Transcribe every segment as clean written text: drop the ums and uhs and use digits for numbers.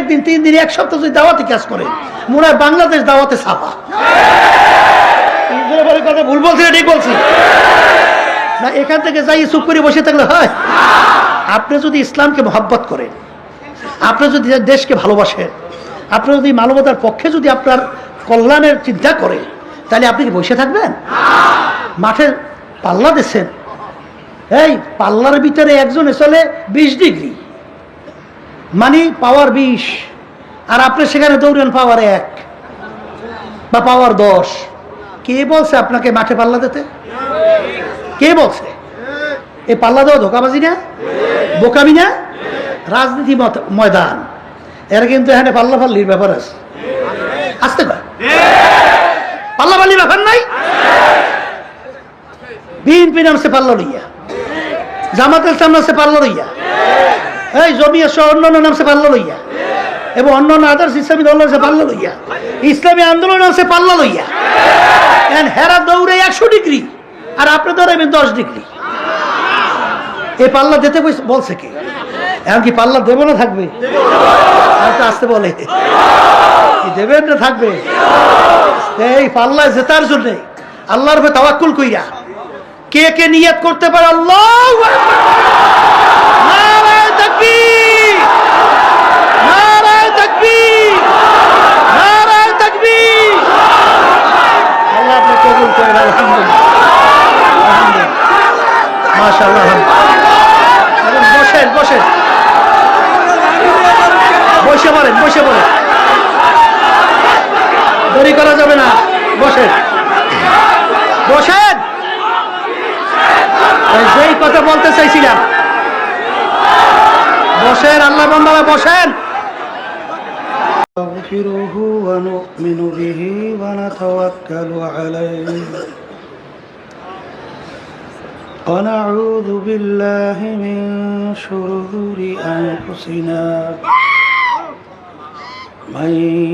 একদিন 3 দিন 1 সপ্তাহ যদি দাওয়াতে কাজ করে মনে হয় বাংলাদেশ দাওয়াতে ছাপা। কথা ভুল বলছি না ঠিক বলছি না? এখান থেকে যাই চুপ করে বসে থাকলে হয়? আপনি যদি ইসলামকে মহব্বত করেন, আপনি যদি দেশকে ভালোবাসেন, আপনি যদি মানবতার পক্ষে যদি আপনার কল্যাণের চিন্তা করে, তাহলে আপনি কি বসে থাকবেন? মাঠে পাল্লা দিচ্ছেন, এই পাল্লার ভিতরে একজনে চলে 20 ডিগ্রি, মানে পাওয়ার 20, আর আপনি সেখানে দৌড়েন পাওয়ার 1 বা পাওয়ার 10। কে বলছে আপনাকে মাঠে পাল্লা দিতে? কে বলছে? এই পাল্লা দেওয়া ধোকাবাজি না, বোকামি না? রাজনীতি ময়দান, এর কিন্তু এখানে পাল্লা পাল্লির ব্যাপার আছে। আসতে পারে পাল্লা পাল্লির ব্যাপার নাই। বিএনপি নামছে পাল্লা লইয়া, জামাতের সামনে আছে পাল্লা লইয়া, এই জমিয়া সহ অন্যান্য নামছে পাল্লা লইয়া, এবং অন্যান্য আদার্স ইসলামী দল আছে পাল্লা লইয়া, ইসলামী আন্দোলন আছে পাল্লা লইয়া। হেরা দৌড়ে 100 ডিগ্রি আর আপনি দৌড়াবেন 10 ডিগ্রি। এই পাল্লা দিতে বলছে কে? এমনকি পাল্লা দেবো না থাকবে? আসতে বলে দেবেন না থাকবে? এই পাল্লা জেতার জন্য আল্লাহর উপরে তাওয়াক্কুল কইরা কে কে নিয়ত করতে পারে? আল্লাহু আকবার, নারায়ে তাকবীর, নারায়ে তাকবীর, নারায়ে তাকবীর। আল্লাহ আপনি কবুল করেন। আলহামদুলিল্লাহ, আলহামদুলিল্লাহ, মাশাআল্লাহ। বসেন বসেন, বসে পড়েন, বসে পড়েন, দেরি করা যাবে না। বসেন বসেন, যেই কথা বলতে চাইছিলাম, বসেন আল্লাহ বান্দারা বসেন। نستغفره ونؤمن به ونتوكل عليه ونعوذ بالله من شرور أنفسنا من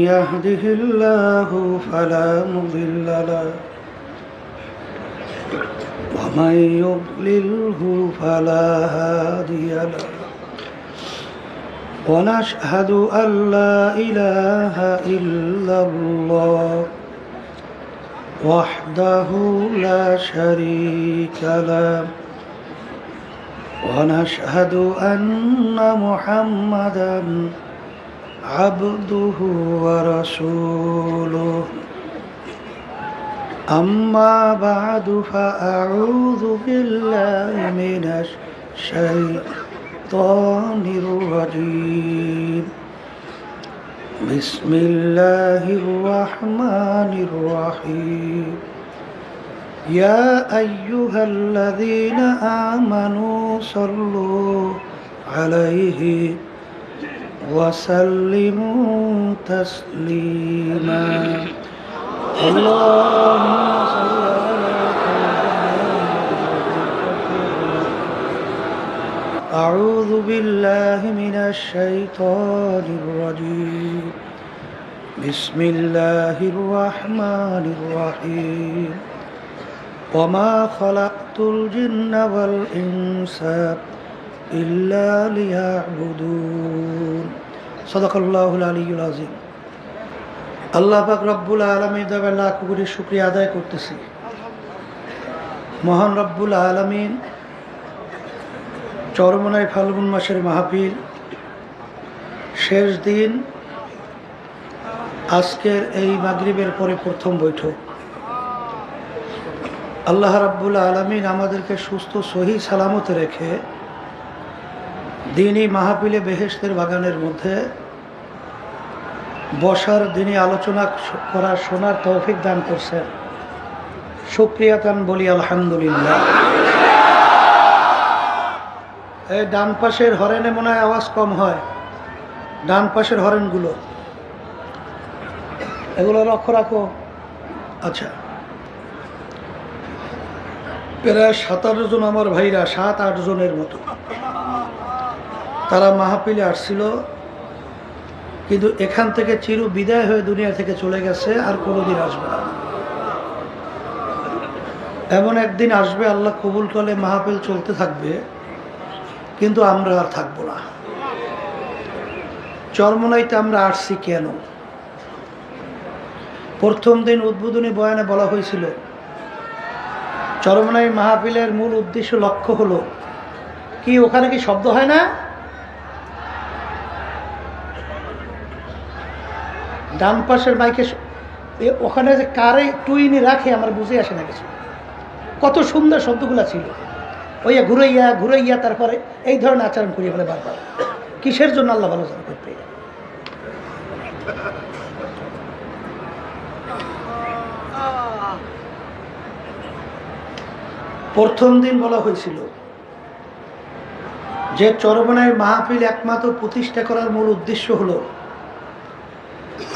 يهده الله فلا مضل له ومن يضلله فلا هادي له ونشهد أن لا إله إلا الله وحده لا شريك له ونشهد أن محمدا عبده ورسوله أما بعد فأعوذ بالله من الشيطان الرجيم بسم الله الرحمن الرحيم يا أيها الذين آمنوا صلوا عليه وسلموا تسليما اللهم صل أعوذ بالله من الشيطان الرجيم بسم الله الرحمن الرحيم وما خلقت الجن والإنس إلا ليعبدون صدق الله العلي العظيم। আল্লাহ পাক রব্বুল আলামিন দেবের লাখ কোটি শুকরিয়া আদায় করতেছি। মহান রব্বুল আলামিন চরমনাই ফাল্গুন মাসের মাহফিল শেষ দিন, আজকের এই মাগরিবের পরে প্রথম বৈঠক। আল্লাহ রাব্বুল আলামিন আমাদেরকে সুস্থ সহি সালামতে রেখে দিনই মাহফিলে বেহেশতের বাগানের মধ্যে বসার, দিনই আলোচনা করার, শোনার তৌফিক দান করছেন। শুকরিয়া তান বলি আলহামদুলিল্লাহ। এই ডান পাশের হরেনে মনে হয় আওয়াজ কম হয়, ডান পাশের হরেনগুলো এগুলো লক্ষ্য রাখো। আচ্ছা, প্রায় 17 জন আমার ভাইরা, 7-8 জনের মতো, তারা মাহফিলে আসছিল, কিন্তু এখান থেকে চির বিদায় হয়ে দুনিয়া থেকে চলে গেছে, আর কোনোদিন আসবে না। এমন একদিন আসবে, আল্লাহ কবুল করলে মাহফিল চলতে থাকবে, কিন্তু আমরা আর থাকবো না, চরমোনাইতে আমরা আসছি কেন? প্রথম দিন উদ্বোধনী বয়ানে বলা হয়েছিল চরমোনাই মাহফিলের মূল উদ্দেশ্য লক্ষ্য হলো কি, ওখানে কি শব্দ হয় না? ডান পাশের মাইকে ওখানে যে কারে টুইনি রাখে আমার বুঝে আসে না কিছু। কত সুন্দর শব্দগুলো ছিল, ওইয়া ঘুরাইয়া ঘুরাইয়া তারপরে এই ধরনের আচরণ করিয়ে ফেলে বারবার। কিসের জন্য আল্লাহ ভালো জানে করতে। প্রথম দিন বলা হয়েছিল যে চরমোনাই মাহফিল একমাত্র প্রতিষ্ঠা করার মূল উদ্দেশ্য হলো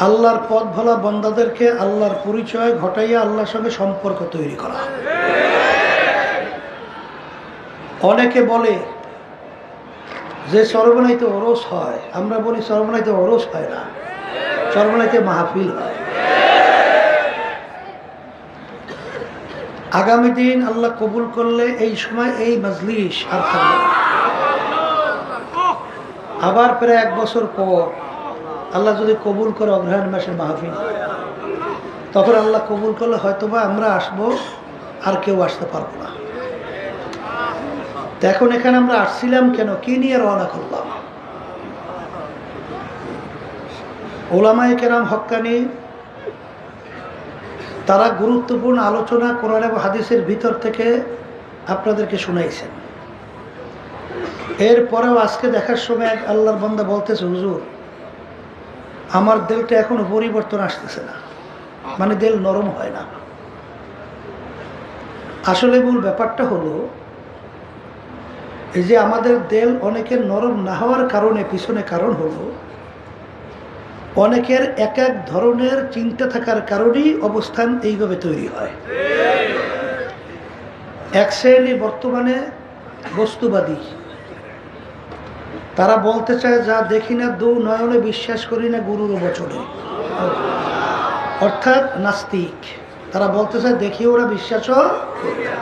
আল্লাহর পথ ভোলা বান্দাদেরকে আল্লাহর পরিচয় ঘটাইয়া আল্লাহর সঙ্গে সম্পর্ক তৈরি করা। অনেকে বলে যে চরমোনাইতে ওরস হয়, আমরা বলি চরমোনাইতে ওরস হয় না, চরমোনাইতে মাহফিল হয়। আগামী দিন আল্লাহ কবুল করলে এই সময় এই মজলিস আর থাকবে না। আবার প্রায় 1 বছর পর আল্লাহ যদি কবুল করে অগ্রহায়ণ মাসের মাহফিল, তখন আল্লাহ কবুল করলে হয়তোবা আমরা আসবো, আর কেউ আসতে পারবো না। তো এখন এখানে আমরা আসছিলাম কেন, কি নিয়ে রওনা করলাম? ওলামায়ে কেরাম হক্কানি তারা গুরুত্বপূর্ণ আলোচনা কোরআন এবং হাদিসের ভিতর থেকে আপনাদেরকে শুনাইছেন। এরপরেও আজকে দেখার সময় এক আল্লাহর বান্দা বলতেছে, হুজুর আমার দিলটা এখনো পরিবর্তন আসতেছে না, মানে দিল নরম হয় না। আসলে মূল ব্যাপারটা হলো এই যে আমাদের দিল অনেকের নরম না হওয়ার কারণে পিছনে কারণ হলো অনেকের এক এক ধরনের চিন্তা থাকার কারণেই অবস্থান এইভাবে তৈরি হয়। এক শ্রেণী বর্তমানে বস্তুবাদী, তারা বলতে চায় যা দেখি না দু নয়নে বিশ্বাস করি না গুরুর বচনে, অর্থাৎ নাস্তিক। তারা বলতে চায় দেখি ওরা বিশ্বাসও করি না।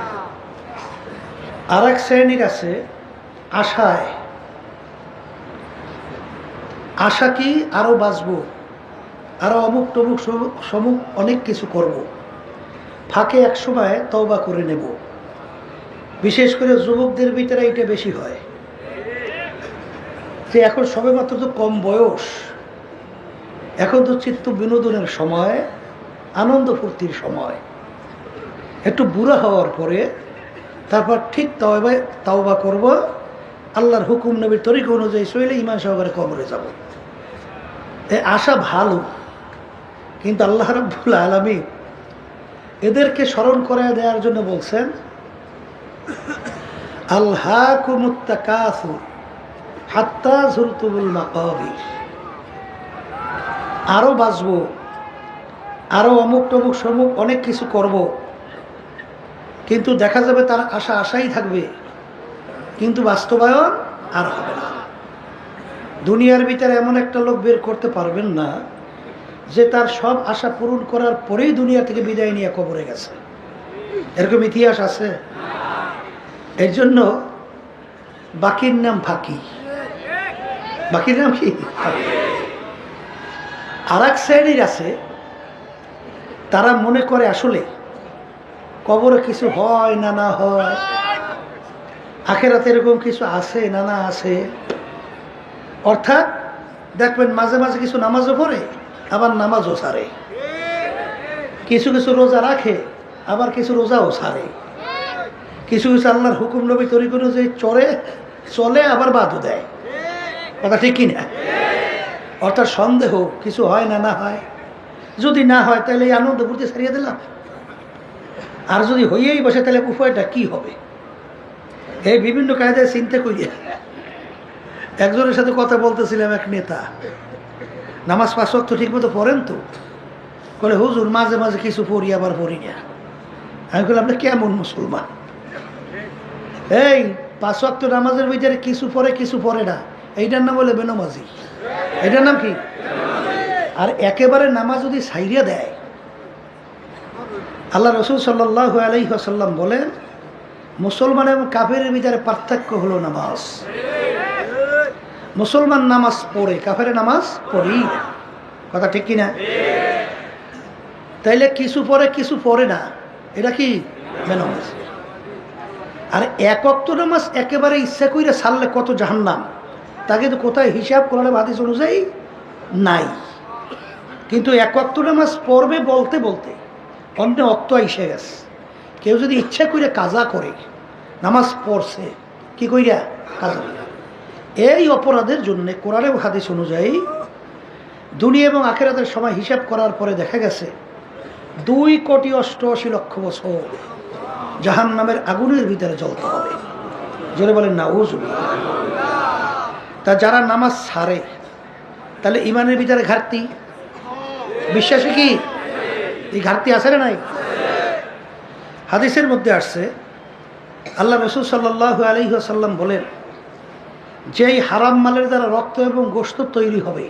আর এক শ্রেণীর আছে আশায়, আশা কি আরো বাঁচবো, আরো অমুক টমুক সমুক অনেক কিছু করব, ফাঁকে এক সময় তওবা করে নেব। বিশেষ করে যুবকদের ভিতরে এটা বেশি হয় যে এখন সবেমাত্র তো কম বয়স, এখন তো চিত্ত বিনোদনের সময়, আনন্দ ফুর্তির সময়। একটু বুড়া হওয়ার পরে তারপর ঠিক তওবা করব, আল্লাহর হুকুম নবীর তরিকা অনুযায়ী চলে ঈমান সহকারে কবরে যাব। এই আশা ভালো, কিন্তু আল্লাহ রাব্বুল আলামিন এদেরকে স্মরণ করে দেওয়ার জন্য বলছেন আলহাকুমুত তাকাসুর হাত্তা যুরতুমুল মাকাবির। আরো বাঁচবো, আরো অমুক টমুক সমুক অনেক কিছু করব, কিন্তু দেখা যাবে তার আশা আশাই থাকবে, কিন্তু বাস্তবায়ন আর হবে না। দুনিয়ার ভিতরে এমন একটা লোক বের করতে পারবেন না যে তার সব আশা পূরণ করার পরেই দুনিয়া থেকে বিদায় নিয়ে কবরে গেছে। এরকম ইতিহাস আছে। এর জন্য বাকির নাম ফাঁকি। বাকির নাম কি? আর এক শ্রেণীর আছে, তারা মনে করে আসলে কবরে কিছু হয় না না হয়, আখেরাতে এরকম কিছু আছে না না আছে। অর্থাৎ দেখবেন মাঝে মাঝে কিছু নামাজও পড়ে, আবার নামাজও ছাড়ে, কিছু কিছু রোজা রাখে, আবার কিছু রোজাও ছাড়ে, কিছু কিছু আল্লাহর হুকুম নবী তরিকা অনুযায়ী চলে, আবার বাদও দেয়। কথা ঠিক কিনা? অর্থাৎ সন্দেহ কিছু হয় না না হয়। যদি না হয় তাহলে এই আনন্দ ফুর্তি ছাড়িয়ে দিলাম, আর যদি হইয়েই বসে তাহলে উপায়টা কি হবে? এই বিভিন্ন কায়দায় চিন্তা করিয়া একজনের সাথে কথা বলতেছিলাম, এক নেতা, নামাজ 5 ওয়াক্ত ঠিক মতো পড়েন তো? বলে হুজুর মাঝে মাঝে কিছু পড়ি আবার পড়ি না। আমি বললাম আপনি কেমন মুসলমান? এই 5 ওয়াক্ত নামাজের ভিতরে কিছু পড়ে কিছু পড়ে না, এইটার নাম বলে বেনামাজি। এটার নাম কি? আর একেবারে নামাজ যদি ছাইরিয়া দেয়, আল্লাহ রসুল সাল্লাল্লাহু আলাইহি ওয়াসাল্লাম বলেন মুসলমান এবং কাফেরের ভিতরে পার্থক্য হলো নামাজ। মুসলমান নামাজ পড়ে, কাফেরে নামাজ পড়ি না। কথা ঠিক কিনা? তাইলে কিছু পড়ে কিছু পড়ে না, এটা কি বেনামাজ? আর এক ওয়াক্ত নামাজ একেবারে ইচ্ছা কইরা ছাড়লে কত জাহান্নাম, তাকে তো কোথায় হিসাব করলে হাদিস অনুযায়ী নাই। কিন্তু এক ওয়াক্ত নামাজ পড়বে বলতে বলতে অন্য ওয়াক্ত এসে গেছে, কেউ যদি ইচ্ছা করে কাজা করে নামাজ পড়ছে, কি কইরা কাজা, এই অপরাধের জন্য কোরআন এবং হাদিস অনুযায়ী দুনিয়া এবং আখিরাতের সময় হিসাব করার পরে দেখা গেছে 2,88,00,000 বছর জাহান্নামের আগুনের ভিতরে জ্বলতে হবে। জোরে বলেন নাউজুবিল্লাহ। তা যারা নামাজ ছাড়ে তাহলে ইমানের ভিতরে ঘাটতি, বিশ্বাসে কি এই ঘাটতি আছে না নাই? হাদিসের মধ্যে আসছে, আল্লাহ রাসূল সাল্লাল্লাহু আলাইহি ওয়াসাল্লাম বলেন, যেই হারাম মালের দ্বারা রক্ত এবং গোশত তৈরি হবে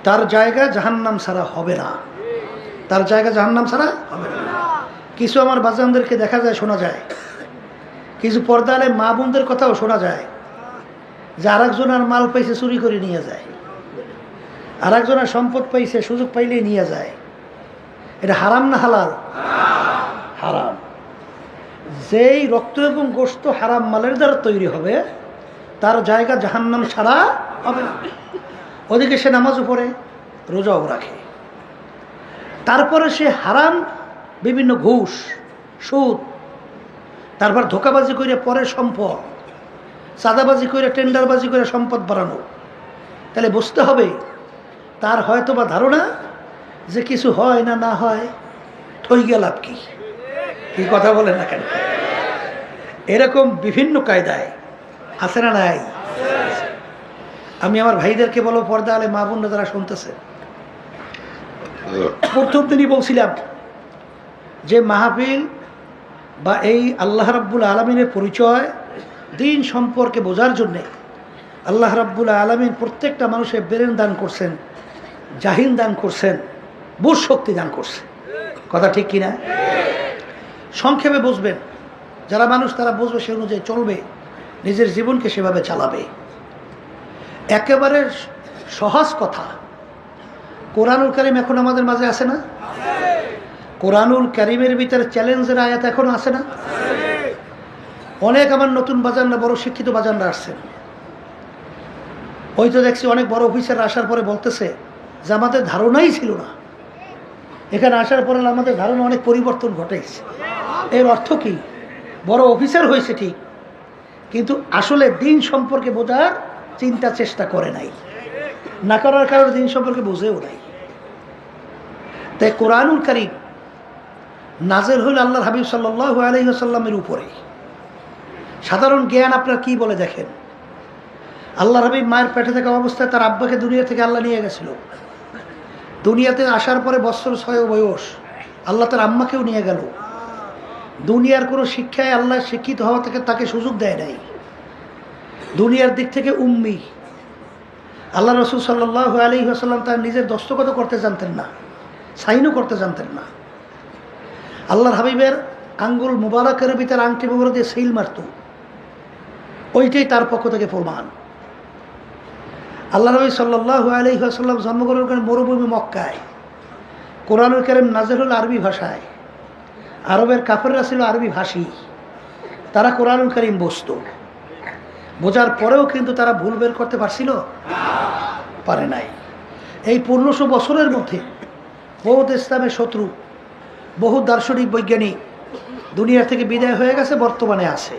তার জায়গা জাহান্নাম ছাড়া হবে না, তার জায়গা জাহান্নাম ছাড়া হবে না। কিছু আমার বাজানদেরকে দেখা যায়, শোনা যায়, কিছু পর্দালে মা বোনদের কথাও শোনা যায় যে আরেকজনের মাল পাইছে চুরি করে নিয়ে যায়, আরেকজনের সম্পদ পাইছে সুযোগ পাইলেই নিয়ে যায়। এটা হারাম না হালাল? হারাম। যেই রক্ত এবং গোশত হারাম মালের দ্বারা তৈরি হবে তার জায়গা জাহান্নাম ছাড়া হবে না। ওদিকে সে নামাজও পড়ে, রোজাও রাখে, তারপরে সে হারাম বিভিন্ন ঘুষ, সুদ, তারপর ধোকাবাজি করে পরে সম্পদ, চাঁদাবাজি করে, টেন্ডারবাজি করে সম্পদ বাড়ানো। তাহলে বুঝতে হবে তার হয়তো বা ধারণা যে কিছু হয় না, না হয় ঠই গেল লাভ কি? কি কথা বলে না কেন? এরকম বিভিন্ন কায়দায় আছে না নাই? আমি আমার ভাইদেরকে বলো, পর্দা আলে মা বোনরা যারা শুনতেছে, প্রথম দিনই বলছিলাম যে মাহফিল বা এই আল্লাহ রাব্বুল আলামিনের পরিচয় দিন সম্পর্কে বোঝার জন্যে আল্লাহ রাব্বুল আলামিন প্রত্যেকটা মানুষের ব্রেন দান করছেন, জাহিন দান করছেন, বুঝ শক্তি দান করছে। কথা ঠিক কিনা? সংক্ষেপে বুঝবেন, যারা মানুষ তারা বুঝবে, সে অনুযায়ী চলবে, নিজের জীবনকে সেভাবে চালাবে। একেবারে সহজ কথা, কোরআনুল কারীম এখন আমাদের মাঝে আছে না? কোরআনুল কারীমের ভিতরে চ্যালেঞ্জের আয়াত এখন আছে না? অনেক আমার নতুন বাজানরা, বড় শিক্ষিত বাজানরা আসছেন, ওই তো দেখছি অনেক বড় অফিসার আসার পরে বলতেছে যে আমাদের ধারণাই ছিল না, এখানে আসার পরে আমাদের ধারণা অনেক পরিবর্তন ঘটেছে। এর অর্থ কি? বড় অফিসার হয়েছে ঠিক, কিন্তু আসলে দিন সম্পর্কে বোঝার চিন্তা চেষ্টা করে নাই, না করার কারণে দিন সম্পর্কে বুঝেও নাই। তাই কোরআনুল কারীম নাযিল হল আল্লাহর হাবিব সাল্লাল্লাহু আলাইহি ওয়াসাল্লামের উপরে। সাধারণ জ্ঞান আপনার কি বলে দেখেন, আল্লাহর হাবিব মায়ের পেটে থাকা অবস্থায় তার আব্বাকে দুনিয়া থেকে আল্লাহ নিয়ে গেছিল, দুনিয়াতে আসার পরে বছর 6 বয়স আল্লাহ তার আম্মাকেও নিয়ে গেল। দুনিয়ার কোনো শিক্ষায় আল্লাহ শিক্ষিত হওয়া থেকে তাকে সুযোগ দেয় নাই, দুনিয়ার দিক থেকে উম্মি। আল্লাহ রাসূল সাল্লাল্লাহু আলাইহি ওয়াসাল্লাম তার নিজের দস্তখত করতে জানতেন না, সাইনও করতে জানতেন না। আল্লাহর হাবিবের আঙ্গুল মুবারকের ভিতরে আংটি মুবারক দিয়ে সিল মারত, ওইটাই তার পক্ষ থেকে প্রমাণ। আল্লাহ নবী সাল্লাল্লাহু আলাইহি ওয়াসাল্লাম জন্মগ্রহণ করেন মরুভূমি মক্কায়। কোরআনুল কারীম নাযিল হল আরবি ভাষায়। আরবের কাফেররা ছিল আরবি ভাষী, তারা কোরআনুল কারীম বুঝত, বোঝার পরেও কিন্তু তারা ভুল বের করতে পারছিল পারে নাই। এই 1500 বছরের মধ্যে বহুত ইসলামের শত্রু, বহু দার্শনিক বৈজ্ঞানিক দুনিয়া থেকে বিদায় হয়ে গেছে, বর্তমানে আছে।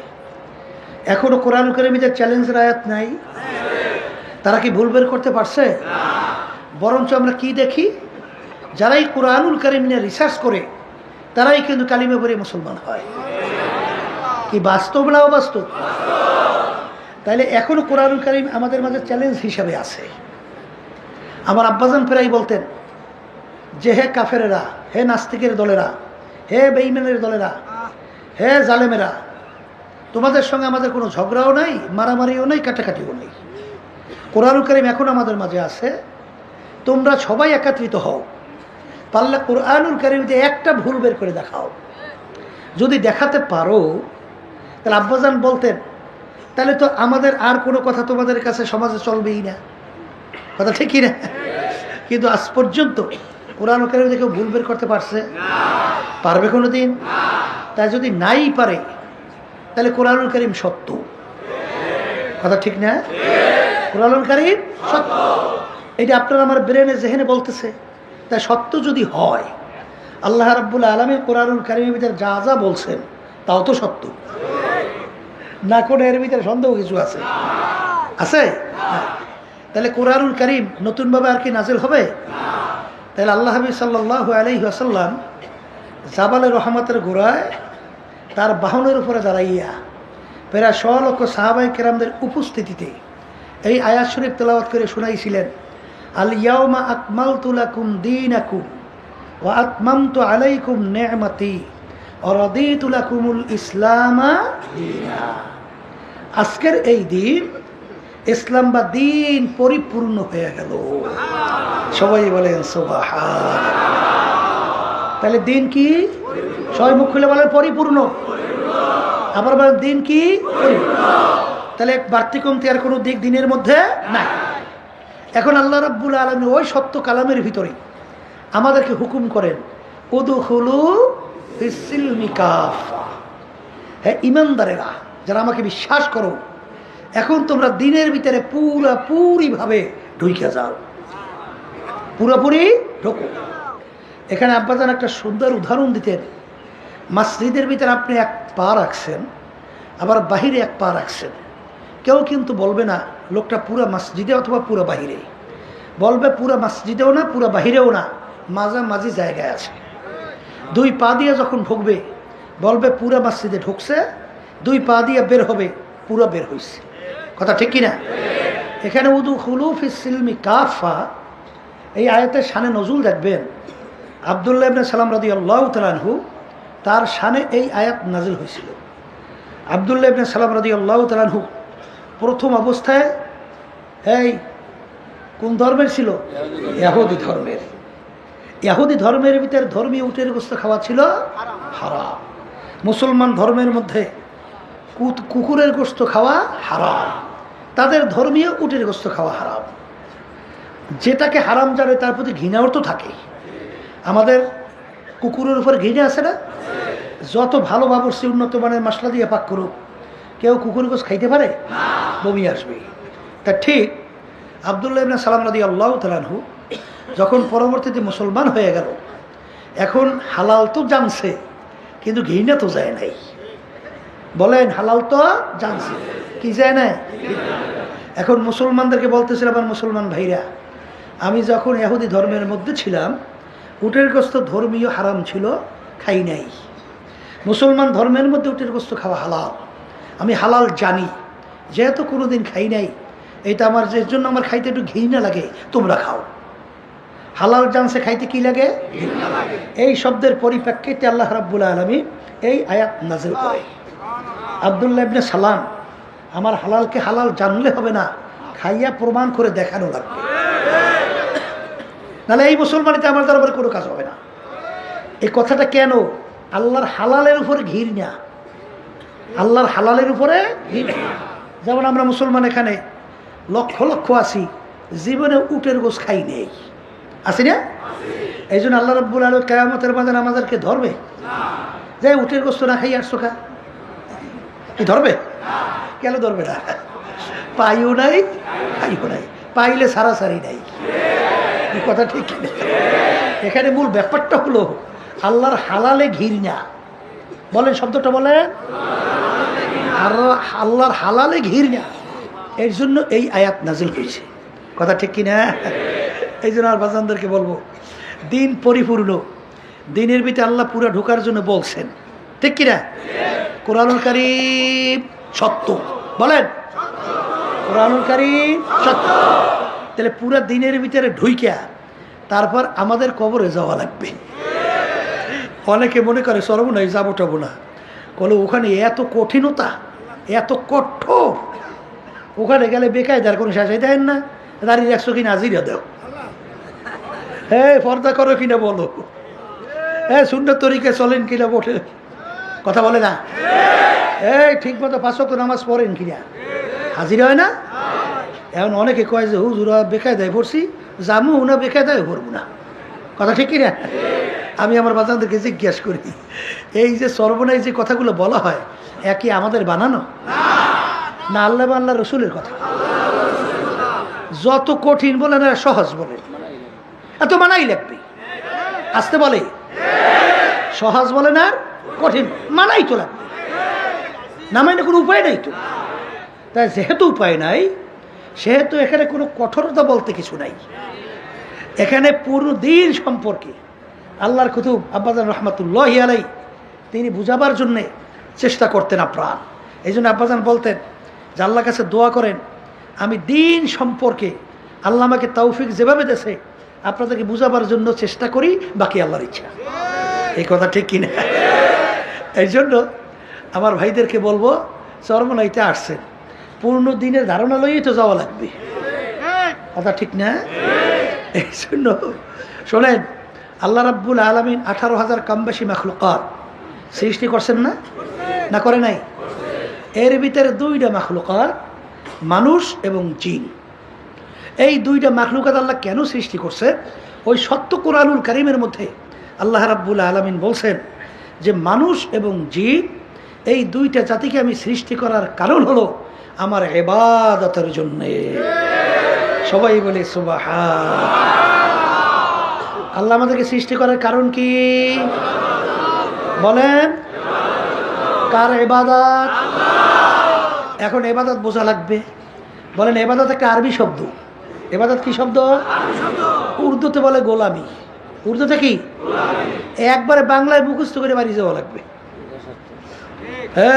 এখনো কোরআনুল কারীমের চ্যালেঞ্জের আয়াত নাই, তারা কি ভুল বের করতে পারছে? বরঞ্চ আমরা কি দেখি, যারাই কোরআনুল কারীম নিয়ে রিসার্চ করে তারাই কিন্তু কালিমা পড়ে মুসলমান হয়। কি বাস্তব না অবাস্তব? তাইলে এখনো কোরআনুল কারীম আমাদের মাঝে চ্যালেঞ্জ হিসাবে আছে। আমার আব্বাজান প্রায় বলতেন যে হে কাফেরেরা, হে নাস্তিকের দলেরা, হে বেঈমানের দলেরা, হে জালেমেরা, তোমাদের সঙ্গে আমাদের কোনো ঝগড়াও নাই, মারামারিও নাই, কাটাকাটিও নেই। কোরআনুল কারীম এখন আমাদের মাঝে আছে, তোমরা সবাই একত্রিত হও, পারলে কোরআনুল কারীমে একটা ভুল বের করে দেখাও। যদি দেখাতে পারো, তাহলে আব্বাজান বলতেন তাহলে তো আমাদের আর কোনো কথা তোমাদের কাছে সমাজে চলবেই না, কথা ঠিক কি না? কিন্তু আজ পর্যন্ত কোরআন কারীম দেখে ভুল বের করতে পারছে? পারবে কোনো দিন? তাই যদি নাই পারে তাহলে কোরআনুল কারীম সত্য, কথা ঠিক না? কোরআনুল কারীম সত্য, এটা আপনার আমার ব্রেনে যেখানে বলতেছে। তাই সত্য যদি হয়, আল্লাহ রাব্বুল আলামিন কোরআনুল কারীমের ভিতরে যা যা বলছেন তাও তো সত্য না, কোনো এর ভিতরে সন্দেহ কিছু আছে? আছে? তাহলে কোরআনুল কারীম নতুনভাবে আর কি নাজিল হবে? তাহলে আল্লাহ হাবিব সাল্লাল্লাহু আলাইহি ওয়াসাল্লাম জাবালে রহমতের গোড়ায় তার বাহনের উপরে দাঁড়াইয়া প্রায় 100 লক্ষ সাহাবায়ে কেরামদের উপস্থিতিতে এই আয়াত শরীফ তেলাওয়াত করে শুনাইছিলেন, আল ইয়াউমা আকমালতু লাকুম দীনাকুম ওয়া আতমামতু আলাইকুম নি'মাতি ওয়া রাদিতু লাকুমুল ইসলামা দীনা। আজকের এই দিন ইসলাম বা দিন পরিপূর্ণ হয়ে গেল। সবাই বলেন সুবহানাল্লাহ। তাহলে দিন কি? সবাই মুখ খুলে বলেন পরিপূর্ণ। আবার বলেন দিন কি? পরিপূর্ণ। তাহলে বাড়তি কমতি আর কোনো দিক দিনের মধ্যে নাই। এখন আল্লাহ রাব্বুল আলামিন ওই সত্য কালামের ভিতরে আমাদেরকে হুকুম করেন, উদখুলু ফিস-সিলমি কাফা। হ্যাঁ ইমানদারেরা, যারা আমাকে বিশ্বাস করো, এখন তোমরা দিনের ভিতরে পুরাপুরিভাবে ঢুকে যাও, পুরোপুরি ঢোকো। এখানে আব্বাজান একটা সুন্দর উদাহরণ দিতেন, মসজিদের ভিতরে আপনি এক পা রাখছেন, আবার বাহিরে এক পা রাখছেন। কেউ কিন্তু বলবে না লোকটা পুরা মসজিদে অথবা পুরা বাহিরে, বলবে পুরা মসজিদেও না পুরা বাহিরেও না, মাঝামাঝি জায়গায় আছে। দুই পা দিয়ে যখন ঢুকবে বলবে পুরা মসজিদে ঢুকছে, দুই পা দিয়ে বের হবে পুরা বের হয়েছে, কথা ঠিক কিনা? এখানে উদখুলু ফিস-সিলমি কাফা, এই আয়াতের শানে নজুল দেখবেন আব্দুল্লাহ ইবনে সালাম রাদিয়াল্লাহু তাআলা আনহু, তার শানে এই আয়াত নাজিল হয়েছিল। আব্দুল্লাহ ইবনে সালাম রাদিয়াল্লাহু তাআলা আনহু প্রথম অবস্থায় এই কোন ধর্মের ছিল? ইহুদি ধর্মের। ইহুদি ধর্মের ভিতরে ধর্মীয় উটের গোশত খাওয়া ছিল হারাম। মুসলমান ধর্মের মধ্যে কুকুরের গোশত খাওয়া হারাম, তাদের ধর্মীয় উটের গোশত খাওয়া হারাম। যেটাকে হারাম জানে তার প্রতি ঘৃণাও তো থাকে। আমাদের কুকুরের উপর ঘৃণা আছে না? যত ভালো বাবুর্চি উন্নত মানের মশলা দিয়ে পাক করুক, কেউ কুকুরের গোশত খাইতে পারে? বমি আসবে। তা ঠিক আব্দুল্লাহ ইবনে সালাম রাদিয়াল্লাহু তাআলা আনহু যখন পরবর্তীতে মুসলমান হয়ে গেল, এখন হালাল তো জানছে কিন্তু ঘৃণা তো যায় নাই। বলেন হালাল তো জানছে, কি যায় না? এখন মুসলমানদেরকে বলতেছিল, আমার মুসলমান ভাইরা, আমি যখন ইহুদি ধর্মের মধ্যে ছিলাম, উটের গোশত ধর্মীয় হারাম ছিল, খাই নাই। মুসলমান ধর্মের মধ্যে উটের গোশত খাওয়া হালাল, আমি হালাল জানি, যেহেতু কোনোদিন খাই নাই, এটা আমার যে জন্য আমার খাইতে একটু ঘৃণা লাগে, তোমরা খাও। হালাল জানছে, খাইতে কি লাগে? ঘৃণা লাগে। এই শব্দের পরিপ্রেক্ষিতে আল্লাহ রাব্বুল আলামিন এই আয়াত নাযিল করে। আব্দুল্লাহ ইবনে সালাম, আমার হালালকে হালাল জানলে হবে না, খাইয়া প্রমাণ করে দেখানো লাগবে, নাহলে এই মুসলমানিতে আমার দরবারে কোনো কাজ হবে না। এই কথাটা কেন? আল্লাহর হালালের উপরে ঘৃণা, আল্লাহর হালালের উপরে ঘৃণা। যেমন আমরা মুসলমান এখানে লক্ষ লক্ষ আছি, জীবনে উটের গোশত খাই নেই, আছি না? এই জন্য আল্লাহ রাব্বুল আলামিন কিয়ামতের ময়দানে আমাদেরকে ধরবে, যে উটের গোশত না খাই আসছো খা, কি ধরবে? কেন ধরবে না? পাইও নাই, খাইও নাই, পাইলে সারাসারি নাই, এই কথা ঠিক না? এখানে মূল ব্যাপারটা হলো আল্লাহর হালালে ঘৃণা। বলেন শব্দটা বলেন, আল্লাহর হালালে ঘৃণা। এর জন্য এই আয়াত নাজিল হয়েছে, কথা ঠিক কিনা? এই জন্য আর বাজানদেরকে বলবো, দিন পরিপূর্ণ, দিনের ভিতরে আল্লাহ পুরা ঢোকার জন্য বলছেন, ঠিক কিনা? কোরআনুল কারীম সত্য, বলেন কোরআনুল কারীম সত্য। তাহলে পুরা দিনের ভিতরে ঢুইকা তারপর আমাদের কবরে যাওয়া লাগবে। অনেকে মনে করে চলবো না, যাবো টাবো না, বলে ওখানে এত কঠিনতা, এত কঠোর, ওখানে গেলে বেকায়দার কোনো শেষাই দেন না, দাঁড়িয়ে রাখছো কিনা হাজিরা দেও, হ্যাঁ পর্দা করো কিনা বলো, হ্যাঁ সুন্দর তরিকে চলেন কিনা বটে, কথা বলে না? এই ঠিক মতো 5 ওয়াক্ত নামাজ পড়েন কিনা? হাজির হয় না? এখন অনেকে কয় যে হুজুরা বেকায়দায় পড়ছি, জামু না বেকায়দায় পড়বো না। কথা ঠিক কিনা? আমি আমার বাচ্চাদেরকে জিজ্ঞাসা করি, এই যে সর্বনাই যে কথাগুলো বলা হয় একই আমাদের বানানো না আল্লাহ বা আল্লাহ রসুলের কথা? যত কঠিন বলে না সহজ বলে, এত মানাই লাগবে। আসতে বলে সহজ বলে না কঠিন মানাই তো লাগবে, না মানে কোনো উপায় নাই তো। তাই যেহেতু উপায় নাই সেহেতু এখানে কোনো কঠোরতা বলতে কিছু নাই। এখানে পুরো দিন সম্পর্কে আল্লাহর কুতুব আব্বাজান রহমাতুল্লাহ আলাই তিনি বুঝাবার জন্যে চেষ্টা করতেন আপ্রাণ। এই জন্য আব্বাজান বলতেন যে আল্লাহর কাছে দোয়া করেন আমি দিন সম্পর্কে আল্লাহ আমাকে তৌফিক যেভাবে দেশে আপনাদেরকে বুঝাবার জন্য চেষ্টা করি, বাকি আল্লাহর ইচ্ছা। এই কথা ঠিক কিনা? এই জন্য আমার ভাইদেরকে বলবো চরমনাইতে আসছেন, পূর্ণ দিনের ধারণা লইয়ে তো যাওয়া লাগবে। কথা ঠিক না? এই জন্য শোনেন, আল্লাহ রাব্বুল আলামিন 18,000 কম বেশি মাখলুকাত সৃষ্টি করছেন না? না করে নাই? এর ভিতরে 2টা মাখলুকাত মানুষ এবং জিন। এই 2টা মাখলুকাত আল্লাহ কেন সৃষ্টি করছে? ওই সত্য কোরআনুল কারীমের মধ্যে আল্লাহ রাব্বুল আলামিন বলছেন যে মানুষ এবং জিন এই 2টা জাতিকে আমি সৃষ্টি করার কারণ হলো আমার ইবাদতের জন্যে। সবাই বলে সুবহান। আল্লাহ আমাদেরকে সৃষ্টি করার কারণ কি বলেন? কার ইবাদত? এখন ইবাদত বোঝা লাগবে। বলেন ইবাদত একটা আরবি শব্দ। ইবাদত কি শব্দ? উর্দুতে বলে গোলামি। উর্দুতে কি? একবারে বাংলায় মুখস্থ করে বাড়ি যাওয়া লাগবে।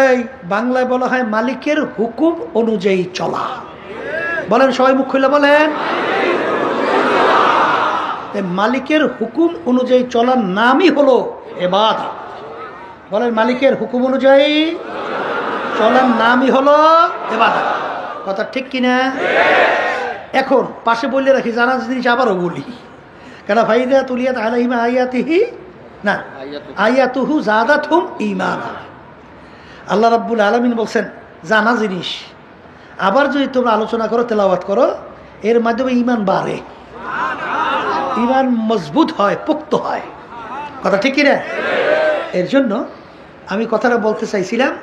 এই বাংলায় বলা হয় মালিকের হুকুম অনুযায়ী চলা। বলেন সবাই মুখ খুলে বলেন। মালিকের হুকুম অনুযায়ী চলার নামই হলো ইবাদত। বলেন মালিকের হুকুম অনুযায়ী চলার নামই হলো ইবাদত। কথা ঠিক কিনা? এখন পাশে বললে রাখি, জানা জিনিস আবারও বলি, কেন ফাইদা তুলিয়াত আলাইহিম আয়াতিহি না আয়াতুহু যাদাতহুম ঈমানা। আল্লাহ রাব্বুল আলামিন বলছেন জানা জিনিস আবার যদি তোমরা আলোচনা করো, তেলাওয়াত করো, এর মাধ্যমে ঈমান বাড়ে, ঈমান মজবুত হয়, পোক্ত হয়। কথা ঠিক কিনা? এর জন্য আমি কথাটা বলতে চাইছিলাম,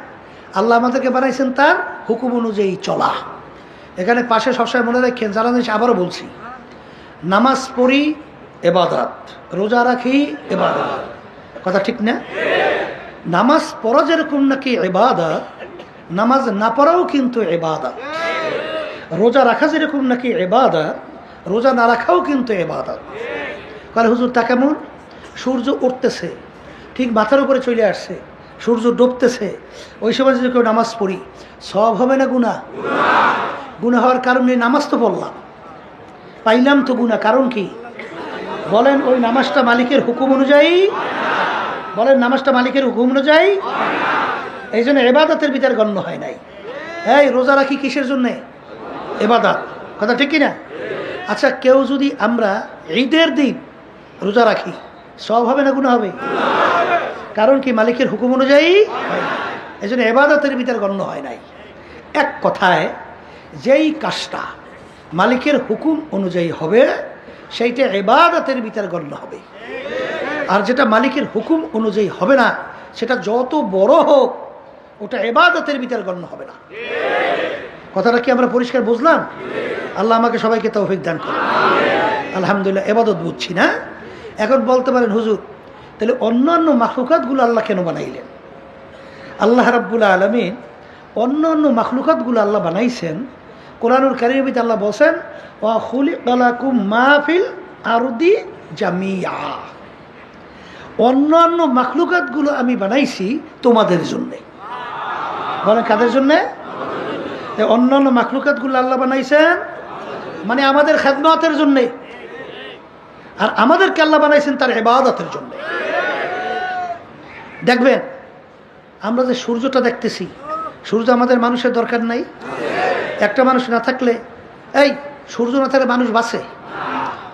আল্লাহ আমাদেরকে বানাইছেন তার হুকুম অনুযায়ী চলা। এখানে পাশে সবসময় মনে রাখেন, জানা জিনিস আবারও বলছি, নামাজ পড়ি ইবাদত, রোজা রাখি ইবাদত। কথা ঠিক না? নামাজ পড়া যেরকম নাকি ইবাদত, নামাজ না পড়াও কিন্তু ইবাদত। রোজা রাখা যেরকম নাকি ইবাদত, রোজা না রাখাও কিন্তু ইবাদত। কারণ হুজুর তা কেমন? সূর্য উঠতেছে, ঠিক মাথার উপরে চলে আসছে, সূর্য ডুবতেছে, ওই সময় যদি কেউ নামাজ পড়ি সওয়াব হবে না গুনাহ? গুনাহ হওয়ার কারণে নামাজ তো পড়লাম, পাইলাম তো গুনাহ। কারণ কি বলেন? ওই নামাজটা মালিকের হুকুম অনুযায়ী। বলেন নামাজটা মালিকের হুকুম অনুযায়ী, এই জন্য ইবাদতের ভিতরে গণ্য হয় নাই। এই রোজা রাখি কিসের জন্যে? ইবাদত। কথা ঠিক কিনা? আচ্ছা, কেউ যদি আমরা ঈদের দিন রোজা রাখি সওয়াব হবে না গুনাহ হবে? কারণ কি মালিকের হুকুম অনুযায়ী, এই জন্য ইবাদতের ভিতরে গণ্য হয় নাই। এক কথায় যেই কাজটা মালিকের হুকুম অনুযায়ী হবে সেইটা ইবাদতের ভিতরে গণ্য হবে, আর যেটা মালিকের হুকুম অনুযায়ী হবে না সেটা যত বড় হোক ওটা ইবাদতের ভিতরে গণ্য হবে না। কথাটা কি আমরা পরিষ্কার বুঝলাম? আল্লাহ আমাকে সবাইকে তৌফিক দান করুন। আলহামদুলিল্লাহ, ইবাদত বুঝছি না। এখন বলতে পারেন হুজুর তাহলে অন্যান্য মাখলুকাতগুলো আল্লাহ কেন বানাইলেন? আল্লাহ রাব্বুল আলামিন অন্যান্য মাখলুকাতগুলো আল্লাহ বানাইছেন। কোরআনুল কারীমে আল্লাহ বলেন ওয়া খুলিকা লাকুম মা ফিল আরদি জামিআ। অন্যান্য মাখলুকাতগুলো আমি বানাইছি তোমাদের জন্যে। বলেন কাদের জন্যে? অন্যান্য মাখলুকাতগুলো আল্লাহ বানাইছেন মানে আমাদের খেদমতের জন্যে, আর আমাদেরকে আল্লাহ বানাইছেন তার ইবাদতের জন্য। দেখবেন আমরা যে সূর্যটা দেখতেছি, সূর্য আমাদের মানুষের দরকার নাই? একটা মানুষ না থাকলে, এই সূর্য না থাকলে মানুষ বাঁচে,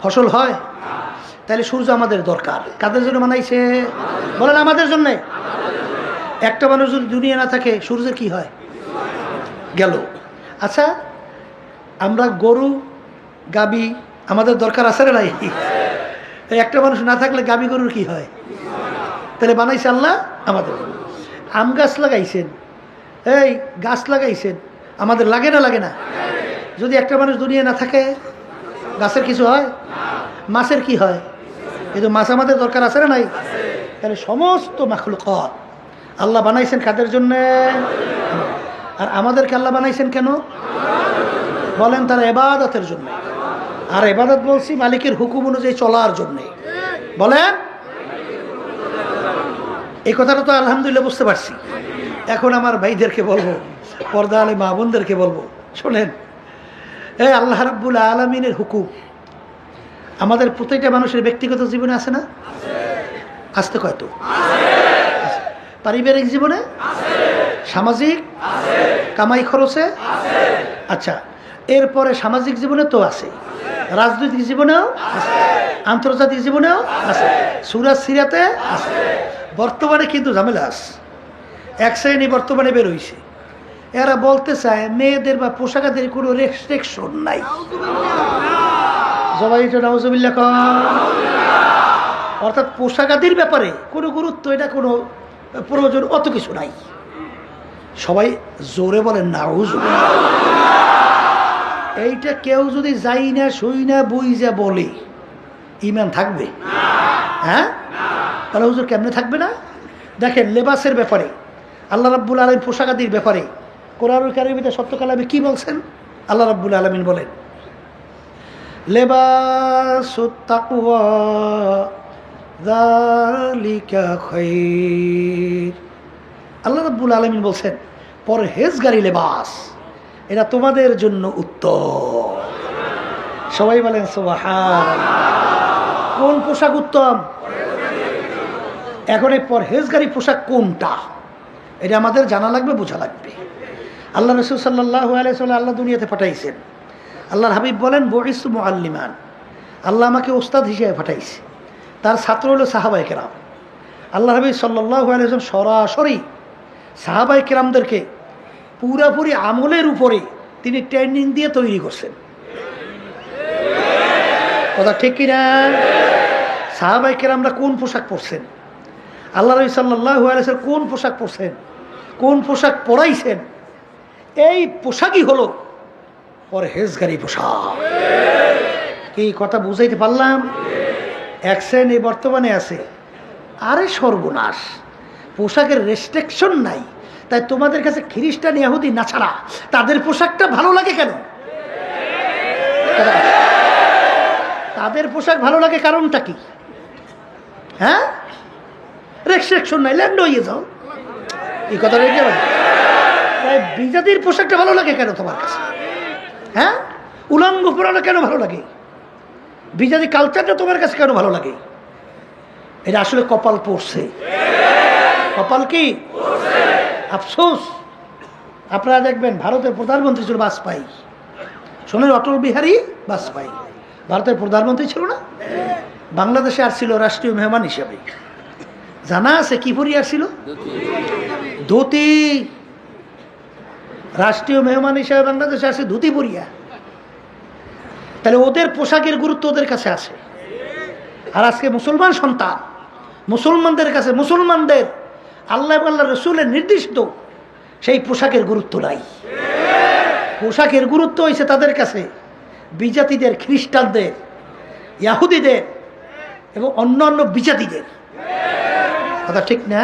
ফসল হয়? তাহলে সূর্য আমাদের দরকার। কাদের জন্য বানাইছে? বলেন আমাদের জন্যে। একটা মানুষ যদি দুনিয়া না থাকে সূর্যের কি হয়? গেল। আচ্ছা, আমরা গরু গাবি আমাদের দরকার আছে না নাই? একটা মানুষ না থাকলে গাবি গরুর কি হয়? তাহলে বানাইছে আল্লাহ আমাদের। আম গাছ লাগাইছেন, এই গাছ লাগাইছেন, আমাদের লাগে না লাগে না? যদি একটা মানুষ দুনিয়া না থাকে গাছের কিছু হয়? মাছের কি হয়? কিন্তু মাছ আমাদের দরকার আছে না নাই? তাহলে সমস্ত মাখলুকাত আল্লাহ বানাইছেন কাদের জন্যে? আর আমাদেরকে আল্লাহ বানাইছেন কেন বলেন? তারা ইবাদতের জন্য। আর ইবাদত বলছি মালিকের হুকুম অনুযায়ী চলার জন্যে। বলেন, এই কথাটা তো আলহামদুলিল্লাহ বুঝতে পারছি। এখন আমার ভাইদেরকে বলবো, পর্দা আলে মা বোনদেরকে বলবো, শোনেন, এই আল্লাহ রাব্বুল আলামিনের হুকুম আমাদের প্রত্যেকটা মানুষের ব্যক্তিগত জীবনে আছে না? আসতে কয়তো? পারিবারিক জীবনে, সামাজিক, কামাই খরচে, আচ্ছা, এরপরে সামাজিক জীবনে তো আছে, রাজনৈতিক জীবনেও আছে, আন্তর্জাতিক জীবনেও আছে, সূরা সিরাতে আছে। বর্তমানে কিন্তু ঝামেলা আছে। এক শ্রেণী বর্তমানে বের হইছে, এরা বলতে চায় মেয়েদের বা পোশাকাদের কোনো রেস্ট্রিকশন নাই। সবাই তো নাউজুবিল্লাহ কন। অর্থাৎ পোশাকাদির ব্যাপারে কোনো গুরুত্ব, এটা কোনো প্রয়োজন, অত কিছু নাই। সবাই জোরে বলেন নাউজুবিল্লাহ। এইটা কেউ যদি যাই না শুই না বুঝ যা বলে, ইমান থাকবে? হ্যাঁ, তাহলে হুজুর কেমনে থাকবে না? দেখেন, লেবাসের ব্যাপারে আল্লাহ রাব্বুল আলামিন, পোশাকাদির ব্যাপারে কোরআনুল কারীমে সত্য কালামে কি বলছেন? আল্লাহ রাব্বুল আলামিন বলেন, লেবাসুত তাকওয়া যালিকা খায়র। আল্লাহ রাব্বুল আলামিন বলছেন পরহেজগারি লেবাস, এটা তোমাদের জন্য উত্তম। সবাই বলেন সুবহানাল্লাহ। কোন পোশাক উত্তম? এখন এই পরহেজগারি পোশাক কোনটা, এটা আমাদের জানা লাগবে, বোঝা লাগবে। আল্লাহ রাসূল সাল্লাল্লাহু আলাইহি ওয়াসাল্লাম আল্লাহ দুনিয়াতে পাঠাইছেন। আল্লাহর হাবিব বলেন বুইসু মুআল্লিমান, আল্লাহ আমাকে ওস্তাদ হিসেবে পাঠাইছে। তার ছাত্র হলো সাহাবায়ে কেরাম। আল্লাহ হাবিব সাল্লাল্লাহু আলাইহি ওয়াসাল্লাম সরাসরি সাহাবায়ে কেরামদেরকে পুরাপুরি আমলের উপরে তিনি ট্রেনিং দিয়ে তৈরি করছেন। কথা ঠিক কিনা? সাহাবায়ে কেরামরা কোন পোশাক পরছেন, আল্লাহ নবী সাল্লাল্লাহু আলাইহি ওয়াসাল্লাম কোন পোশাক পরছেন, কোন পোশাক পরাইছেন, এই পোশাকই হলো পরহেজগারি পোশাক। কি কথা বুঝাইতে পারলাম? এক শ্রেণী বর্তমানে আছে, আরে সর্বনাশ, পোশাকের রেস্ট্রিকশন নাই, তাই তোমাদের কাছে খ্রিস্টান ইহুদি না ছাড়া তাদের পোশাকটা ভালো লাগে কেন? তাদের পোশাক ভালো লাগে কারণটা কি? হ্যাঁ, রেস্ট্রিকশন নাই, ল্যান্ড হয়ে যাও। এই কথা রেখে বিজাতির পোশাকটা ভালো লাগে কেন তোমার কাছে? হ্যাঁ, উলঙ্গ পরানো কেন ভালো লাগে? বিজাতি কালচারটা তোমার কাছে কেন ভালো লাগে? এটা আসলে কপাল পড়ছে। কপাল কি? আফসোস, আপনারা দেখবেন ভারতের প্রধানমন্ত্রী ছিল বাজপেয়ী। শোনেন, অটল বিহারী বাজপেয়ী ভারতের প্রধানমন্ত্রী ছিল না? বাংলাদেশে আসছিল রাষ্ট্রীয় মেহমান হিসেবে। জানা আছে কি পরি আসছিল? ধুতি। রাষ্ট্রীয় মেহমান হিসেবে বাংলাদেশে আসে ধুতি পরিয়া। তাহলে ওদের পোশাকের গুরুত্ব ওদের কাছে আছে। আর আজকে মুসলমান সন্তান, মুসলমানদের কাছে, মুসলমানদের আল্লাহ আল্লাহ রসুলের নির্দিষ্ট সেই পোশাকের গুরুত্ব নাই। পোশাকের গুরুত্ব হয়েছে তাদের কাছে বিজাতিদের, খ্রিস্টানদের, ইহুদিদের এবং অন্যান্য বিজাতিদের। কথা ঠিক না?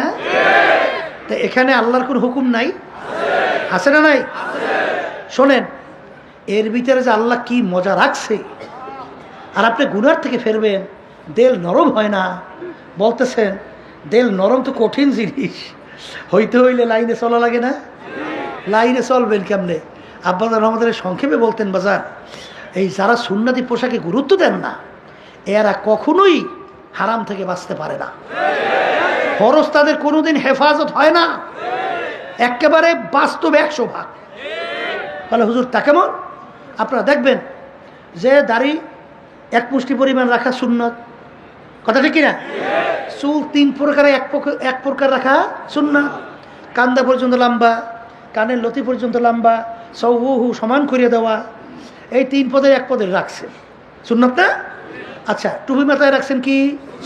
তো এখানে আল্লাহর কোন হুকুম নাই? আছে না নাই? শোনেন, এর ভিতরে যে আল্লাহ কি মজা রাখছে। আর আপনি গুনার থেকে ফেরবেন, দেল নরম হয় না। বলতেছেন দেল নরম তো কঠিন জিনিস, হইতে হইলে লাইনে চলা লাগে না? লাইনে চলবেন কেমনে? আব্বাজান আমাদের সংক্ষেপে বলতেন, বাজার এই যারা সুন্নতি পোশাকে গুরুত্ব দেন না, এরা কখনোই হারাম থেকে বাঁচতে পারে না। ফরজ তাদের কোনোদিন হেফাজত হয় না, একেবারে বাস্তবে 100 ভাগ। তাহলে হুজুর তা কেমন? আপনারা দেখবেন যে দাড়ি এক মুষ্টি পরিমাণ রাখা সুন্নত। কথা ঠিক কিনা? চুল 3 প্রকারে এক প্রকার রাখা সুন্নাত। কান্দা পর্যন্ত লম্বা, কানের লতি পর্যন্ত লম্বা, সৌহু সমান করিয়ে দেওয়া, এই 3 পদের 1 পদের রাখছেন সুন্নাত না? আচ্ছা, টুপি মাথায় রাখছেন কি?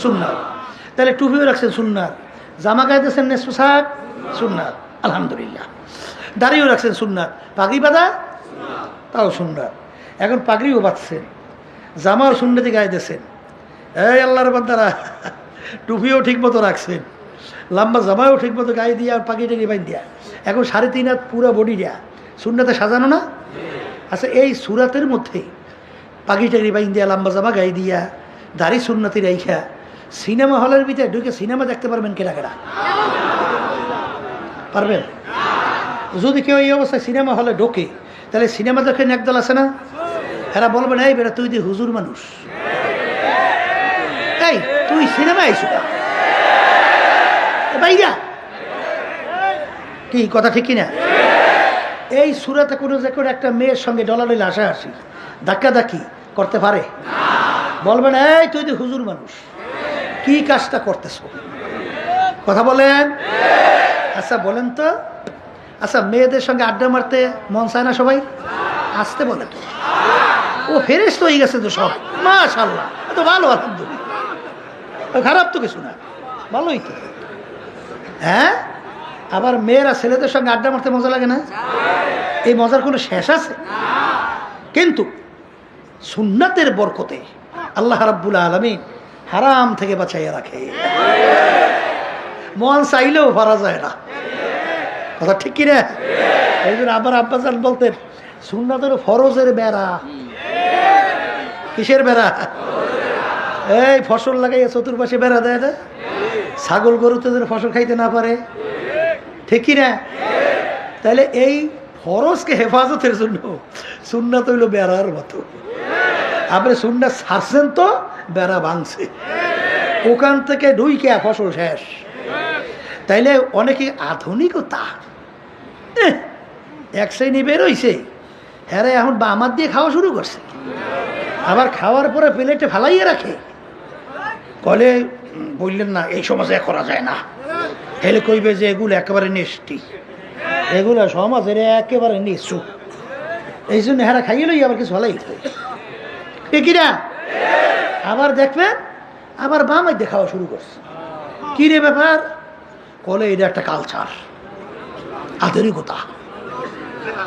সুন্নাত। তাহলে টুপিও রাখছেন সুন্নাত, জামা গায়ে দিয়েছেন নেস পোশাক সুন্নাত, আলহামদুলিল্লাহ। দাড়িও রাখছেন সুন্নাত, পাগড়ি বাঁধা তাও সুন্নাত। এখন পাগড়িও বাঁধছেন, জামাও সুন্নতি গায়ে দিয়েছেন। এই আল্লাহর বান্দারা, টুপিও ঠিক মতো রাখছেন, লম্বা জামাও ঠিক মতো গায়ে দিয়া, পাগড়ি টাগড়ি বাইন দিয়া, এখন 3.5 হাত পুরো বডি দেয়া সুন্নাতে সাজানো না? আচ্ছা, এই সুরাতের মধ্যে পাগড়ি টাগড়ি বাইন দিয়া, লম্বা জামা গায়ে দিয়া, দাড়ি সুন্নতি রাইখা সিনেমা হলের ভিতরে ঢুকে সিনেমা দেখতে পারবেন কেনা কেনা? পারবেন? যদি কেউ এই অবস্থায় সিনেমা হলে ঢোকে, তাহলে সিনেমা দেখেন একদল আছে না, এরা বলবেন এই বেটা তুই দি হুজুর মানুষ, এই তুই সিনেমা আইসু ভাইয়া, কি কথা ঠিক কিনা? এই সুরাতে কোনো যে কোনো একটা মেয়ের সঙ্গে ডলাডলি হাসাহাসি ধাক্কাধাক্কি করতে পারে? বলবেন এই তুই দি হুজুর মানুষ, কি কাজটা করতেছ? কথা বলেন। আচ্ছা বলেন তো, আচ্ছা মেয়েদের সঙ্গে আড্ডা মারতে মন চায় না সবাই? আসতে বলে তো, ও ফেরেশতা হয়ে গেছে তো সব, মাশাআল্লাহ, তো ভালো, আলহামদুলিল্লাহ, খারাপ তো কিছু না, ভালোই তো। হ্যাঁ, আবার মেয়েরা ছেলেদের সঙ্গে আড্ডা মারতে মজা লাগে না? এই মজার কোনো শেষ আছে? কিন্তু সুন্নাতের বরকতে আল্লাহ রাব্বুল আলামিন হারাম থেকে বাঁচাইয়া রাখে, মন চাইলেও পারা যায় না, কথা ঠিক কিনা? এই জন্য আবার আব্বাজান বলতেন সুন্নাতের ফরজের বেড়া। কিসের বেড়া? এই ফসল লাগাইয়া চতুর্পাশে বেড়া দেয় না, ছাগল গরুতে যেন ফসল খাইতে না পারে, ঠিক কিনা? তাহলে এই ফরজকে হেফাজতের জন্য সুন্নাত হইল বেড়ার মতো। আপনি সুন্নাত ছাড়ছেন তো বেড়া ভাঙছে, ওখান থেকে ঢুইকে ফসল শেষ। তাইলে অনেকে আধুনিকতা এক শ্রেণী বেরোইছে, হ্যাঁ এখন বামাত দিয়ে খাওয়া শুরু করছে, আবার খাওয়ার পরে প্লেটে ফালাইয়ে রাখে, কলে বললেন না এই সমাজে করা যায় না, হেলে কইবে যে এগুলো একেবারে নেষ্টি, এগুলো সমাজের একেবারে নিচু, এই জন্য হ্যাঁ খাইয়ে লই আবার কিছু ভালাই ঠিকই না? আবার দেখবেন আবার বামাই দিয়ে খাওয়া শুরু করছে, কি রে ব্যাপার? কলে এটা একটা কালচার, আধুনিকতা।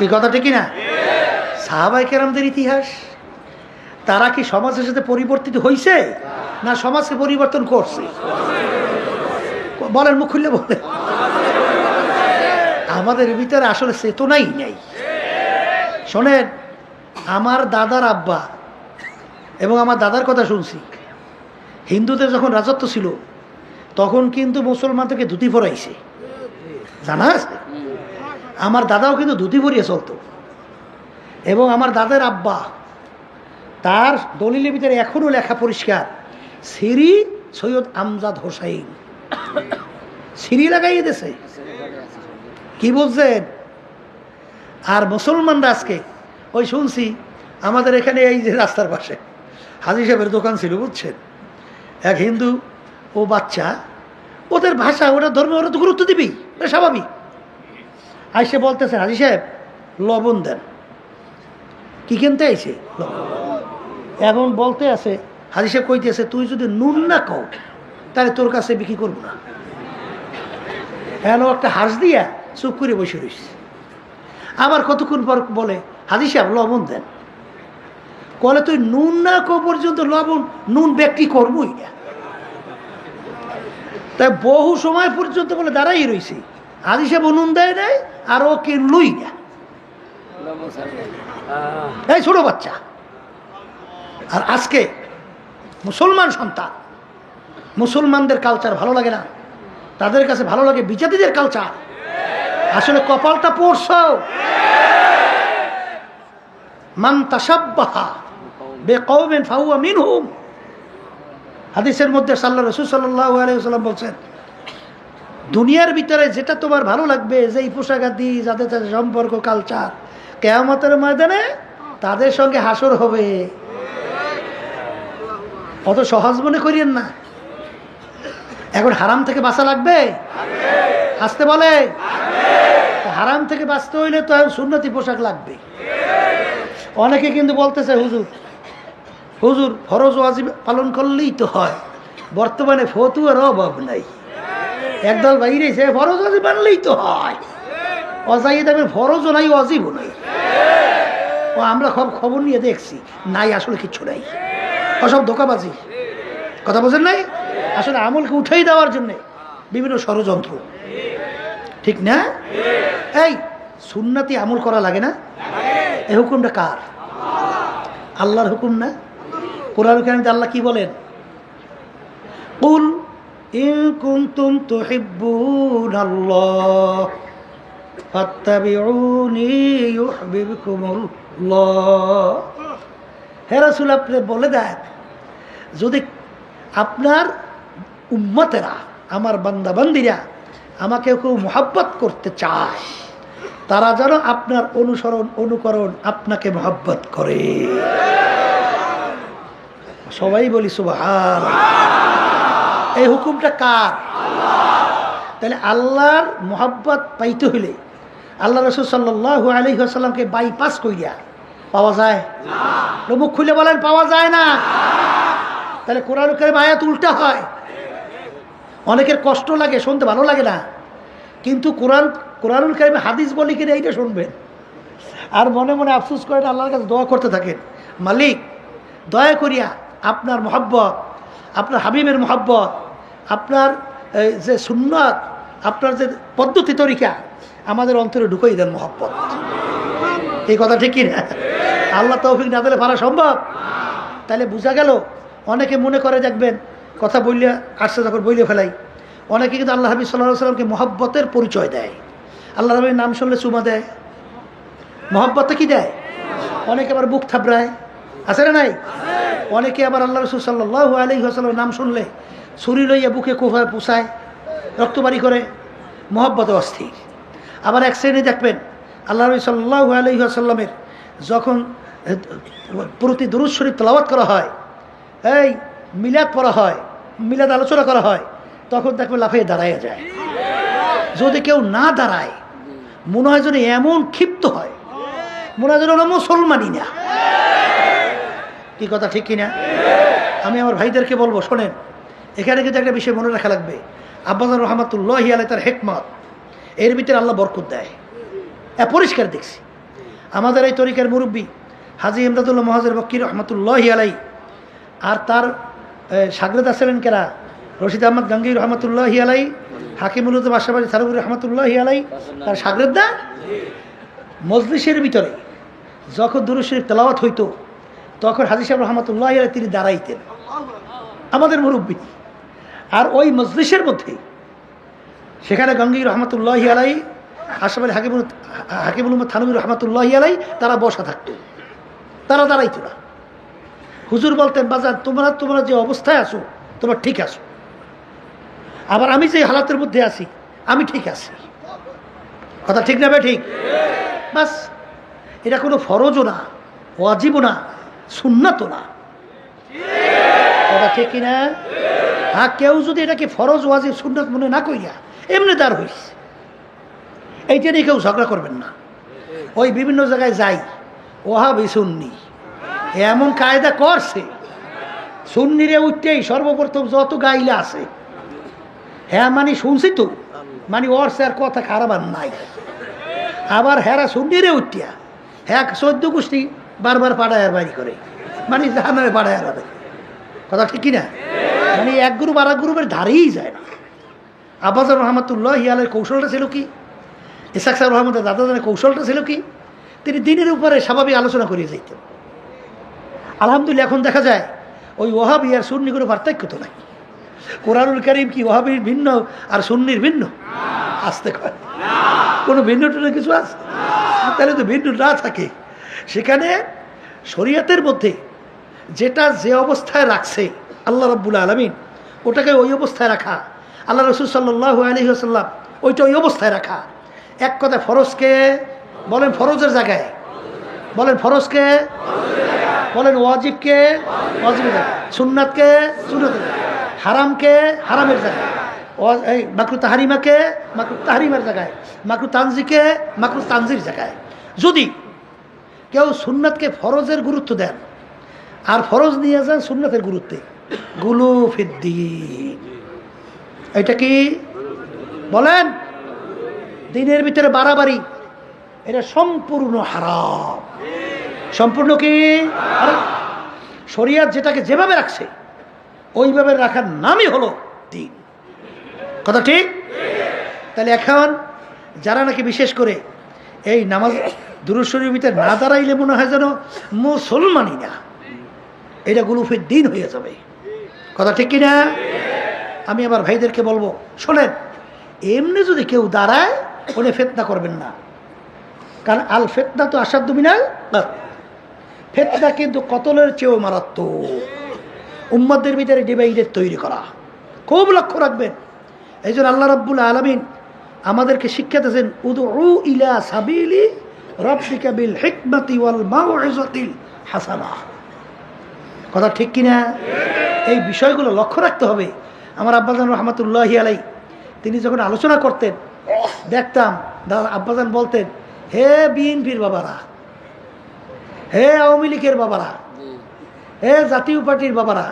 এই কথা ঠিক না? সাহাবায়ে কেরামদের ইতিহাস, তারা কি সমাজের সাথে পরিবর্তিত হয়েছে না সমাজকে পরিবর্তন করছে? বলেন, মুখ খুললে বলেন। আমাদের ভিতরে আসলে চেতনাই নেই। শোনেন, আমার দাদার আব্বা এবং আমার দাদার কথা শুনছি, হিন্দুদের যখন রাজত্ব ছিল তখন কিন্তু মুসলমানদেরকে ধুতি পরাইছে, জানা আছে? আমার দাদাও কিন্তু ধুতি পরিয়ে চলতো, এবং আমার দাদার আব্বা তার দলিলের ভিতরে এখনও লেখা পরিষ্কার, শ্রী সৈয়দ আমজাদ হোসাইন, শ্রী লাগাইয়ে দিয়েছে। কি বলছেন? আর মুসলমানরা আজকে ওই শুনছি আমাদের এখানে এই যে রাস্তার পাশে হাজী সাহেবের দোকান ছিল, বুঝছেন, এক হিন্দু ও বাচ্চা, ওদের ভাষা ওরা ধর্মে ওরা তো গুরুত্ব দিবি, এটা স্বাভাবিক। আইসে বলতেছে হাজী সাহেব লবণ দেন, কি কিনতে আইছে? এখন বলতে আছে হাজী সাহেব কইতেছে তুই যদি নুন না কও তাহলে তোর কাছে বিক্রি করবো না। এখন একটা হাঁস দিয়া চুপ করে বসে রয়েছে। আবার কতক্ষণ পর বলে হাজী সাহেব লবণ দেন, কলে তুই নুন না কো পর্যন্ত লবণ নুন বিক্রি করবোই না। তাই বহু সময় পর্যন্ত বলে দাঁড়াই রয়েছে, হাজী সাহেব নুন দেয় নাই আর ও কিনলই না, এই ছোট বাচ্চা। আর আজকে মুসলমান সন্তান, মুসলমানদের কালচার ভালো লাগে না, তাদের কাছে ভালো লাগে বিজাতিদের কালচার। আসলে কপালটা পড়ছ, মান তাশাব্বাহা বিকওমিন ফাহুয়া মিনহুম। হাদিসের মধ্যে রাসূল সাল্লাল্লাহু আলাইহি ওয়াসাল্লাম বলছেন, দুনিয়ার ভিতরে যেটা তোমার ভালো লাগবে, যেই পোশাক আদি, যাদের সাথে সম্পর্ক, কালচার, কিয়ামতের ময়দানে তাদের সঙ্গে হাসর হবে। অত সহজ মনে করিয়েন না। এখন হারাম থেকে বাঁচা লাগবে, আসতে বলে হারাম থেকে বাঁচতে হইলে তো সুন্নতি পোশাক লাগবে। অনেকে কিন্তু বলতেছে হুজুর হুজুর ফরজ ওয়াজিব পালন করলেই তো হয়, বর্তমানে ফতুয়ার অভাব নাই। একদল বাইরে সে ফরজ ওয়াজিব মানলেই তো হয়, অজাই দেবে ফরজও নাই ওয়াজিবও নাই। ও আমরা খবর নিয়ে দেখছি নাই, আসলে কিচ্ছু নাই, সব ধোকাবাজি। কথা বোঝেন নাই? আসলে আমলকে উঠেই দেওয়ার জন্যে বিভিন্ন ষড়যন্ত্র, ঠিক না? এই সুন্নাতি আমল করা লাগে না? এই হুকুমটা কার? আল্লাহর হুকুম না? কোরআন কারিমে আল্লাহ কি বলেন? কুল ইন কুনতুম তুহিব্বুনাল্লাহ ফাত্তাবিউনি ইউহিব্বুকুমুল্লাহ। হে রাসূল, আপনি বলে দেন, যদি আপনার উম্মতেরা, আমার বান্দা বান্দিরা আমাকে কেউ মুহাব্বত করতে চায়, তারা যেন আপনার অনুকরণ আপনাকে মুহাব্বত করে। সবাই বলি সুবহানাল্লাহ। এই হুকুমটা কার? তাহলে আল্লাহর মুহাব্বত পাইতে হইলে আল্লাহ রাসূল সাল্লাল্লাহু আলাইহি ওয়াসাল্লামকে বাইপাস কইরা পাওয়া যায় না। মুখ খুলে বলেন পাওয়া যায় না। তাহলে কোরআন কারীম আয়াত উল্টা হয়। অনেকের কষ্ট লাগে, শুনতে ভালো লাগে না, কিন্তু কোরআনুল কারীমে হাদিস বলি কিনা এইটা শুনবেন আর মনে মনে আফসোস করেন, আল্লাহর কাছে দোয়া করতে থাকেন, মালিক দয়া করিয়া আপনার মহব্বত, আপনার হাবিবের মহব্বত, আপনার যে সুন্নাত, আপনার যে পদ্ধতি তরিকা আমাদের অন্তরে ঢুকাই দেন মহব্বত। এই কথা ঠিক কি না? আল্লাহ তৌফিক না দিলে পারা সম্ভব? তাহলে বোঝা গেল, অনেকে মনে করে দেখবেন কথা বললে আসছে যখন বইলে ফেলাই, অনেকে কিন্তু আল্লাহ হাবিব সাল্লাল্লাহু আলাইহি ওয়াসাল্লামকে মহব্বতের পরিচয় দেয়। আল্লাহ হাবিবের নাম শুনলে চুমা দেয়, মহব্বতে কি দেয়? অনেকে আবার বুক থাবড়ায়, আছে না নাই? অনেকে আবার আল্লাহ রাসূল সাল্লাল্লাহু আলাইহি ওয়াসাল্লামের নাম শুনলে ছুরি লইয়া বুকে কোফায় পুষায়, রক্তবাড়ি করে, মহব্বতে অস্থির। আবার এক শ্রেণী দেখবেন আল্লাহ রাসূল সাল্লাল্লাহু আলাইহি ওয়াসাল্লামের যখন প্রতি দুরূদ শরীফ তেলাওয়াত করা হয়, এই মিলাদ পড়া হয়, মিলাদ আলোচনা করা হয়, তখন দেখবেন লাফিয়ে দাঁড়াইয়া যায়। যদি কেউ না দাঁড়ায় মনে হয় যেন এমন ক্ষিপ্ত হয়, মনে হয় যেন ওরা মুসলমানই না। কি কথা ঠিক কিনা? আমি আমার ভাইদেরকে বলবো, শোনেন, এখানে কিন্তু একটা বিষয় মনে রাখা লাগবে। আব্বাজান রহমাতুল্লাহি আলাইহি তার হিকমত, এর ভিতরে আল্লাহ বরকত দেয়। পরিষ্কার দেখছি আমাদের এই তরিকার মুরব্বী হাজী ইমদাদুল্লাহ মুহাজির মক্কি রহমাতুল্লাহি আলাইহি, আর তার শাগরেদ ছিলেন কেরা, রশিদ আহমদ গাঙ্গী রহমতুল্লাহি আলাইহি, হাকিমুল উদ্দিন আশরাফ আলী থানভী রহমতুল্লাহি আলাইহি, তার শাগরেদ না। মজলিসের ভিতরে যখন দুরূদ শরীফ তেলাওয়াত হইতো তখন হাজী সাহেব রহমতুল্লাহি আলাইহি তিনি দাঁড়াইতেন, আমাদের মুরব্বী। আর ওই মজলিসের মধ্যে সেখানে গাঙ্গী রহমতুল্লাহি আলাইহি, আশরাফ আলী হাকিমুল উম্মত থানভী রহমতুল্লাহি আলাইহি তারা বসা থাকতো, তারা দাঁড়াইতো না। হুজুর বলতেন, বাজার তোমরা যে অবস্থায় আছো তোমরা ঠিক আছো, আবার আমি যে হালাতের মধ্যে আছি আমি ঠিক আছি। কথা ঠিক না ভাই? ঠিক। বাস, এটা কোনো ফরজও না, ওয়াজিবও না, সুন্নাতও না। কথা ঠিক কিনা? হ্যাঁ, কেউ যদি এটাকে ফরজ ওয়াজিব সুন্নাত মনে না কইয়া এমনি দাঁড় হইস, এইটা নিয়ে কেউ ঝগড়া করবেন না। ওই বিভিন্ন জায়গায় যাই, ওহাবি সুন্নি এমন কায়দা করছে, সুন্নিরে উঠতেই সর্বপ্রথম যত গাইলা আছে, হ্যাঁ মানে শুনছি তো, মানে ওর স্যার কথা খারাপ আর নাই। আবার হ্যাঁ সুন্নিরে উঠিয়া হ্যাঁ 14 গোষ্ঠী বারবার পাড়ায় বাড়ি করে, মানে জাহান্নামে পাড়ায় হবে। কথা ঠিক কিনা? মানে এক গ্রুপ আর এক গ্রুপের ধারেই যায় না। আব্বাজান রহমতুল্লাহি আলাইহির কৌশলটা ছিল কি? ইসহাক সাহেব রহমতের দাদাজানের কৌশলটা ছিল কি? তিনি দিনের উপরে স্বাভাবিক আলোচনা করিয়ে যাইতেন। আলহামদুলিল্লাহ এখন দেখা যায় ওই ওহাবি আর সুন্নি কোনো পার্থক্য তো নাই। কোরআনুল কারীম কি ওহাবির ভিন্ন আর সুন্নির ভিন্ন? আসতে কয় কোনো ভিন্ন টুনো কিছু আছে? তাহলে তো ভিন্ন না থাকে, সেখানে শরীয়তের মধ্যে যেটা যে অবস্থায় রাখছে আল্লাহ রাব্বুল আলামিন, ওটাকে ওই অবস্থায় রাখা, আল্লাহ রাসূল সাল্লাল্লাহু আলাইহি ওয়াসাল্লাম ওইটা ওই অবস্থায় রাখা। এক কথায় ফরজকে বলেন ফরজের জায়গায়, বলেন ফরজকে, বলেন ওয়াজিবকে ওয়াজিবের জায়গায়, সুন্নাতকে সুন্নাতের জায়গায়, হারামকে হারামের জায়গায়, এই মাকরু তাহারিমাকে মাকরু তাহারিমার জায়গায়, মাকরু তানজিকে মাকরু তানজির জায়গায়। যদি কেউ সুন্নাতকে ফরজের গুরুত্ব দেন আর ফরজ নিয়ে যান সুন্নাতের গুরুত্বে, গুলু ফিদ্দিন, এটা কি বলেন? দিনের ভিতরে বাড়াবাড়ি, এটা সম্পূর্ণ হারাম। সম্পূর্ণ কি হারাম। শরিয়ত যেটাকে যেভাবে রাখছে ওইভাবে রাখার নামই হলো দিন। কথা ঠিক? তাহলে এখন যারা নাকি বিশেষ করে এই নামাজ দুরূদ শরীফের ভিতরে না দাঁড়াইলে মনে হয় যেন মুসলমানই না, এটা গুলুফের দিন হয়ে যাবে। কথা ঠিক কিনা? আমি আমার ভাইদেরকে বলবো, শোনেন, এমনি যদি কেউ দাঁড়ায় ওনে ফিতনা করবেন না, কারণ আল ফিতনা তো আসাদ্দু মিনাল কতল। ফিতনা কিন্তু কতলের চেয়েও মারাত্মক। উম্মতদের ভিতরে ডিভাইডের তৈরি করা, খুব লক্ষ্য রাখবেন। এই জন্য আল্লাহ রাব্বুল আলামিন আমাদেরকে শিক্ষা দিয়েছেন, উদউ ইলা সাবিলি রাব্বিকা বিল হিকমাতি ওয়াল মাউইযাতিল হাসানাহ। কথা ঠিক কিনা? এই বিষয়গুলো লক্ষ্য রাখতে হবে। আমার আব্বাজান রহমতুল্লাহি আলাই তিনি যখন আলোচনা করতেন দেখতাম আব্বাজান বলতেন, হে বিএনপির বাবারা, হে আওয়ামী লীগের বাবারা, হে জাতীয় পার্টির বাবারা,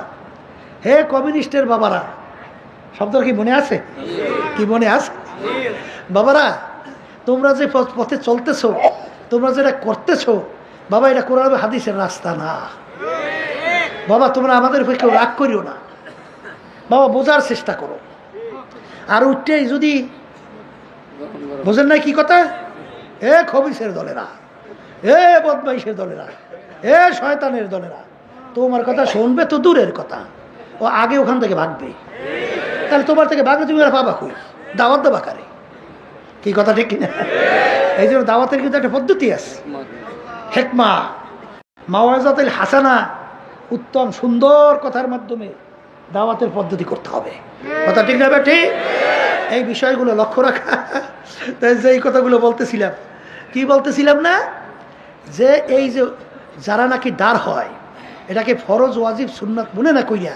হে কমিউনিস্টের বাবারা, শব্দটা কি মনে আছে? কি মনে আছে? বাবারা, তোমরা যে পথে চলতেছো, তোমরা যেটা করতেছো, বাবা এটা কোরআন হাদিসের রাস্তা না। বাবা তোমরা আমাদের উপর কেউ রাগ করিও না, বাবা বোঝার চেষ্টা করো। আর উঠতেই যদি বোঝেন না কি কথা, এ খবিসের দলেরা, এ বদমাইশের দলেরা, এ শয়তানের দলেরা, তোমার কথা শুনবে তো দূরের কথা, ও আগে ওখান থেকে ভাগবে। তাহলে তোমার থেকে ভাগলে তুমি আর পাবা কই? দাওয়াত দেবা কারে? কি কথা ঠিক কিনা? এই জন্য দাওয়াতের কিন্তু একটা পদ্ধতি আছে, হিকমা মাওয়াজাতুল হাসানা, উত্তম সুন্দর কথার মাধ্যমে দাওয়াতের পদ্ধতি করতে হবে। কথা ঠিক না বেটি? এই বিষয়গুলো লক্ষ্য রাখা। তাই যে এই কথাগুলো বলতেছিলাম, কি বলতেছিলাম না, যে এই যে যারা নাকি দাঁড় হয় এটাকে ফরজ ওয়াজিব সুন্নাত মনে না কইয়া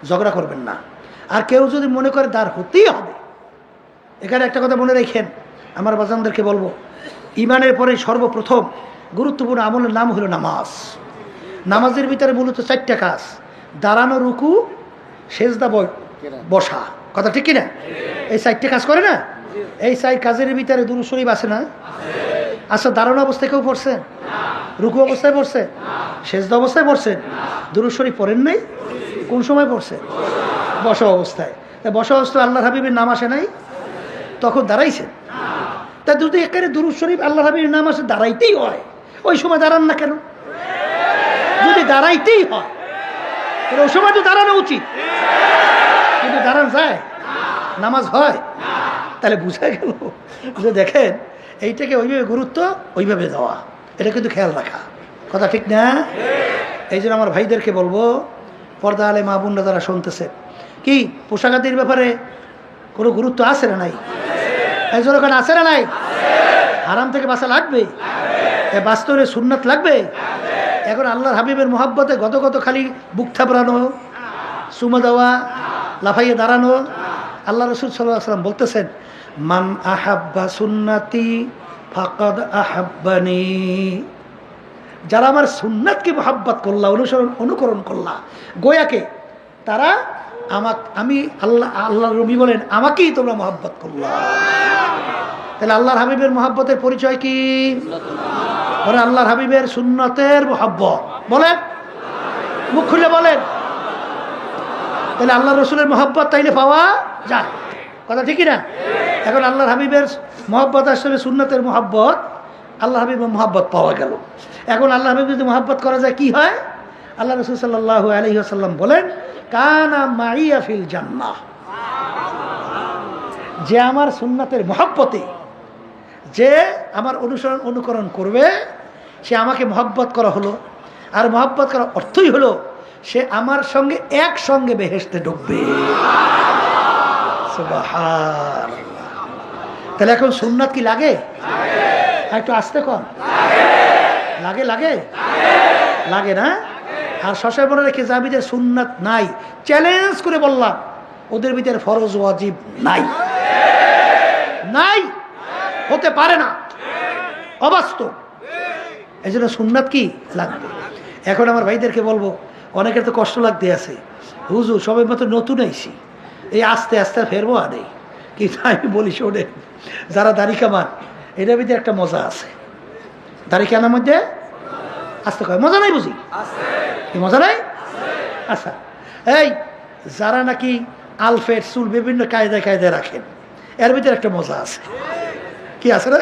ঝগড়া করবেন না। আর কেউ যদি মনে করে দাঁড় হতেই হবে, এখানে একটা কথা মনে রেখেন, আমার বাজানদেরকে বলবো, ইমানের পরে সর্বপ্রথম গুরুত্বপূর্ণ আমলের নাম হলো নামাজ। নামাজের ভিতরে মূলত 4টা কাজ: দাঁড়ানো, রুকু, সেজদা, বসা। কথা ঠিক কিনা? এই 4টে কাজ করে না? এই 4 কাজের ভিতরে দুরূদ শরীফ আছে না? আচ্ছা, দাঁড়ানো অবস্থায় কেউ পড়ছেন? রুকু অবস্থায় পড়ছেন? সেজদা অবস্থায় পড়ছেন? দুরূদ শরীফ পড়েন নাই? কোন সময় পড়ছেন? বসা অবস্থায়। বসা অবস্থায় আল্লাহর হাবিবের নাম আসে নাই? তখন দাঁড়াইছেন। তা যদি এখানে দুরূদ শরীফ আল্লাহর হাবিবের নাম আসে দাঁড়াইতেই হয়, ওই সময় দাঁড়ান না কেন? যদি দাঁড়াইতেই হয় তাহলে ওই সময় তো দাঁড়ানো উচিত, কিন্তু দাঁড়ান যায়? নামাজ হয়? তাহলে বুঝা গেল যে দেখেন, এইটাকে ওইভাবে গুরুত্ব ওইভাবে দেওয়া, এটা কিন্তু খেয়াল রাখা। কথা ঠিক না? এই জন্য আমার ভাইদেরকে বলবো, পর্দা আলে মা বোনরা যারা শুনতেছে, কি পোশাকাদির ব্যাপারে কোনো গুরুত্ব আছে না নাই? এই জন্য ওখানে আছে না নাই? হারাম থেকে বাঁচা লাগবে, বাস্তবে সুন্নাত লাগবে। এখন আল্লাহর হাবিবের মোহাব্বতে গত খালি বুক থাপড়ানো, চুমা দেওয়া, লাফাইয়ে দাঁড়ানো। আল্লাহ রসুল সাল্লাল্লাহু আলাইহি ওয়াসাল্লাম বলতেছেন, মান আহাব্বা সুন্নাতি ফাকাদ আহাব্বানি। যারা আমার সুন্নাতকে মোহাব্বত করলা, অনুকরণ করলা, গোয়াকে, তারা আমি আল্লাহ নবী বলেন আমাকেই তোমরা মোহাব্বত করলা। তাহলে আল্লাহর হাবিবের মোহাব্বতের পরিচয় কি? ওরা আল্লাহর হাবিবের সুন্নতের মোহাব্বত। বলেন, মুখ খুলে বলেন। তাহলে আল্লাহ রসুলের মোহাব্বত তাইলে পাওয়া যায়। কথা ঠিকই না? এখন আল্লাহর হাবিবের মোহাব্বত আসলে সুন্নতের মোহাব্বত, আল্লাহ হাবিবের মোহাব্বত পাওয়া গেল। এখন আল্লাহ হাবিব যদি মোহাব্বত করা যায় কি হয়? আল্লাহ রসুল সাল্লাল্লাহু আলাইহি ওয়াসাল্লাম বলেন, কানা মাইয়া ফিল জান্নাহ। যে আমার সুন্নতের মোহাব্বতে, যে আমার অনুকরণ করবে, সে আমাকে মহব্বত করা হলো। আর মহব্বত করার অর্থই হলো সে আমার সঙ্গে একসঙ্গে বেহেশতে ঢুকবে। সুবহানাল্লাহ। তাহলে এখন সুন্নাত কি লাগে? একটু আস্তে কর। লাগে লাগে লাগে না? আর শশায় মনে রেখে যাবি যে সুন্নাত নাই, চ্যালেঞ্জ করে বললাম, ওদের ভিতরে ফরজ ওয়াজিব নাই, নাই, হতে পারে না, অবাস্তব। এই জন্য সুন্নাত কি লাগবে। এখন আমার ভাইদেরকে বলবো, অনেকের তো কষ্ট লাগতে আছে, হুজুর সবাই মতো নতুন আইসি, এই আস্তে আস্তে ফেরবো আনে। কিন্তু আমি বলি শোনেন, যারা দাড়ি কামান এটার ভিতরে একটা মজা আছে। দাড়ি কানার মধ্যে আস্তে কয় মজা নাই, বুঝি কি মজা নাই? আচ্ছা, এই যারা নাকি আলফেট চুল বিভিন্ন কায়দায় কায়দায় রাখেন, এর ভিতরে একটা মজা আছে। কি আছে রে?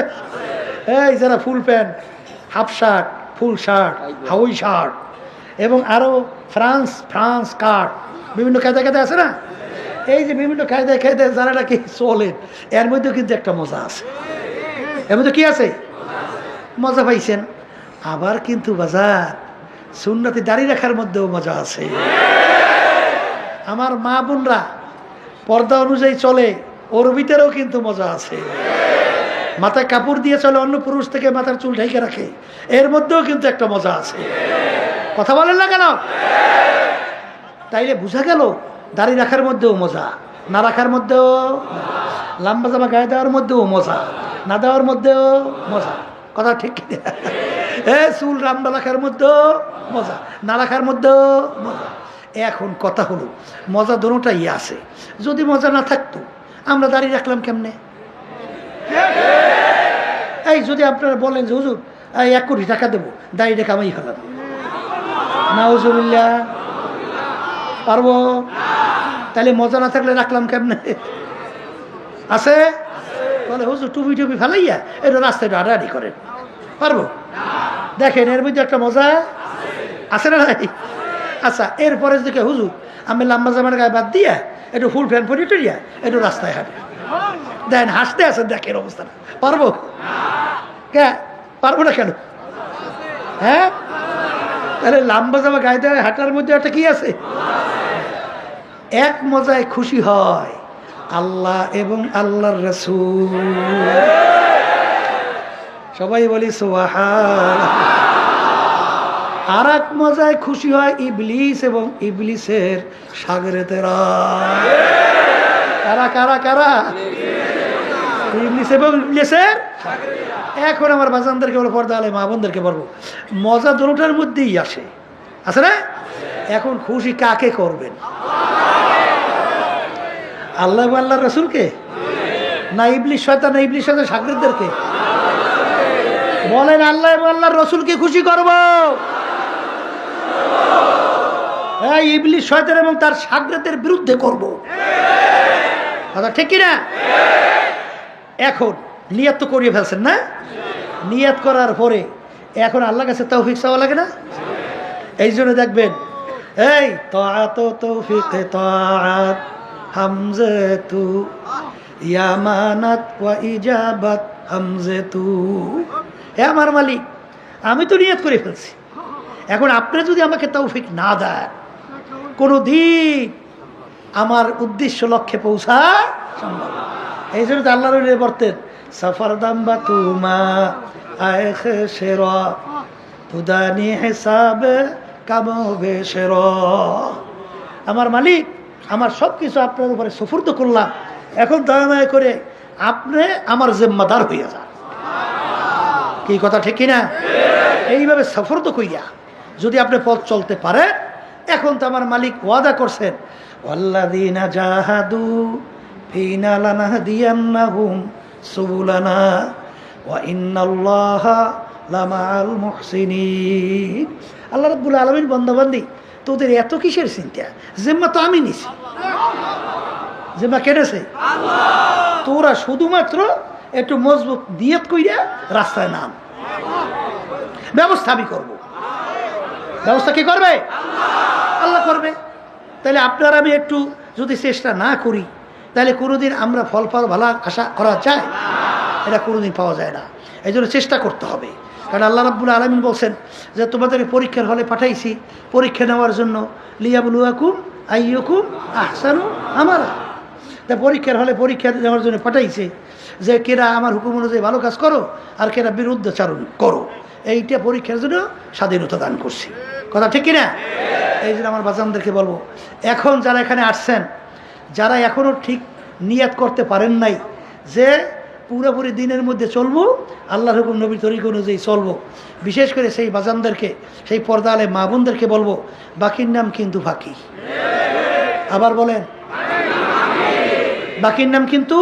এই যারা full pant, half shirt, full shirt, Hawaii shirt এবং আরও ফ্রান্স কাট বিভিন্ন কায়দায় কায়দায় আছে না, এই যে বিভিন্ন কায়দায় কায়দায় যারা নাকি চলেন, এর মধ্যেও কিন্তু একটা মজা আছে। এর মধ্যে কি আছে? মজা পাইছেন। আবার কিন্তু বাজার সুন্নতি দাড়ি রাখার মধ্যেও মজা আছে। আমার মা বোনরা পর্দা অনুযায়ী চলে, ওর ভিতরেও কিন্তু মজা আছে। মাথায় কাপড় দিয়ে চলে, অন্য পুরুষ থেকে মাথার চুল ঢেকে রাখে, এর মধ্যেও কিন্তু একটা মজা আছে। কথা বলেন না কেন? তাইলে বোঝা গেল দাড়ি রাখার মধ্যেও মজা, না রাখার মধ্যেও, লম্বা জামা গায়ে দেওয়ার মধ্যেও মজা, না দেওয়ার মধ্যেও মজা। কথা ঠিক কিনা? চুল রামবা রাখার মধ্যেও মজা, না রাখার মধ্যেও মজা। এখন কথা হলো, মজা দোনোটাই আছে। যদি মজা না থাকতো আমরা দাড়ি রাখলাম কেমনে? এই যদি আপনারা বলেন যে হুজুর 1 কোটি টাকা দেবো, দাড়িটা কামাই ফেলাম, নাউজুবিল্লাহ, পারবো? তাহলে মজা না থাকলে রাখলাম কেমনে? আছে? বলে হুজুর টুপি টুপি ফেলাইয়া এটা রাস্তায় হাঁটাহাঁটি করেন, পারবো? দেখেন এর মধ্যে একটা মজা আছে না নাই? আচ্ছা, এরপরে দেখে হুজুর আমি লম্বা জামার গায়ে বাদ দিয়া একটু ফুল প্যান্ট পরি টরিয়া একটু রাস্তায় হাঁটে, দেখেন হাসতে আছেন, দেখেন অবস্থাটা, পারবো? কে পারবো না কেন? হ্যাঁ, তাহলে লম্বা জামা গায়ে দেওয়া হাঁটার মধ্যে একটা কি আছে? এক মজায় খুশি হয় আল্লাহ এবং আল্লাহর রাসূল। সবাই বলি সুবহানাল্লাহ। আর এক মজায় খুশি হয় ইবলিস এবং ইবলিসের শাগরেদেরা। কারা কারা কারা? ইবলিস এবং ইবলিসের। এখন আমার বাজানদেরকে বলো, পর্দা আলে মা বোনদেরকে বলবো, মজা দুটোটার মধ্যেই আসে, আছে না? এখন খুশি কাকে করবেন? আল্লাহ আল্লাহর রাসূলকে, না ইবলিস শয়তান, না ইবলিস শয়তান শাগরেদদেরকে? বলেন আল্লাহ এবং আল্লাহর রাসূলকে খুশি করব, এই ইবলিস শয়তান এবং তার শাগরেদের বিরুদ্ধে করব। কথা ঠিক কিনা? এখন নিয়ত তো করিয়ে ফেলছেন না? নিয়ত করার পরে এখন আল্লাহর কাছে তৌফিক চাওয়া লাগে না? এই জন্য দেখবেন, এই তাআত তৌফিক তাআত হামজাতু ইয়ামানাত ওয়া ইজাবাত হামজাতু। হে আমার মালিক, আমি তো নিয়ত করে ফেলছি, এখন আপনি যদি আমাকে তৌফিক না দেন, কোনো দিন আমার উদ্দেশ্য লক্ষ্যে পৌঁছা সম্ভব না। এই জন্য তো আল্লাহর ওলি বলতেন, সফর দাম্বা তুমা আয়েখে শেরা তুদানি হিসাবে কামবে শেরা। আমার মালিক, আমার সব কিছু আপনার উপরে সুফুর্দ করলাম, এখন দয়া করে আপনি আমার জিম্মাদার হইয়া যান। কি কথা ঠিক কিনা? এইভাবে সফর্দ কইয়া যদি আপনি পথ চলতে পারেন, এখন তো আমার মালিক ওয়াদা করছেন, ওয়াল্লাযীনা জাহাদু ফীনা লানাহদিয়ান্নাহুম সুবুলানা ওয়া ইন্নাল্লাহা লামাআল মুহসিনিন। আল্লাহ রাব্বুল আলামিন বান্দাবান্দি, তোদের এত কিসের চিন্তা? জিম্মা তো আমি নিছি। জিম্মা কেটেছে আল্লাহ। তোরা শুধুমাত্র একটু মজবুত নিয়ত কইরা রাস্তায় নাম, ব্যবস্থা আমি করব। ব্যবস্থা কি করবে? আল্লাহ করবে। তাহলে আপনার আমি একটু যদি চেষ্টা না করি, তাহলে কোনোদিন আমরা ফল ভালো আশা করা যায়? এটা কোনোদিন পাওয়া যায় না। এই জন্য চেষ্টা করতে হবে। কারণ আল্লাহ রাব্বুল আলামিন বলছেন যে তোমাদেরকে পরীক্ষার হলে পাঠাইছি পরীক্ষা নেওয়ার জন্য, লিয়াবলুয়াকুম আইয়ুকুম আহসানু আমালা। তা পরীক্ষার হলে পরীক্ষা নেওয়ার জন্য পাঠাইছে যে কেরা আমার হুকুম অনুযায়ী ভালো কাজ করো আর কেরা বিরুদ্ধাচারণ করো। এইটা পরীক্ষার জন্য স্বাধীনতা দান করছি। কথা ঠিক কিনা? এই জন্য আমার বাচ্চাদেরকে বলবো, এখন যারা এখানে আসছেন যারা এখনও ঠিক নিয়াত করতে পারেন নাই যে পুরোপুরি দিনের মধ্যে চলবো, আল্লাহর হুকুম নবীর তরিকা অনুযায়ী চলবো, বিশেষ করে সেই বাজানদেরকে, সেই পর্দা আলে মা বোনদেরকে বলবো, বাকির নাম কিন্তু ফাঁকি। আবার বলেন, বাকির নাম কিন্তু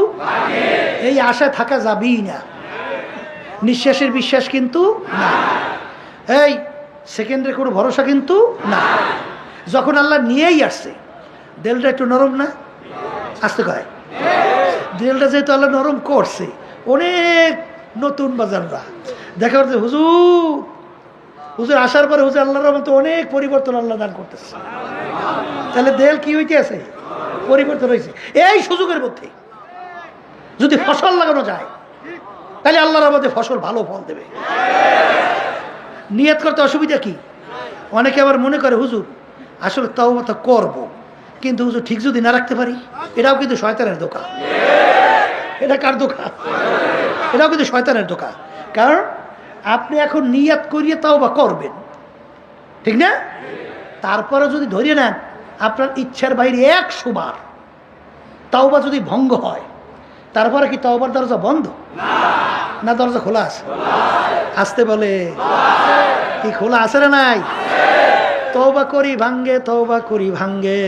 এই আশা থাকা যাবেই না। নিঃশ্বাসের বিশ্বাস কিন্তু না, এই সেকেন্ডের কোনো ভরসা কিন্তু না। যখন আল্লাহ নিয়েই আসছে, দেলটা একটু নরম না? আসতে কয় দেলটা যেহেতু আল্লাহ নরম করছে, অনেক নতুন বাজাররা দেখা যাচ্ছে হুজুর আসার পরে হুজুর আল্লাহর রহমতে অনেক পরিবর্তন আল্লাহ দান করতেছে। তাহলে দেল কি হইতে আছে? পরিবর্তন হয়েছে। এই সুযোগের মধ্যে যদি ফসল লাগানো যায়, তাহলে আল্লাহর রহমতে ফসল ভালো ফল দেবে। নিয়ত করতে অসুবিধা কি? অনেকে আবার মনে করে হুজুর আসলে তাওবা তো করব, কিন্তু হুজুর ঠিক যদি না রাখতে পারি, এটাও কিন্তু শয়তানের ধোঁকা। এটা কার ধোঁকা? এটাও কিন্তু শয়তানের ধোঁকা। কারণ আপনি এখন নিয়াত করিয়ে তাওবা করবেন, ঠিক না? তারপরে যদি ধরিয়ে নেন আপনার ইচ্ছার বাইরে 100 বার তাওবা যদি ভঙ্গ হয়, তারপরে কি তাওবার দরজা বন্ধ না দরজা খোলা আছে? আসতে বলে কি খোলা আছে না নাই? তওবা করি ভাঙ্গে, তওবা করি ভাঙ্গে,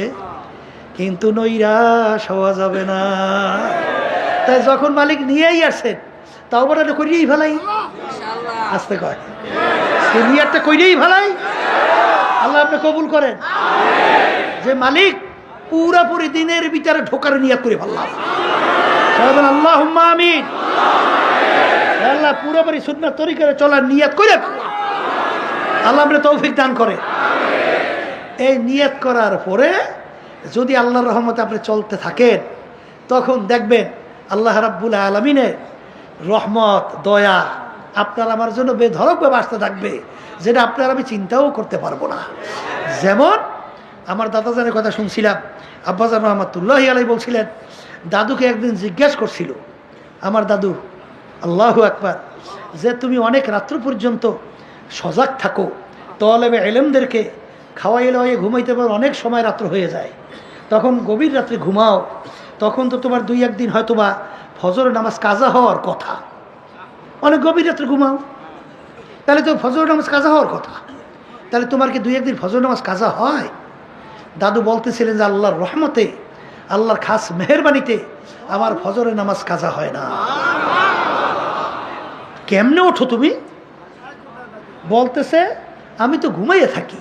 কিন্তু নৈরাশ হওয়া যাবে না। তাই যখন মালিক নিয়েই আসেন, তওবাটা করিয়েই ভালাই। আসতে কয় সে নিয়াতটা করিয়েই ভালাই। আল্লাহ আপনি কবুল করেন যে মালিক পুরাপুরি দিনের ভিতরে ঢোকার নিয়াত করে ফেললাম। আল্লাহুম্মা আমিন। আল্লাহ পুরোপুরি সুন্নাত তরিকায় চলার নিয়াত করে আল্লাহ আপনি তৌফিক দান করে। এই নিয়াত করার পরে যদি আল্লাহর রহমতে আপনি চলতে থাকেন, তখন দেখবেন আল্লাহ রাব্বুল আলামিনের রহমত দয়া আপনার আমার জন্য বেধড়কভাবে আসতে থাকবে, যেটা আপনার আমি চিন্তাও করতে পারবো না। যেমন আমার দাদাজানের কথা শুনছিলাম, আব্বাজান রহমাতুল্লাহি আলাইহি বলছিলেন, দাদুকে একদিন জিজ্ঞাসা করছিল আমার দাদু, আল্লাহু আকবার, যে তুমি অনেক রাত্র পর্যন্ত সজাগ থাকো, তলেবে ইলমদেরকে খাওয়াই লওয়াইয়ে ঘুমাইতে পারো, অনেক সময় রাত্র হয়ে যায়, তখন গভীর রাত্রে ঘুমাও, তখন তো তোমার 2-1 দিন হয়তো বা ফজর নামাজ কাজা হওয়ার কথা, অনেক গভীর রাত্রে ঘুমাও, তাহলে তো ফজর নামাজ কাজা হওয়ার কথা, তাহলে তোমার কি 2-1 দিন ফজর নামাজ কাজা হয়? দাদু বলতেছিলেন যে আল্লাহর রহমতে, আল্লাহর খাস মেহেরবানিতে আমার ফজরের নামাজ কাজা হয় না। কেমনে ওঠো তুমি? বলতেছে আমি তো ঘুমাইয়ে থাকি,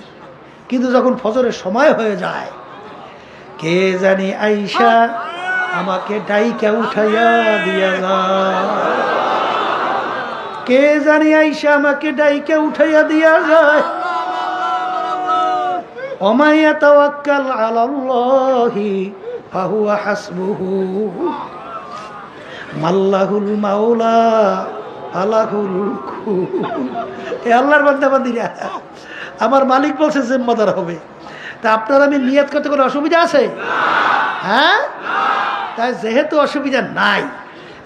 কিন্তু যখন ফজরের সময় হয়ে যায়, কে জানি আইসা আমাকে ডাইকা উঠাইয়া দিয়া যায়, কে জানি আইসা আমাকে ডাইকা উঠাইয়া দিয়া যায়। ওমাইয়া তাওয়াক্কাল আলাল্লাহি ফাহুয়া হাসবুহু মাল্লাহুল মাওলা আলাহুল কুল। এ আল্লাহর বান্দা বান্দিরা, আমার মালিক বলছে জিম্মাদার হবে। তা আপনার আমি নিয়ত করতে কোনো অসুবিধা আছে? হ্যাঁ, তাই যেহেতু অসুবিধা নাই,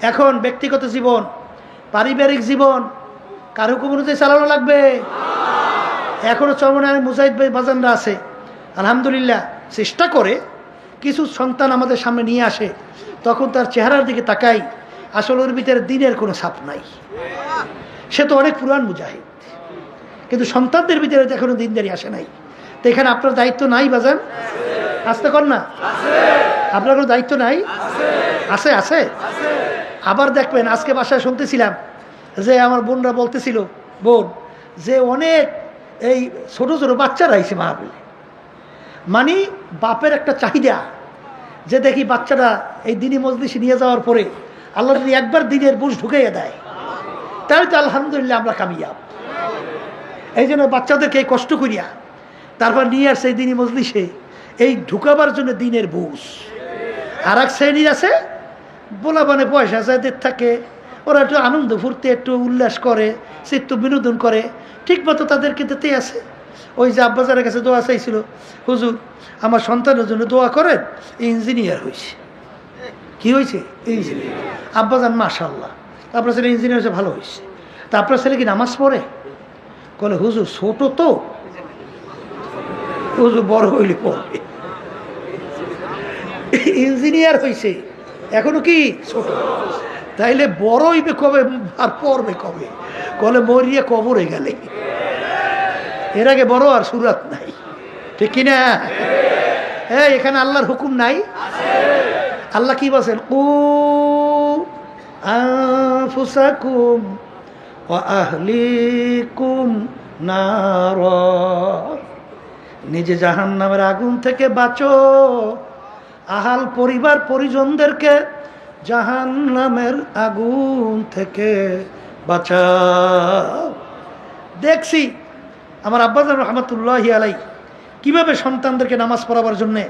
এখন ব্যক্তিগত জীবন, পারিবারিক জীবন কার হুকুম অনুযায়ী চালানো লাগবে। এখনও চরমনায় মুজাহিদ ভাই বাজানরা আছে, আলহামদুলিল্লাহ চেষ্টা করে কিছু সন্তান আমাদের সামনে নিয়ে আসে, তখন তার চেহারার দিকে তাকাই, আসলে ওর ভিতরে দিনের কোনো ছাপ নাই। সে তো অনেক পুরান মুজাহিদ, কিন্তু সন্তানদের ভিতরে এখনো দিনদারি আসে নাই। তো এখানে আপনার দায়িত্ব নাই বাজান? আসতে কর না, আপনার কোনো দায়িত্ব নাই? আছে আছে। আবার দেখবেন, আজকে বাসায় শুনতেছিলাম যে আমার বোনরা বলতেছিল, বোন যে অনেক এই ছোট ছোট বাচ্চারা আইছে মাহফিলে, মানে বাপের একটা চাহিদা যে দেখি বাচ্চারা এই দিনই মজলিসে নিয়ে যাওয়ার পরে আল্লাহ যদি একবার দিনের বুঝ ঢুকাইয়া দেয়, তাহলে তো আলহামদুলিল্লাহ আমরা কামিয়াব। এই জন্য বাচ্চাদেরকে এই কষ্ট করিয়া তারপর নিয়ে আসছে এই দিনই মজলিসে, এই ঢুকাবার জন্য দিনের বুঝ। আর এক শ্রেণীর আছে বলা মানে পয়সা যাদের থাকে, ওরা একটু আনন্দ ফুর্তি একটু উল্লাস করে, চিত্ত বিনোদন করে, ঠিক মতো তাদেরকে দিতেই আছে। ওই যে আব্বাজারের কাছে দোয়া চাইছিল, হুজুর আমার সন্তানের জন্য দোয়া করেন, ইঞ্জিনিয়ার হয়েছে। কি হয়েছে? ইঞ্জিনিয়ার। আব্বাজান মাশাআল্লাহ, আপনার ছেলে ইঞ্জিনিয়ার হয়েছে, ভালো হয়েছে। তা আপনার ছেলে কি নামাজ পড়ে? বলে হুজুর ছোট তো, হুজুর বড় হইলে পড়বে। ইঞ্জিনিয়ার হয়েছে, এখনো কি ছোট, তাইলে বড় হইবে কবে আর পড়বে কবে? কলে মরিয়ে কবরে গেলে, এর আগে বড় আর সুরাত নাই, ঠিক কিনা? হ্যাঁ, এখানে আল্লাহর হুকুম নাই? আল্লাহ কি বলছেন? ও আনফুসাকুম ওয়া আহলিকুম নারা, নিজে জাহান্নামের আগুন থেকে বাঁচো, আহাল পরিবার পরিজনদেরকে জাহান্নামের আগুন থেকে বাঁচাও। দেখছি আমার আব্বাজান রহমতুল্লাহি আলাই কিভাবে সন্তানদেরকে নামাজ পড়াবার জন্যে,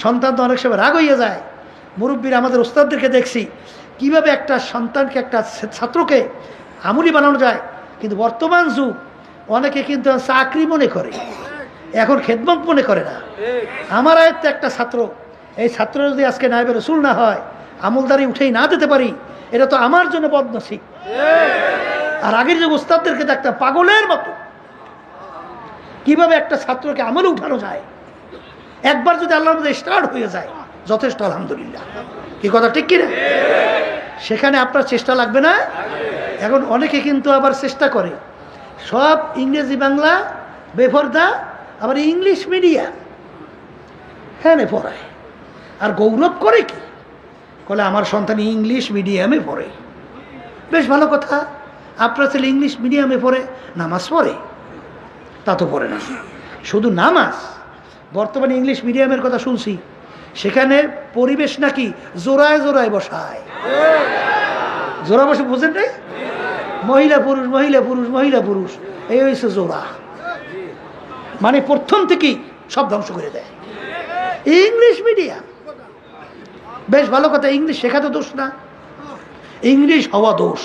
সন্তান তো অনেক সময় রাগ হইয়া যায়, মুরব্বীর আমাদের ওস্তাদদেরকে দেখছি কিভাবে একটা সন্তানকে, একটা ছাত্রকে আমলি বানানো যায়। কিন্তু বর্তমান যুগ অনেকে কিন্তু চাকরি মনে করে, এখন খেদমত মনে করে না। আমার আয়ত্তে একটা ছাত্র, এই ছাত্র যদি আজকে নায়েবে রসুল না হয়, আমলদারি উঠেই না দিতে পারি, এটা তো আমার জন্য বদনসিব। আর আগের যে ওস্তাদদেরকে দেখতাম পাগলের মতো কিভাবে একটা ছাত্রকে আমলে উঠানো যায়, একবার যদি আল্লাহর মধ্যে স্টার্ট হয়ে যায় যথেষ্ট, আলহামদুলিল্লাহ। কি কথা ঠিক কিনা? সেখানে আপনার চেষ্টা লাগবে না। এখন অনেকে কিন্তু আবার চেষ্টা করে সব ইংরেজি বাংলা বেপরদা, আবার ইংলিশ মিডিয়াম হ্যাঁ পড়ায়, আর গৌরব করে কি বলে আমার সন্তান ইংলিশ মিডিয়ামে পড়ে। বেশ ভালো কথা, আপনার ছেলে ইংলিশ মিডিয়ামে পড়ে, নামাজ পড়ে? তা তো পড়ে না। শুধু নামাজ, বর্তমানে ইংলিশ মিডিয়ামের কথা শুনছি, সেখানে পরিবেশ নাকি জোড়ায় জোড়ায় বসায়, জোড়া বসে, বুঝেন নাই? মহিলা পুরুষ, মহিলা পুরুষ, মহিলা পুরুষ, এই হয়েছে জোড়া। মানে প্রথম থেকেই সব ধ্বংস করে দেয় ইংলিশ মিডিয়াম। বেশ ভালো কথা, ইংলিশ শেখা তো দোষ না, ইংলিশ হওয়া দোষ,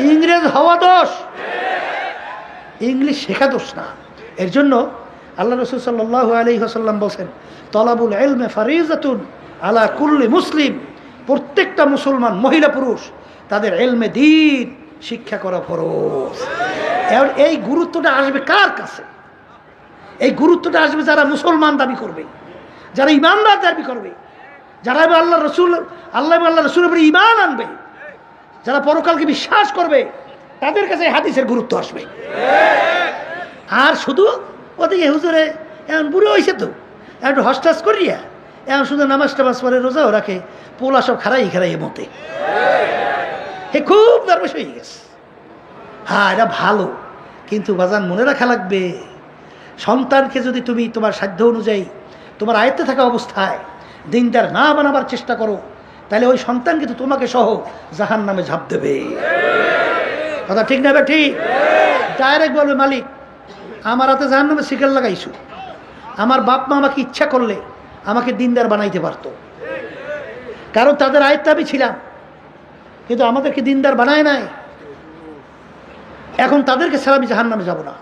ইংরেজ হওয়া দোষ, ইংলিশ শেখা দোষ না। এর জন্য আল্লাহ রাসূল সাল্লাল্লাহু আলাইহি ওয়াসাল্লাম বলেন, তলাবুল ইলমি ফারিজাতুন আলা কুল্লি মুসলিম, প্রত্যেকটা মুসলমান মহিলা পুরুষ তাদের ইলমে দ্বীন শিক্ষা করা ফরজ। এখন এই গুরুত্বটা আসবে কার কাছে? এই গুরুত্বটা আসবে যারা মুসলমান দাবি করবে, যারা ইমানদার দাবি করবে, যারা আল্লাহ রসুল, আল্লাহ রসুলের উপরে ইমান আনবে, যারা পরকালকে বিশ্বাস করবে, তাদের কাছে হাদিসের গুরুত্ব আসবে। আর শুধু ওদিকে হুজুরে এখন বুড়ো হয়েছে তো একটু হস্টাস করিয়া এখন শুধু নামাজ টামাজ পরে রোজাও রাখে, পোলা সব খারাই মতে, হে খুব নার্ভাস হয়ে গেছে। হ্যাঁ, এটা ভালো, কিন্তু বাজান মনে রাখা লাগবে, সন্তানকে যদি তুমি তোমার সাধ্য অনুযায়ী তোমার আয়ত্তে থাকা অবস্থায় দিনদার না বানাবার চেষ্টা করো, তাহলে ওই সন্তান কিন্তু তোমাকে সহ জাহান্নামে ঝাঁপ দেবে। কথা ঠিক না? ঠিক। ডাইরেক্ট বলবে, মালিক আমার হাতে জাহান্নামে শিকল লাগাইছো, আমার বাপ মা আমাকে ইচ্ছা করলে আমাকে দিনদার বানাইতে পারতো, কারণ তাদের আয়ত্তে আমি ছিলাম, কিন্তু আমাদেরকে দিনদার বানায় নাই। এখন তাদেরকে ছাড়া আমি জাহান্নামে যাব না।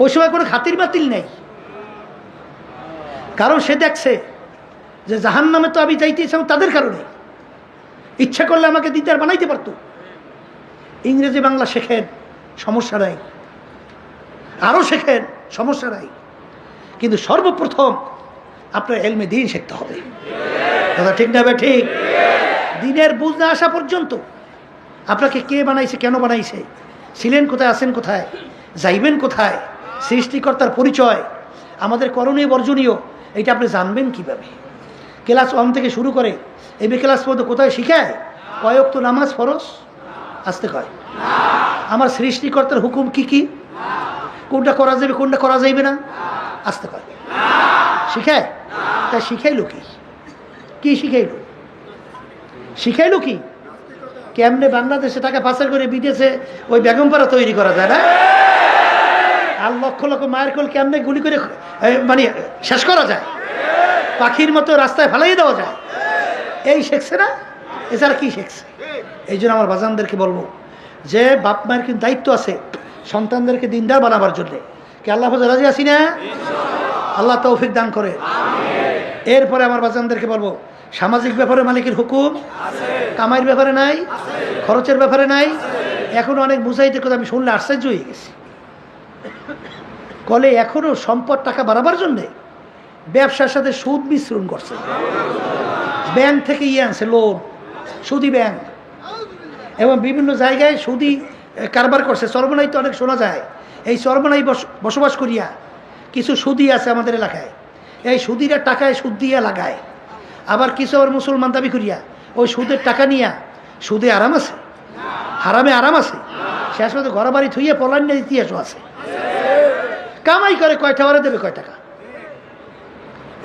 ওই সময় কোনো খাতির বাতিল নেই, কারণ সে দেখছে যে জাহান্নামে তো আমি যাইতেছিলাম তাদের কারণে, ইচ্ছা করলে আমাকে দিনদার বানাইতে পারতো। ইংরেজি বাংলা শেখেন, সমস্যা নাই, আরও শেখেন, সমস্যা নাই, কিন্তু সর্বপ্রথম আপনার ইলমে দ্বীন শিখতে হবে। কথা ঠিক না? ঠিক। দ্বীনের বুঝ না আসা পর্যন্ত আপনাকে কে বানাইছে, কেন বানাইছে, ছিলেন কোথায়, আছেন কোথায়, যাইবেন কোথায়, সৃষ্টিকর্তার পরিচয়, আমাদের করণীয় বর্জনীয়, এটা আপনি জানবেন কিভাবে? ক্লাস 1 থেকে শুরু করে এই ক্লাস পর্যন্ত কোথায় শিখায়? কয়েক তো নামাজ ফরজ আসতে কয়, আমার সৃষ্টিকর্তার হুকুম কি কি, কোনটা করা যাবে কোনটা করা যাইবে না আসতে কয়, শিখায়? তাই শিখাইলো কি? কি শিখাইলো? শিখাইলো কি? কেমনে বাংলাদেশে টাকা পাচার করে বিদেশে ওই বেগমপাড়া তৈরি করা যায় না, আর লক্ষ লক্ষ মায়ের কোল কেমনে গুলি করে মানে শেষ করা যায়, পাখির মতো রাস্তায় ফেলাই দেওয়া যায়, এই শিখছে না? এছাড়া কি শিখছে? এই জন্য আমার বাজানদেরকে বলবো যে বাপ মায়ের কিন্তু দায়িত্ব আছে সন্তানদেরকে দিনদার বানাবার জন্যে। কি আল্লাহ রাজি আছি না? আল্লাহ তৌফিক দান করে। এরপরে আমার বাজানদেরকে বলবো, সামাজিক ব্যাপারে মালিকের হুকুম, কামাইয়ের ব্যাপারে নাই, খরচের ব্যাপারে নাই। এখন অনেক বুঝাইতে কথা আমি শুনলে আশ্চর্য হয়ে গেছি, কলে এখনো সম্পদ টাকা বাড়াবার জন্যে ব্যবসার সাথে সুদ মিশ্রণ করছে। ব্যাংক থেকে আনছে লোন, সুদি ব্যাংক, এবং বিভিন্ন জায়গায় সুদি কারবার করছে। চরমনাই তো অনেক শোনা যায়। এই চরমনাই বসবাস করিয়া কিছু সুদি আছে আমাদের এলাকায়, এই সুদিরা টাকায় সুদ দিয়ে লাগায়। আবার কিছু আবার মুসলমান দাবি করিয়া ওই সুদের টাকা নিয়া সুদে আরাম আছে, হারামে আরাম আছে, শেষ মতো ঘর বাড়ি থইয়ে পলান্যের ইতিহাসও আছে। কামাই করে কয়টা ওরা দেবে কয় টাকা।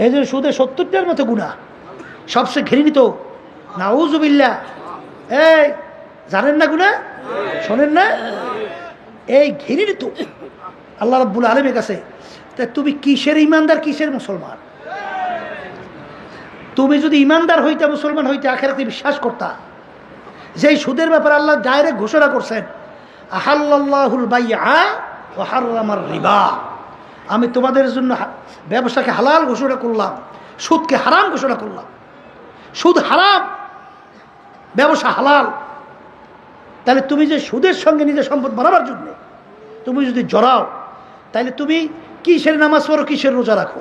এই জন্য সুদে 70টার মতো গুণা, সবচেয়ে ঘৃণিত। নাউজুবিল্লাহ। এই জানেন না গুণা, শোনেন না, এই ঘৃণিত আল্লাহ রাব্বুল আলামিনের কাছে। তা তুমি কিসের ইমানদার, কিসের মুসলমান? তুমি যদি ইমানদার হইতে, মুসলমান হইতে, আখিরাতে বিশ্বাস করতা, যেই সুদের ব্যাপারে আল্লাহ ডাইরেক্ট ঘোষণা করছেন, আহাল্লাল্লাহুল বাইআ ওয়া হাররামার রিবা, আমি তোমাদের জন্য ব্যবসাকে হালাল ঘোষণা করলাম, সুদকে হারাম ঘোষণা করলাম। সুদ হারাম, ব্যবসা হালাল। তাহলে তুমি যে সুদের সঙ্গে নিজের সম্পদ বাড়াবার জন্য তুমি যদি জড়াও, তাহলে তুমি কিসের নামাজ পড়ো, কিসের রোজা রাখো,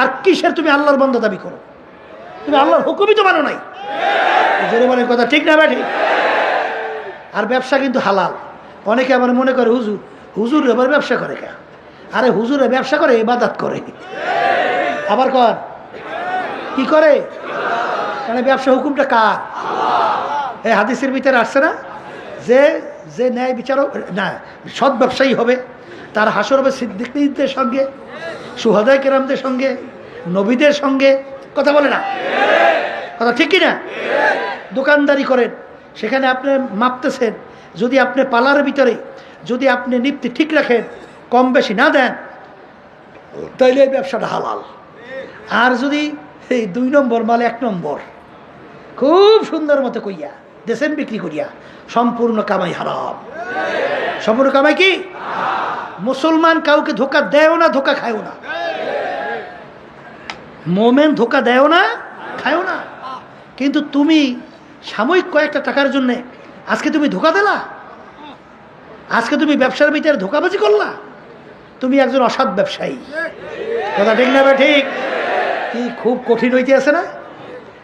আর কিসের তুমি আল্লাহর বান্দা দাবি করো? তুমি আল্লাহর হুকুমই তো মানো নাই। জোরে বলেন কথা ঠিক না ঠিক? আর ব্যবসা কিন্তু হালাল। অনেকে আমার মনে করে হুজুর এবার ব্যবসা করে কে? আরে হুজুরে ব্যবসা করে, ইবাদত করে। আবার কর কি করে? মানে ব্যবসা হুকুমটা কার? এই হাদিসের ভিতরে আসছে না যে যে ন্যায় বিচারক না, সৎ ব্যবসায়ী হবে, তার হাসর হবে সিদ্দিকদের সঙ্গে, সুহাদায়ে কেরামদের সঙ্গে, নবীদের সঙ্গে। কথা বলে না? কথা ঠিক কিনা? দোকানদারি করেন, সেখানে আপনি মাপতেছেন, যদি আপনি পালার ভিতরে যদি আপনি নিপ্তি ঠিক রাখেন, কম বেশি না দেন, তাইলে এই ব্যবসাটা হালাল। আর যদি এই 2 নম্বর মাল 1 নম্বর খুব সুন্দর মতো কইয়া দেশেন বিক্রি করিয়া, সম্পূর্ণ কামাই হারাম। সম্পূর্ণ কামাই কি? মুসলমান কাউকে ধোকা দেও না, ধোকা খায়ও না। মোমেন ধোকা দেও না, খায়ও না। কিন্তু তুমি সাময়িক কয়েকটা টাকার জন্যে আজকে তুমি ধোকা দিলা, আজকে তুমি ব্যবসার ভিতরে ধোকাবাজি করলা, তুমি একজন অসৎ ব্যবসায়ী। কথা ঠিক না? ঠিক। কি খুব কঠিন হইতে আছে না?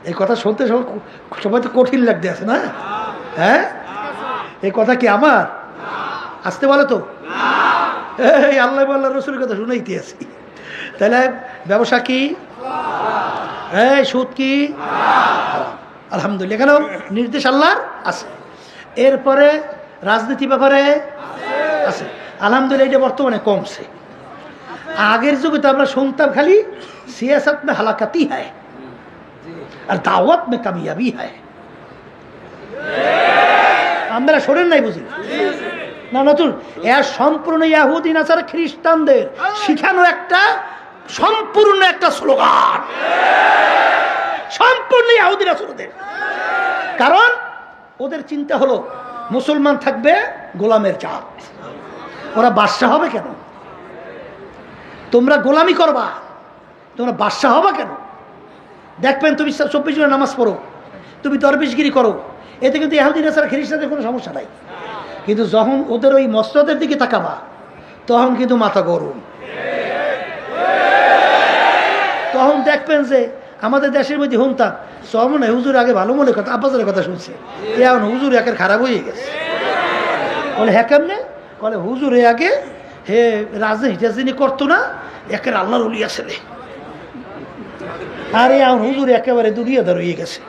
এই কথা শুনতে সবাই তো কঠিন লাগতে আছে না? হ্যাঁ, এই কথা কি আমার? আসতে বলো তো। এই আল্লাহ আল্লাহ রসুলের কথা শুনেইতে আছি। তাহলে ব্যবসা কি? এই সুদ কি? আলহামদুলিল্লাহ। কেন? নির্দেশ আল্লাহর আছে। এরপরে রাজনীতি ব্যাপারে আছে, আলহামদুলিল্লাহ। এটা বর্তমানে কমছে। আগের যুগে তো আমরা শুনতাম খালি সিয়াসত মে হালাকাতি হয় আর দাওয়াত মে কামিয়াবি হয়। আমরা শোনেন নাই বুঝি না? নতুন এর সম্পূর্ণ ইয়াহুদি নাসারা খ্রিস্টানদের শিখানো একটা সম্পূর্ণ একটা স্লোগান, সম্পূর্ণ ইয়াহুদি নাসারাদের। কারণ ওদের চিন্তা হলো মুসলমান থাকবে গোলামের জাত, ওরা বাদশা হবে কেন? তোমরা গোলামি করবা, তোমরা বাদশা হবা কেন? দেখবেন তুমি 24 জনের নামাজ পড়ো, তুমি দরবেশগিরি করো, এতে কিন্তু ইহুদি নাসারা খ্রিস্টানদের কোনো সমস্যা নাই। কিন্তু যখন ওদের ওই মসনদের দিকে তাকাবা, তখন কিন্তু মাথা গরম। তখন দেখবেন যে আমাদের দেশের মধ্যে শুনতাম সমনে হুজুর আগে ভালো মনে কথা, আব্বাসের কথা শুনছে, এখন হুজুর একের খারাপ হয়ে গেছে। বলে হ্যাঁ কেমনে? বলে হুজুরে আগে হে রাজনীতি করতো না, একের আল্লাহর ওলি আসলে, আর এখন হুজুর একেবারে দুনিয়াদার হয়ে গেছে,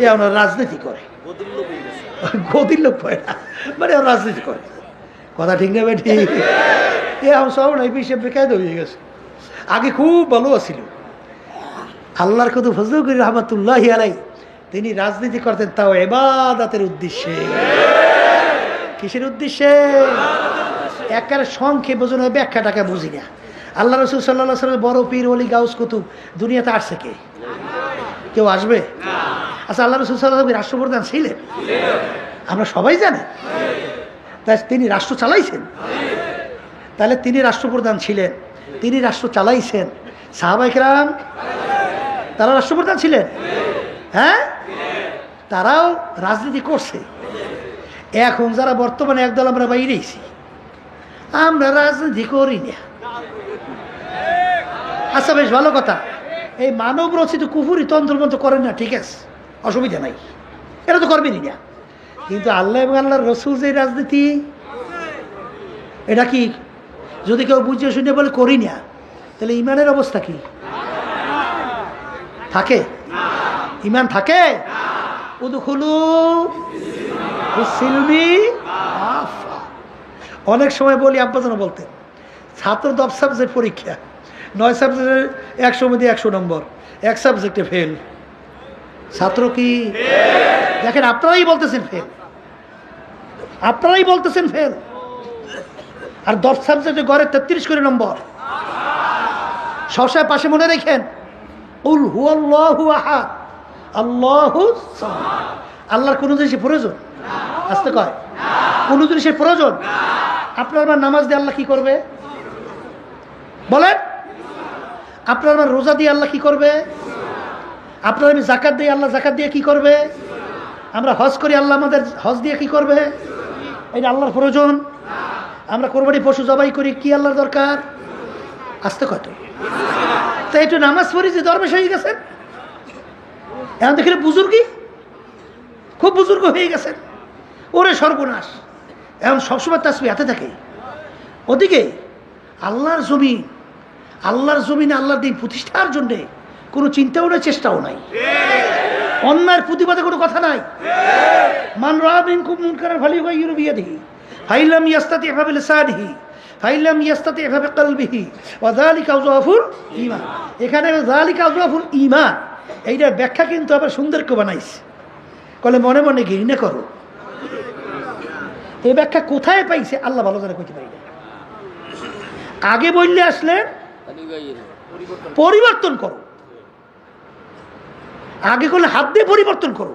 এখন রাজনীতি করে। গদির লোক হয় না, মানে রাজনীতি করে। কথা ঠিক না ভাই? ঠিক। এখন সব নাই হিসেব বেকায়দা হয়ে গেছে। আগে খুব ভালো আছিল। আল্লাহর কত ফজল করি রহমাতুল্লাহি আলাইহি, তিনি রাজনীতি করতেন তাও ইবাদতের উদ্দেশ্যে। কিসের উদ্দেশ্যে? একের সংক্ষেপ বোঝানো, ব্যাখ্যাটাকে বুঝি না। আল্লাহ রসুল সাল্লাল্লাহু আলাইহি ওয়াসাল্লাম বড় পীর ওলি গাউস কুতুব দুনিয়াতে আসছে কে? কেউ আসবে? আচ্ছা, আল্লাহ রসুল সাল্লাল্লাহু আলাইহি ওয়াসাল্লাম রাষ্ট্রপ্রধান ছিলেন, আমরা সবাই জানি। তাই তিনি রাষ্ট্র চালাইছেন। তাহলে তিনি রাষ্ট্রপ্রধান ছিলেন, তিনি রাষ্ট্র চালাইছেন। সাহাবায়ে কেরাম তারা রাষ্ট্রপ্রধান ছিলেন? হ্যাঁ, তারাও রাজনীতি করছে। এখন যারা বর্তমানে একদল আমরা বাইরেছি, আমরা রাজনীতি করি না। আচ্ছা, বেশ ভালো কথা। এই মানব রচিত কুফুরি তন্ত্রমন্ত্র করেন না, ঠিক আছে, অসুবিধা নাই, এটা তো করবেনই না। কিন্তু আল্লাহ এবং আল্লাহর রসুল যে রাজনীতি, এটা কি যদি কেউ বুঝে শুনে বলে করি না, তাহলে ইমানের অবস্থা কি থাকে? ইমান থাকে? উদখুলু ফিস-সিলমি কাফা। অনেক সময় বলি, আব্বাজান বলতেন, ছাত্র 10 সাবজেক্ট পরীক্ষা, 9 সাবজেক্টের 100 মধ্যে 100 নম্বর, 1 সাবজেক্টে ফেল। ছাত্র কি? দেখেন, আপনারাই বলতেছেন ফেল, আপনারাই বলতেছেন ফেল, আর 10 সাবজেক্টে গড়ে 33 করে নম্বর। সবসময় পাশে মনে রেখেন, কুল হুয়াল্লাহু আহাদ আল্লাহুস সামাদ। আল্লাহর কোনো জিনিসের প্রয়োজন আসতে কয়? কোনো জিনিসের প্রয়োজন? আপনার আমার নামাজ দিয়ে আল্লাহ কি করবে বলেন? আপনার আমার রোজা দিয়ে আল্লাহ কি করবে? আপনার আমি জাকাত দিয়ে আল্লাহ জাকাত দিয়ে কি করবে? আমরা হজ করি, আল্লাহ আমাদের হজ দিয়ে কি করবে? এটা আল্লাহর প্রয়োজন? আমরা কোরবানি পশু জবাই করি, কি আল্লাহর দরকার আসতে কত? তাই একটু নামাজ পড়ি যে দরবেশ হয়ে গেছেন, এখন দেখলে বুজুর্গি, খুব বুজুর্গ হয়ে গেছেন, ওরে সর্বনাশ। এখন সবসময় তাসবিহ হাতে থাকে। ওদিকে আল্লাহর জমিন, আল্লাহর জমিনে আল্লাহর দিন প্রতিষ্ঠার জন্যে কোনো চিন্তাও নাই, চেষ্টাও নাই, অন্যায়ের প্রতিবাদে কোনো কথা নাই। মান রাআ মিনকুম মুনকারান ফালিয়ুগাইয়িরহু বিয়াদিহি ফাইন লাম ইয়াস্তাতি' ফাবিলিসানিহি ফাইন লাম ইয়াস্তাতি' ফাবিকলবিহি ওয়া যালিকা আযওয়াফুল ঈমান। এখানে যালিকা আযওয়াফুল ঈমান, এইটার ব্যাখ্যা কিন্তু আবার সুন্দর করে বানাইছে, কলে মনে মনে ঘৃণা করো। এই ব্যাখ্যা কোথায় পাইছে আল্লাহ ভালো করে কইতে পারি না। আগে বললে আসলে পরিবর্তন করো, আগে করলে হাত দিয়ে পরিবর্তন করো,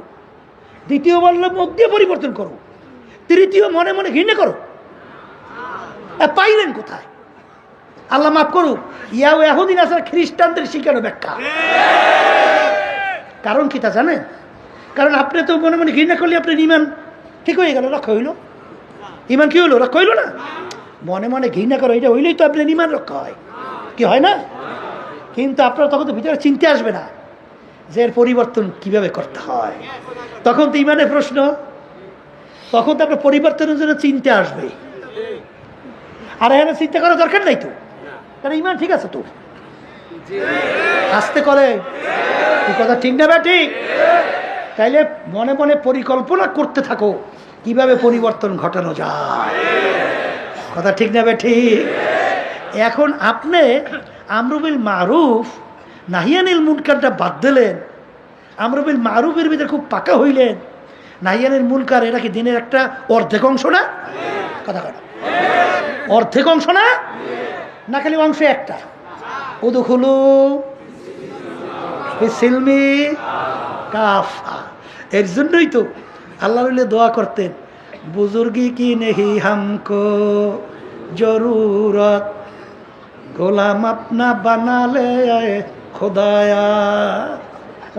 দ্বিতীয় বললে মুখ দিয়ে পরিবর্তন করো, তৃতীয় মনে মনে ঘৃণা করো। পাইলেন কোথায়? আল্লাহ মাফ করুক, ইয়াও এহুদিন আসলে খ্রিস্টানদের শিখানো ব্যাখ্যা। কারণ কি তা জানেন? কারণ আপনি তো মনে মনে ঘৃণা করলে আপনার ইমান ঠিক হয়ে গেল, রক্ষা হইল। ইমান কি হইলো? রক্ষা হইল না? মনে মনে ঘৃণা করো, এটা হইলেই তো আপনার ইমান রক্ষা হয়, কি হয় না? কিন্তু আপনার তখন তো ভিতরে চিন্তা আসবে না যে এর পরিবর্তন কিভাবে করতে হয়। তখন তো ইমানের প্রশ্ন, তখন তো আপনার পরিবর্তনের জন্য চিন্তা আসবে। আর এখানে চিন্তা করার দরকার নাই তো, কারণ ইমান ঠিক আছে তো। আসতে করে এই কথা ঠিক না? ঠিক। তাইলে মনে মনে পরিকল্পনা করতে থাকো কিভাবে পরিবর্তন ঘটানো যায়। কথা ঠিক না? ঠিক। এখন আপনি আমরু বিল মারুফ নাহিয়ানিল মুনকারটা বাদ দিলেন, আমরু বিল মারুফের ভিতরে খুব পাকা হইলেন, নাহিয়ানিল মুনকার এটা কি দিনের একটা অর্ধেক অংশ না? কথা কথা অর্ধেক অংশ না? না খালি অংশ একটা। উদখুলু ফিস-সিলমি কাফা। এর জন্যই তো আল্লাহ দোয়া করতেন, বুজুর্গি কি নেহি হামকো জরুরত, গোলাম আপনা বানালে খোদায়া।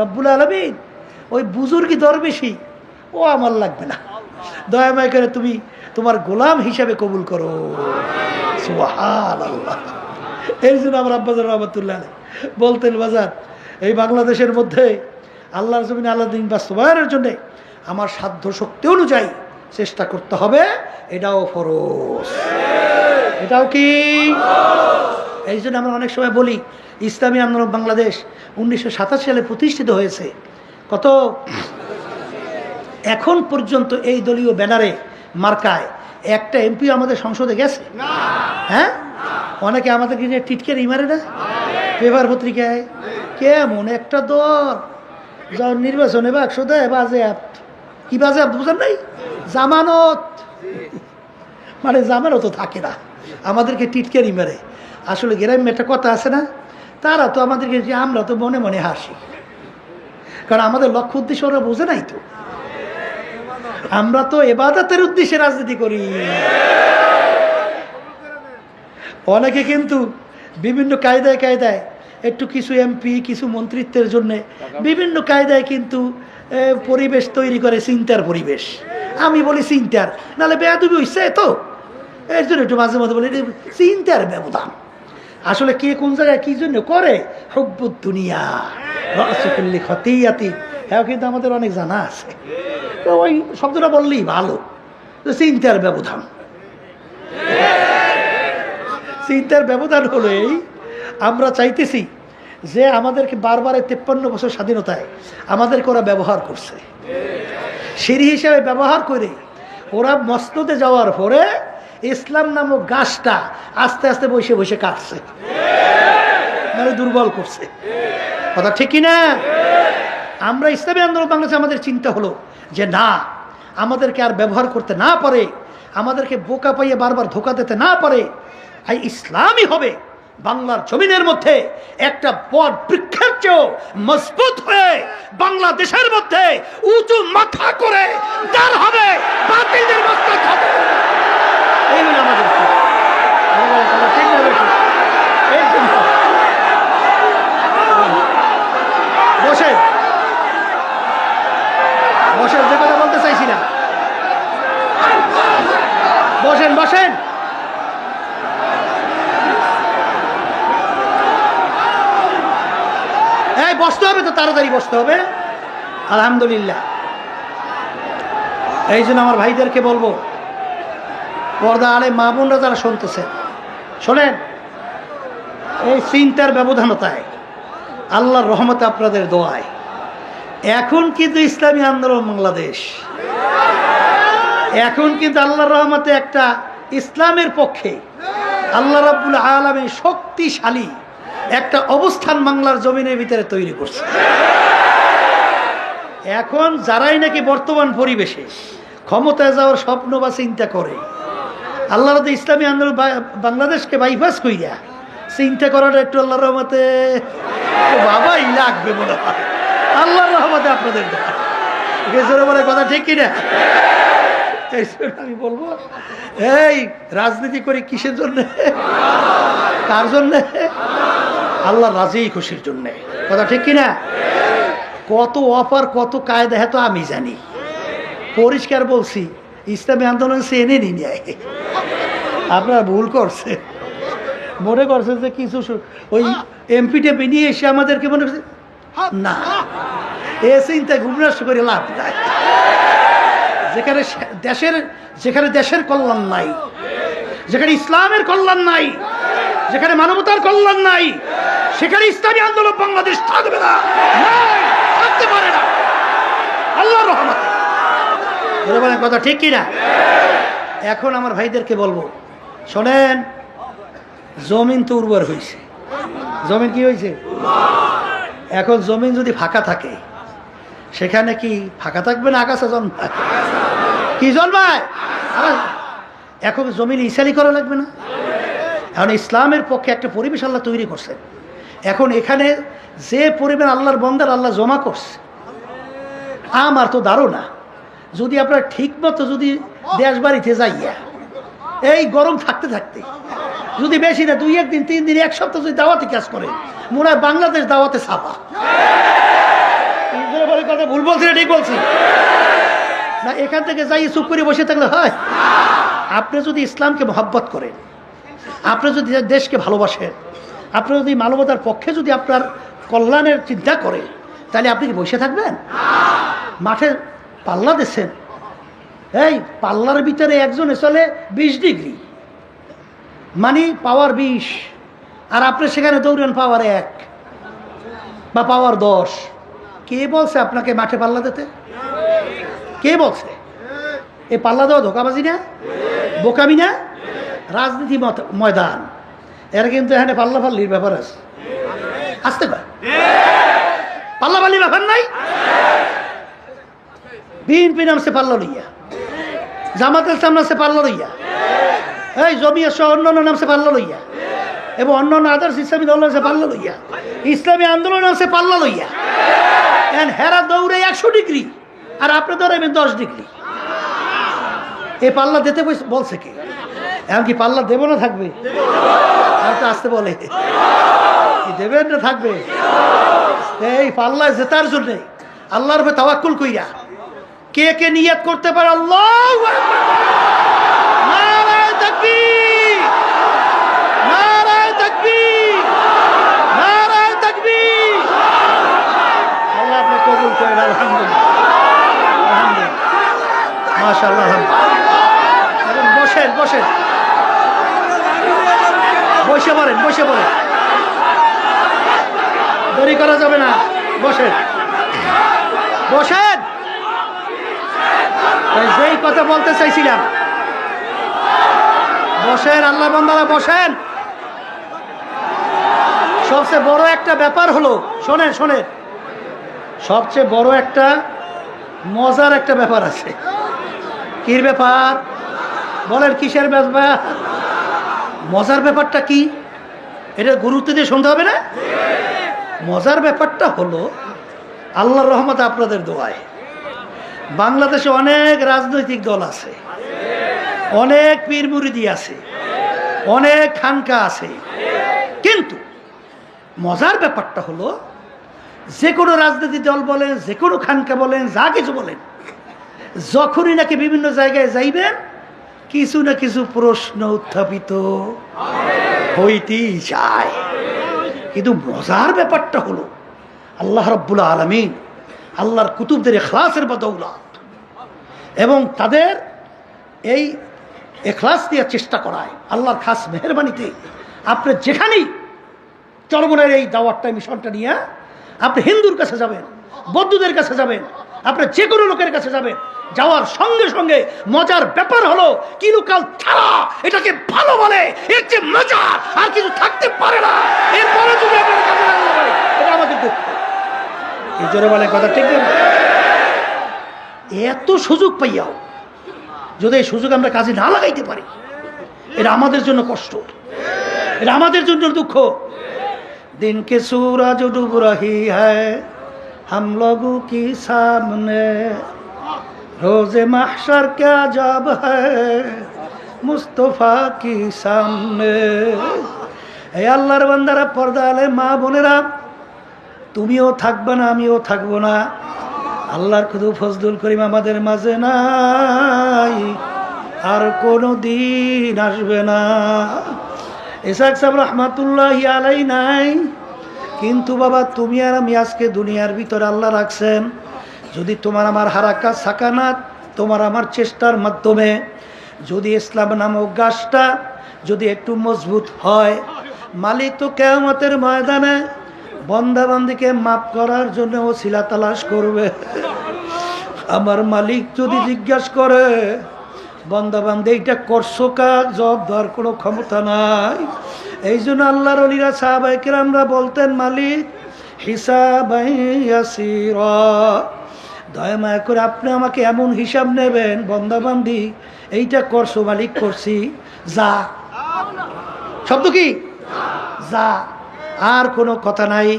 রব্বুল আলামিন ওই বুজুর্গি দরবেশি ও আমার লাগবে না, দয়াময় করে তুমি তোমার গোলাম হিসাবে কবুল করো। সুবহানাল্লাহ। এই জন্য আমার আব্বাজান রহমাতুল্লাহ বলতেন, বাজার এই বাংলাদেশের মধ্যে আল্লাহর জমিনে আল্লাহ দিন বাস্তবায়নের জন্যে আমার সাধ্য শক্তি অনুযায়ী চেষ্টা করতে হবে, এটাও ফরজ। এটাও কি? এই জন্য আমরা অনেক সময় বলি ইসলামী আন্দোলন বাংলাদেশ 1987 সালে প্রতিষ্ঠিত হয়েছে। কত এখন পর্যন্ত এই দলীয় ব্যানারে মার্কায় একটা এমপি আমাদের সংসদে গেছে? হ্যাঁ, অনেকে আমাদেরকে যে টিটকের ইমারে না পেপার পত্রিকায়, কেমন একটা দল যখন নির্বাচনে বা 100 দেয় বাজেয়াপ্ত। কি বাজেয়াপ্ত বুঝেন নাই? জামানত, মানে জামানত থাকে না, আমাদেরকে টিটকের ইমারে। আসলে গ্রামে একটা কথা আছে না, তারা তো আমাদেরকে, যে আমরা তো মনে মনে হাসি, কারণ আমাদের লক্ষ্য উদ্দেশ্য ওরা বোঝে নাই তো। আমরা তো ইবাদতের উদ্দেশ্যে রাজনীতি করি। অনেকে কিন্তু বিভিন্ন কায়দায় কায়দায় একটু কিছু এমপি কিছু মন্ত্রিত্বের জন্যে বিভিন্ন কায়দায় কিন্তু পরিবেশ তৈরি করে, চিন্তার পরিবেশ। আমি বলি চিন্তার, নাহলে বেয়াদবি হইছে তো, এর জন্য একটু মাঝে মাঝে বলি চিন্তার ব্যবধান। আসলে কে কোন জায়গায় কি জন্য করে, হুব্বুদ দুনিয়া রাসুকুল্লি খতিয়াতি, হ্যাঁ কিন্তু আমাদের অনেক জানা আছে। তো ওই শব্দটা বললেই ভালো, চিন্তার ব্যবধান। চিন্তার ব্যবধান হলো এই, আমরা চাইতেছি যে আমাদেরকে বারবার 53 বছর স্বাধীনতায় আমাদেরকে ওরা ব্যবহার করছে, সিঁড়ি হিসেবে ব্যবহার করে ওরা মসনদে যাওয়ার পরে ইসলাম নামক গাছটা আস্তে আস্তে বসে বসে কাটছে, মানে দুর্বল করছে। কথা ঠিক কিনা? আমরা ইসলামী আন্দোলন বাংলাদেশে আমাদের চিন্তা হলো যে না, আমাদেরকে আর ব্যবহার করতে না পারে, আমাদেরকে বোকা পাইয়ে বারবার ধোকা দিতে না পারে, এই ইসলামই হবে বাংলার জমিনের মধ্যে একটা বট বৃক্ষের চেয়েও মজবুত হয়ে বাংলাদেশের মধ্যে উঁচু মাথা করে দাঁড় হবে, বাতিলদের মস্তক হবে। এই হলো আমাদের বসেন বসেন, যে কথা বলতে চাইছি না, বসেন বসেন। এই বসতে হবে তো, তাড়াতাড়ি বসতে হবে। আলহামদুলিল্লাহ। এই জন্য আমার ভাইদেরকে বলবো, পর্দা আলে মা বোনরা যারা শুনতেছেন, শোনেন, এই চিন্তার ব্যবধানতায় আল্লাহর রহমতে আপনাদের দোয়ায় এখন কিন্তু ইসলামী আন্দোলন বাংলাদেশ, এখন কিন্তু আল্লাহর রহমতে একটা ইসলামের পক্ষে আল্লাহ রাব্বুল আলামিন শক্তিশালী একটা অবস্থান বাংলার জমিনের ভিতরে তৈরি করছে। এখন যারাই নাকি বর্তমান পরিবেশে ক্ষমতায় যাওয়ার স্বপ্ন বা চিন্তা করে, আল্লাহর ইসলামী আন্দোলন বাংলাদেশকে বাইপাস কইরা চিন্তা করাটা একটু আল্লাহর রহমতে বাবাই লাগবে মনে হয়। আল্লাহর রহমতে আপনাদের বলে কথা ঠিক কিনা? আমি বলবো, এই রাজনীতি করি কিসের জন্য, কার জন্য? আল্লাহর রাজি খুশির জন্য। কথা ঠিক কিনা? কত অফার কত কায়দা তো আমি জানি, পরিষ্কার বলছি, ইসলামী আন্দোলন সে এনে নিয়ে আপনারা ভুল করছে, মনে করছে যে কিছু ওই এমপি টেপি নিয়ে এসে আমাদেরকে মনে করছে না, এ চিন্তা গুমরাস করে লাভ নাই। যেখানে দেশের কল্যাণ নাই, যেখানে ইসলামের কল্যাণ নাই, যেখানে মানবতার কল্যাণ নাই, সেখানে ইসলামী আন্দোলন বাংলাদেশ থাকবে না, থাকতে পারে না। আল্লাহর রহমতে বলেন কথা ঠিক কিনা? এখন আমার ভাইদেরকে বলবো, শোনেন, জমিন তো উর্বর হয়েছে। জমিন কি হয়েছে? এখন জমিন যদি ফাঁকা থাকে, সেখানে কি ফাঁকা থাকবে না আগাছা জন্মায়? কি জন্মায়? এখন জমিন ইসালি করা লাগবে না? এখন ইসলামের পক্ষে একটা পরিবেশ আল্লাহ তৈরি করছে। এখন এখানে যে পরিমাণ আল্লাহর বন্দার আল্লাহ জমা করছে, আমার তো ধারণা যদি আপনারা ঠিক মতো যদি দেশ বাড়িতে যাইয়া এই গরম থাকতে থাকতে যদি বেশি না 2 একদিন 3 দিন 1 সপ্তাহ যদি দাওয়াতে কাজ করে, মনে হয় বাংলাদেশ দাওয়াতে ছাপা। কথা ভুল বলছি না ঠিক বলছি না? এখান থেকে যাই চুপ করে বসে থাকলে হয়? আপনি যদি ইসলামকে মহব্বত করেন, আপনি যদি দেশকে ভালোবাসেন, আপনি যদি মানবতার পক্ষে যদি আপনার কল্যাণের চিন্তা করেন, তাহলে আপনি কি বসে থাকবেন? মাঠে পাল্লা দিচ্ছেন, এই পাল্লার ভিতরে একজনে চলে 20 ডিগ্রি, মানে পাওয়ার 20, আর আপনি সেখানে দৌড়েন পাওয়ার 1 বা পাওয়ার 10। কে বলছে আপনাকে মাঠে পাল্লা দিতে? কে বলছে? এই পাল্লা দেওয়া ধোকাবাজি না, বোকামি না? রাজনীতি ময়দান, এর কিন্তু এখানে পাল্লা পাল্লির ব্যাপার আছে। আসতে পারে পাল্লা পাল্লির ব্যাপার নাই। বিএনপি নামছে পাল্লা লইয়া, জামাতের নামছে পাল্লা লইয়া, এই জমিয়া সহ অন্যান্য নামছে পাল্লা লইয়া, এবং অন্যান্য আদার্স ইসলামী দল নামছে পাল্লা লইয়া, ইসলামী আন্দোলন নামছে পাল্লা লইয়া। হেরা দৌড়ে 100 ডিগ্রি, আর আপনি দৌড়াবেন 10 ডিগ্রি। এই পাল্লা দিতে বলছে কে? এমনকি পাল্লা দেব না থাকবে? আর তো আসতে বলে দেবেন না থাকবে? এই পাল্লায় জেতার জন্য আল্লাহর উপরে তাওয়াক্কুল কইরা কে কে নিয়ত করতে পারে? আল্লাহু আকবার, নারায়ে তাকবীর, নারায়ে তাকবীর। কবুল করেন। আলহামদুলিল্লাহ, আলহামদুলিল্লাহ, মাশাআল্লাহ। এখন বসেন, বসেন, বসে পড়েন, বসে পড়েন, দেরি করা যাবে না। বসেন, বসেন। যেই কথা বলতে চাইছিলাম, বসেন আল্লাহ বান্দারা, বসেন। সবচেয়ে বড় একটা ব্যাপার হলো, শোনেন শোনেন, সবচেয়ে বড় একটা মজার একটা ব্যাপার আছে। কির ব্যাপার বলেন? কিসের ব্যাপার? মজার ব্যাপারটা কি? এটা গুরুত্ব দিয়ে শুনতে হবে না? মজার ব্যাপারটা হলো, আল্লাহর রহমত আপনাদের দোয়ায় বাংলাদেশে অনেক রাজনৈতিক দল আছে, অনেক পীর মুরিদি আছে, অনেক খানকা আছে, কিন্তু মজার ব্যাপারটা হলো, যে কোনো রাজনৈতিক দল বলেন, যে কোনো খানকা বলেন, যা কিছু বলেন, যখনই নাকি বিভিন্ন জায়গায় যাইবেন, কিছু না কিছু প্রশ্ন উত্থাপিত হইতেই চায়। কিন্তু মজার ব্যাপারটা হলো, আল্লাহ রাব্বুল আলামিন আল্লাহর কুতুবদের ইখলাসের বদৌলত এবং তাদের এই ইখলাস দিয়ে চেষ্টা করায়, আল্লাহর খাস মেহেরবানিতে আপনি যেখানেই চরমনের এই দাওয়াতটা, মিশনটা নিয়ে আপনি হিন্দুর কাছে যাবেন, বৌদ্ধদের কাছে যাবেন, আপনি যে কোনো লোকের কাছে যাবেন, যাওয়ার সঙ্গে সঙ্গে মজার ব্যাপার হলো, কিলুকাল ছাড়া এটাকে ভালো বলে, এর যে মজা আর কিছু থাকতে পারে না। এরপরে যদি আপনার কাছে না বলে, এটা আমাদের দুঃখ। এই জোরে বলে কথা ঠিক না? এত সুযোগ পাইয়াও যদি এই সুযোগ আমরা কাজে না লাগাইতে পারি, এটা আমাদের জন্য কষ্ট, এটা আমাদের জন্য দুঃখ। दिन के सूरज डूब रही है हम लोगों की सामने, रोज़े महशर क्या जब है मुस्तफा की सामने। এই আল্লাহর বান্দারা, পর্দা আলে মা বোনেরা, তুমিও থাকবে না, আমিও থাকবো না। আল্লাহর খুদু ফজলুল করিম আমাদের মাঝে নাই, আর কোনো দিন আসবে না। ইসহাক সাহেব রহমাতুল্লাহি আলাইহি নাই, কিন্তু বাবা তুমি আর আমি আজকে দুনিয়ার ভিতরে আল্লাহ রাখছেন। যদি তোমার আমার হারাকাত সাকানাত, তোমার আমার চেষ্টার মাধ্যমে যদি ইসলাম নামক গাছটা যদি একটু মজবুত হয়, মালিক তো কিয়ামতের ময়দানে বান্দাবান্দিকে মাফ করার জন্য ওসিলা তালাশ করবে। আমার মালিক যদি জিজ্ঞাসা করে, বান্দাবান্দি এইটা করছো কাজ, জবাব দেওয়ার কোনো ক্ষমতা নাই। এই জন্য আল্লাহর ওলিরা সাহাবায়ে কেরামরা বলতেন, মালিক হিসাবান ইয়াসীরা, দয়া মায়া করে আপনি আমাকে এমন হিসাব নেবেন, বান্দাবান্দি এইটা করছো মালিক, করছি, যা। শব্দ কি? যা, আর কোনো কথা নাই।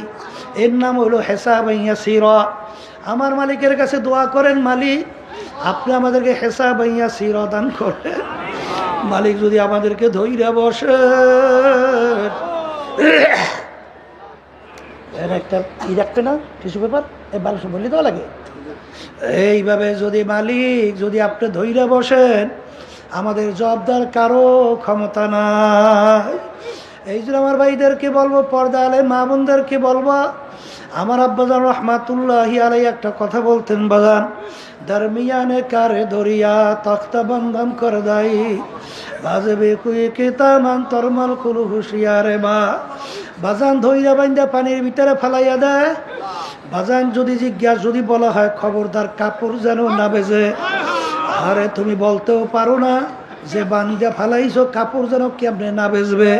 এর নাম হলো হিসাবান ইয়াসীরা। আমার মালিকের কাছে দোয়া করেন, মালিক আপনি আমাদেরকে হিসাবান ইয়াসীরা দান করেন। মালিক যদি আমাদেরকে ধইরা বসে, একটা ই রাখবে না, টিস্যু পেপার, এই 1200 বললে দেওয়া লাগে। এইভাবে যদি মালিক যদি আপনি ধইরা বসেন, আমাদের জবাবদার কারো ক্ষমতা নাই। এই জন্য আমার ভাইদেরকে বলবো, পর্দা আলে মা বোনদেরকে বলবো, আমার আব্বাজান রহমাতুল্লাহি আলাইহি একটা কথা বলতেন, বাজান দরমিয়ানে কারে দরিয়া তख्ता বন্ধন কর দাই, বাজবে কুই কিতামান তরমাল কুলু হুশিয়ারে মা। বাজান ধইরা বাইন্দা পানির ভিতরে ফালাইয়া দেয়। বাজান যদি জিজ্ঞাসা যদি বলা হয়, খবরদার কাপড় যেন না ভেজে। আরে তুমি বলতেও পারো না যে বান্দা ফালাইছো, কাপড় যেন কেমনে না ভেজবে,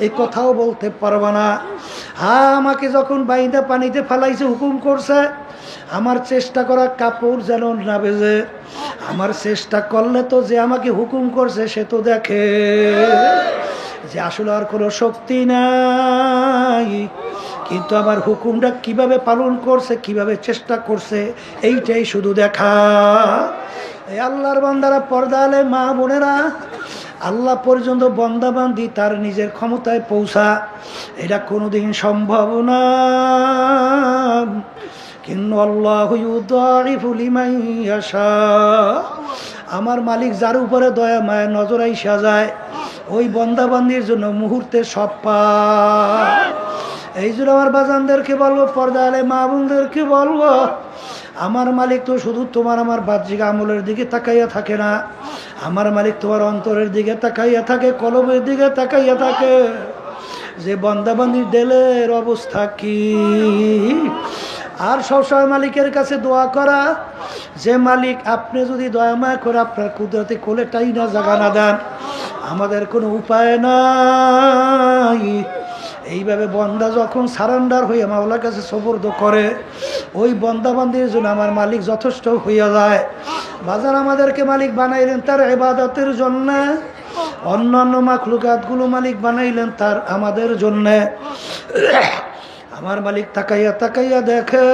এই কথাও বলতে পারবা না। হ্যাঁ, আমাকে যখন বাইন্দা পানিতে ফালাইছে, হুকুম করছে আমার চেষ্টা করা কাপড় যেন না ভেজে। আমার চেষ্টা করলে তো যে আমাকে হুকুম করছে সে তো দেখে যে আসলে আর কোনো শক্তি নাই, কিন্তু আমার হুকুমটা কিভাবে পালন করছে, কিভাবে চেষ্টা করছে, এইটাই শুধু দেখা। এই আল্লাহর বান্দারা, পর্দা আলে মা বোনেরা, আল্লাহ পর্যন্ত বন্দাবান্দি তার নিজের ক্ষমতায় পৌঁছা, এটা কোনোদিন সম্ভব না। কিন্তু আল্লাহু ইউদাইফু লিমান ইয়াশা, আমার মালিক যার উপরে দয়া মায়া নজর আইসা যায়, ওই বন্দাবান্দির জন্য মুহূর্তে সব পায়। এই জন্য আমার বাজানদেরকে বলবো, পর্দা আলে মা বোনদেরকে বলবো, আমার মালিক তো শুধু তোমার আমার বাহ্যিক আমলের দিকে তাকাইয়া থাকে না, আমার মালিক তোমার অন্তরের দিকে তাকাইয়া থাকে, কলবের দিকে তাকাইয়া থাকে যে বান্দাবান্দির দিলের অবস্থা কি। আর সবসময় মালিকের কাছে দোয়া করা যে মালিক আপনি যদি দয়াময় করে আপনার কুদরতে কোলেটাই না জাগা না দেন, আমাদের কোনো উপায় নাই। এইভাবে বন্দা যখন সারেন্ডার হইয়া মাওলার কাছে সুপর্দ করে, ওই বন্দাবান্দির জন্য আমার মালিক যথেষ্ট হইয়া যায়। বাজার আমাদেরকে মালিক বানাইলেন তার ইবাদতের জন্য, অন্যান্য মাখলুকাতগুলো মালিক বানাইলেন তার আমাদের জন্য। আমার মালিক তাকাইয়া তাকাইয়া দেখে,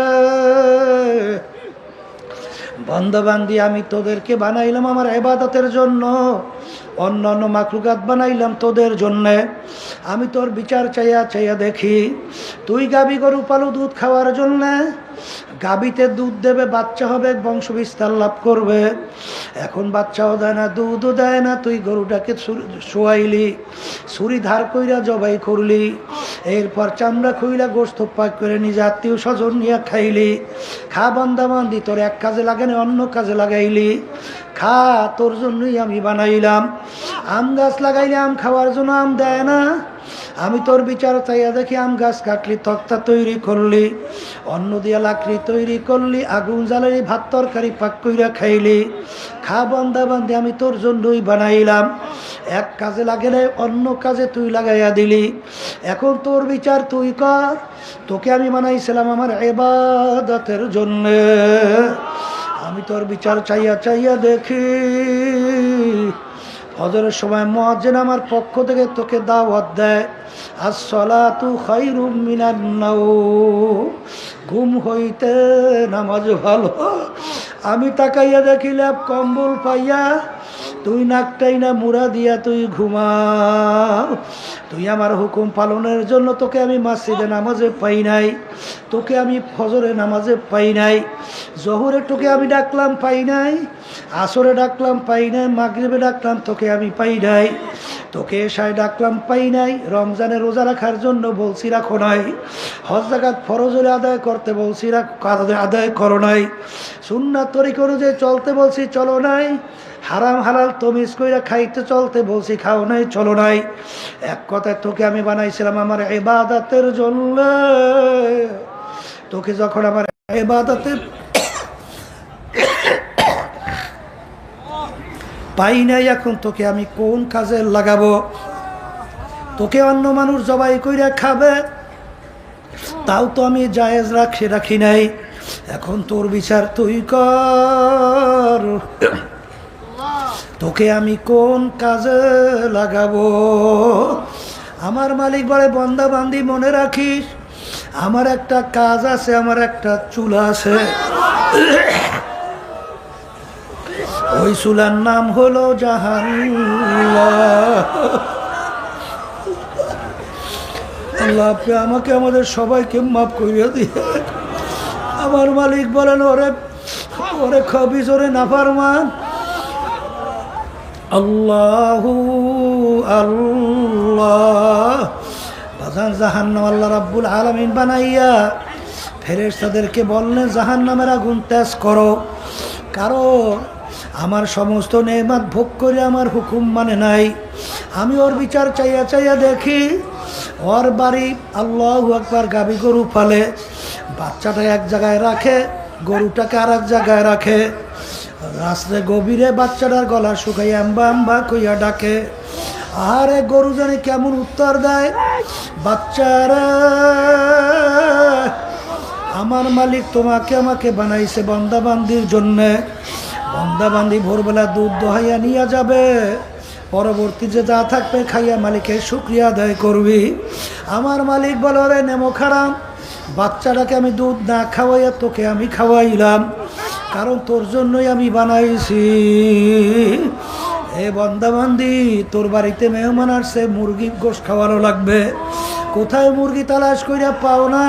বান্দাবান্দি আমি তোদেরকে বানাইলাম আমার ইবাদতের জন্য, অন্যান্য মাখলুকাত বানাইলাম তোদের জন্য। আমি তোর বিচার চাইয়া চাইয়া দেখি, তুই গাবি গরু পালু দুধ খাওয়ার জন্য, গাবিতে দুধ দেবে, বাচ্চা হবে, বংশ বিস্তার লাভ করবে। এখন বাচ্চাও দেয় না, দুধও দেয় না, তুই গরুটাকে শোয়াইলি, ছুরি ধার কইরা জবাই করলি, এরপর চামড়া খুইলা গোস্ত পাক করে নিজে আত্মীয় স্বজন নিয়ে খাইলি। খা বান্দাবান্দি, তোর এক কাজে লাগে না অন্য কাজে লাগাইলি, খা, তোর জন্যই আমি বানাইলাম। আম গাছ লাগাইলে আম খাওয়ার জন্য আম দেয় না, আমি তোর বিচার চাইয়া দেখি আম গাছ কাটলি, তক্তা তৈরি করলি, অন্ন দিয়া লাকড়ি তৈরি করলি, আগুন জ্বালালি, ভাত তরকারি পাক কইরা খাইলি। খা বান্দাবান্দি, আমি তোর জন্যই বানাইলাম। এক কাজে লাগে না অন্য কাজে তুই লাগাইয়া দিলি। এখন তোর বিচার তুই কর, তোকে আমি বানাইছিলাম আমার ইবাদতের জন্য। আমি তোর বিচার চাইয়া চাইয়া দেখি, ফজরের সময় মুয়াজ্জিন আমার পক্ষ থেকে তোকে দাওয়াত দেয়, আসসালাতু খায়রুম মিনান নাওম, ঘুম হইতে নামাজ ভালো। আমি তাকাইয়া দেখিলাম কম্বল পাইয়া তুই নাকটাই না মুড়া দিয়া তুই ঘুমাও। তুই আমার হুকুম পালনের জন্য তোকে আমি মসজিদে নামাজে পাই নাই, তোকে আমি ফজরে নামাজে পাই নাই, জোহরে তোকে আমি ডাকলাম পাই নাই, আসরে ডাকলাম পাই নাই, মাগরিবে ডাকলাম তোকে আমি পাই নাই, তোকে এশায় ডাকলাম পাই নাই, রমজানে রোজা রাখার জন্য বলছি রাখো নাই, হজ যাকাত ফরজরে আদায় করতে বলছি আদায় করো নাই, সুন্নাত তরিকা অনুযায়ী চলতে বলছি চলো নাই, হারাম হালাল তমিজ কইরা খাইতে চলতে বলছি খাও নাই চলো নাই। এক কথায় তোকে আমি বানাইছিলাম আমার ইবাদতের জন্য। তোকে যখন আমার ইবাদতের পাই নাই, এখন তোকে আমি কোন কাজে লাগাবো? তোকে অন্য মানুষ জবাই কইরা খাবে, তাও তো আমি জায়েজ রাখি নাই। এখন তোর বিচার তুই কর, তোকে আমি কোন কাজে লাগাবো? আমার মালিক বলে, বান্দা বান্দি মনে রাখিস, আমার একটা কাজ আছে, আমার একটা চুলা আছে, ওই চুলার নাম হলো জাহান্নাম। আল্লাহ আপনি আমাকে আমাদের সবাইকে মাফ করিয়া দিয়ে। আমার মালিক বলেন, ওরে ওরে খবিস, ওরে নাফরমান, আল্লাহু আল্লাহ জাহান্নাম আল্লাহ রাব্বুল আলামিন বানাইয়া ফেরেশতাদেরকে বললেন জাহান্নামের আগুন তেজ করো। কারণ আমার সমস্ত নেয়ামত ভোগ করে আমার হুকুম মানে নাই। আমি ওর বিচার চাইয়া চাইয়া দেখি, ওর বাড়ি আল্লাহু আকবার গাবি গরু পালে, বাচ্চাটা এক জায়গায় রাখে, গরুটাকে আর এক জায়গায় রাখে, রাস্তায় গভীরে বাচ্চাটার গলা শুকাইয়া আম্বা আম্বা কইয়া ডাকে। আরে গরু জানি কেমন উত্তর দেয়, বাচ্চারা আমার মালিক তোমাকে আমাকে বানাইছে বান্দাবান্দির জন্যে। বান্দাবান্দি ভোরবেলা দুধ দোহাইয়া নিয়ে যাবে, পরবর্তী যে যা থাকবে খাইয়া মালিকের শুকরিয়া আদায় করবি। আমার মালিক বলে, রে নেমো খারাম, বাচ্চাটাকে আমি দুধ না খাওয়াইয়া তোকে আমি খাওয়াইলাম, কারণ তোর জন্যই আমি বানাইছি। এ বান্দাবান্দি, তোর বাড়িতে মেহমান আসছে, মুরগি গোশ খাওয়ানো লাগবে, কোথায় মুরগি তালাশ কইরা পাও না।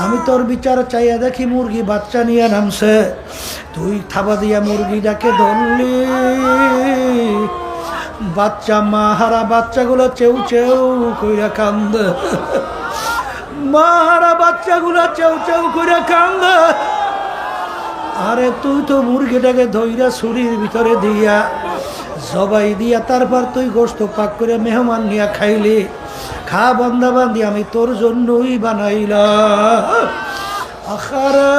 আমি তোর বিচার চাইয়া দেখি মুরগি বাচ্চা নিয়ে নামছে, তুই থাবা দিয়া মুরগিটাকে ধরলি, বাচ্চা মা হারা বাচ্চাগুলো চেউ চেউ কইরা কান্দে, মা হারা বাচ্চাগুলো চেউ চেউ কইরা কান্দে। আরে তুই তো মুরগিটাকে ধইরা ছুরির ভিতরে দিয়া জবাই দিয়া তারপর তুই গোশত পাক করে মেহমান নিয়া খাইলি। খা বান্দা বান্দি, আমি তোর জন্যই বানাইলাম। আখারে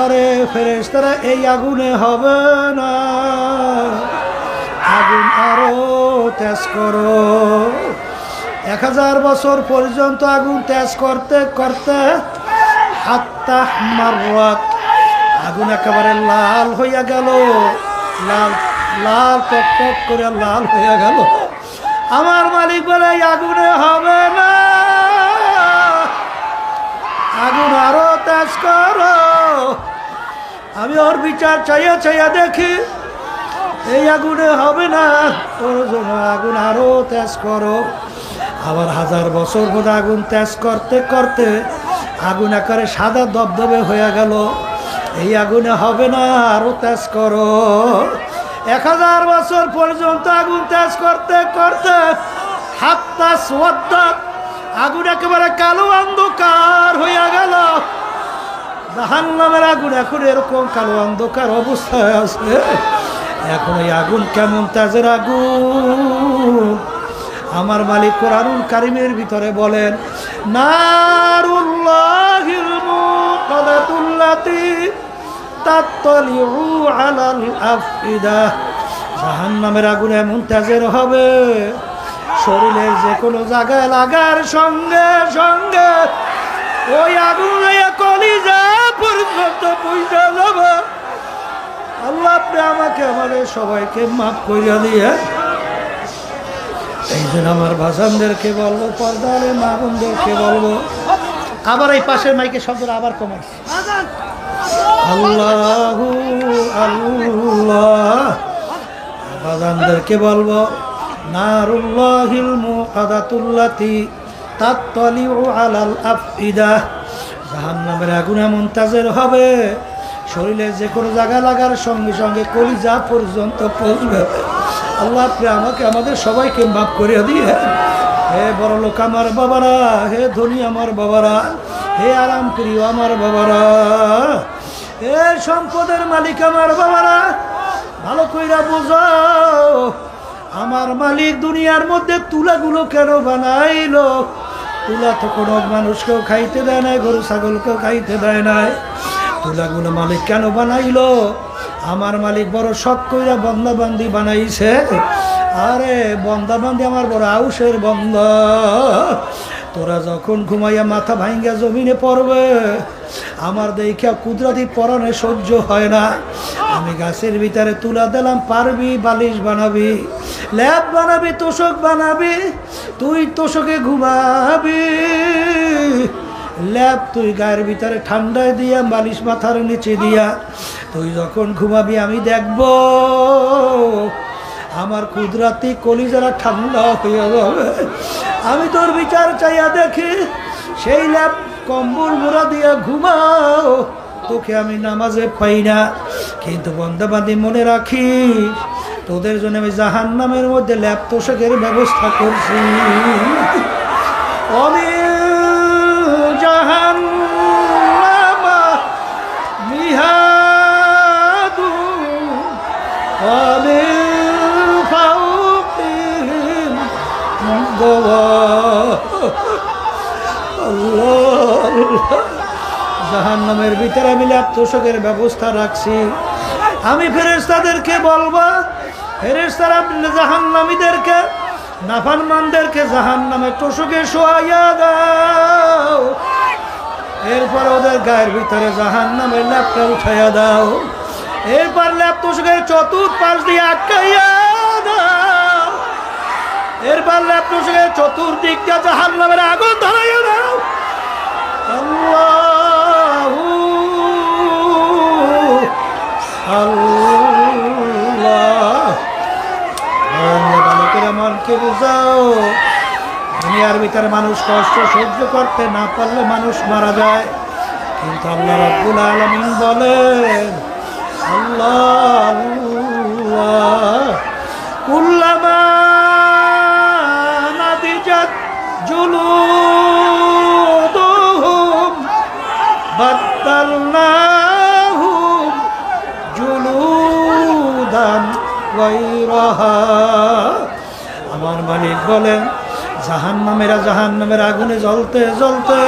আরে ফেরেশতারা, এই আগুনে হবে না, আগুন আরো তেজ করো। 1000 বছর পর্যন্ত আগুন তেজ করতে করতে হাত্তা মাররাত, আগুন একেবারে লাল হইয়া গেল, লাল লাল টক টক করে লাল হইয়া গেল। আমার মালিক বলে আগুনে হবে না, আগুন আরো তেজ করো। আমি ওর বিচার চাইয়া চাইয়া দেখি, এই আগুনে হবে না, ওর জন্য আগুন আরো তেজ করো। আবার 1000 বছর পর আগুন তেজ করতে করতে আগুন আকারে সাদা দবদবে হয়ে গেল। এই আগুনে হবে না, আরো তেজ করো। 1000 বছর পর্যন্ত আগুন তেজ করতে করতে হাত্তা সোয়াদ্দাত, আগুন একেবারে কালো অন্ধকার হইয়া গেল। জাহান্নামের আগুন এখন এরকম কালো অন্ধকার অবস্থায় আছে। এখন এই আগুন কেমন তেজের আগুন! আমার মালিক কোরআনুল কারীমের ভিতরে বলেন, নারুল্লাহিল মুকাদাতুল্লাতী তাত্তালিউ আলাল আফইদা, জাহান্নামের আগুন এমন তেজের হবে, শরীরের যে কোনো জায়গায় লাগার সঙ্গে সঙ্গে ওই আগুন কলিজা পর্যন্ত পৌঁছে যাবে। আল্লাহ আপনি আমাকে আমাদের সবাইকে মাফ করিয়া দিয়ে। এই জন্য আমার ভাষানদেরকে বলবো, পর্দারে মা বোনদেরকে বলবো, আবার এই পাশের মাইকে শব্দটা আবার কমাইছে, আল্লাহু আল্লাহ। ভাষানদেরকে বলবো, নারুল্লাহিল মুকাদাতুল্লাতী তাত্তালিউ আলাল আফইদা, জাহান্নামের আগুন এমন তেজের হবে, শরীরে যে কোনো জায়গা লাগার সঙ্গে সঙ্গে কলিজা পর্যন্ত পৌঁছবে। আল্লাহ আপনি আমাকে আমাদের সবাইকে মাফ করিয়া দিয়ে। হে বড় লোক আমার বাবারা, হে ধনী আমার বাবারা, হে আরাম প্রিয় আমার বাবারা, হে সম্পদের মালিক আমার বাবারা, ভালো কইরা বুঝাও, আমার মালিক দুনিয়ার মধ্যে তুলাগুলো কেন বানাইলো? তুলা তো কোনো মানুষকেও খাইতে দেয় নাই, গরু ছাগলকেও খাইতে দেয় নাই। তুলাগুলো মালিক কেন বানাইলো? আমার মালিক বড় শখ কইরা বন্দাবান্দি বানাইছে। আরে বন্দাবান্দি আমার বড় আউসের বন্দা। তোরা যখন ঘুমাইয়া মাথা ভাঙ্গা জমিনে পড়বে, আমার দেখা কুদরতি পরাণে সহ্য হয় না। আমি গাছের ভিতরে তুলা দিলাম, পারবি বালিশ বানাবি, ল্যাব বানাবি, তোষক বানাবি, তুই তোষকে ঘুমাবি। ল্যাব তুই গায়ের ভিতরে ঠান্ডায় দিয়া, বালিশ মাথার নিচে দিয়া তুই যখন ঘুমাবি, আমি দেখব আমার কুদরতি কলিজারা ঠান্ডা হইয়া যাবে। আমি তোর বিচার চাইয়া দেখি, সেই ল্যাব কম্বল মোড়া দিয়া ঘুমাও, তোকে আমি নামাজে পাই না। কিন্তু বন্দাবান্দি মনে রাখিস, তোদের জন্য আমি জাহান্নামের মধ্যে ল্যাব তোষকের ব্যবস্থা করছি। আমি জাহান্নামা মিহাদু আমি ফাউকিহিম আল্লাহ। জাহান্নামের ভিতরে আমি ল্যাব তোষকের ব্যবস্থা রাখছি। আমি ফেরেশতাদেরকে বলবো, ফেরেশতারা জাহান্নামীদেরকে, নাফরমানদেরকে জাহান্নামে তোষকে শোয়াইয়া দাও। এরপর ওদের গায়ের ভিতরে জাহান্নামের ল্যাবটা উঠাইয়া দাও। এরপর ল্যাব তোষকের চতুর্পাশ দিয়ে আটকাইয়া দাও। এরপর ল্যাব তোষকের চতুর্দিক দিয়ে জাহান্নামের আগুন ধরাইয়া দাও। আল্লাহু আল্লাহ। ভালো করে মনকে বুঝাও, দুনিয়ার ভিতরে মানুষ কষ্ট সহ্য করতে না পারলে মানুষ মারা যায়, কিন্তু আল্লাহ রাব্বুল আলামিন বলেন, আল্লাহ আল্লাহ কুল্লামা নাদিজাত জুলুদুহুম বাদদালনাহুম জুলুদান গায়রাহা। আমার মালিক বলেন, জাহান্নামের আগুনে জ্বলতে জ্বলতে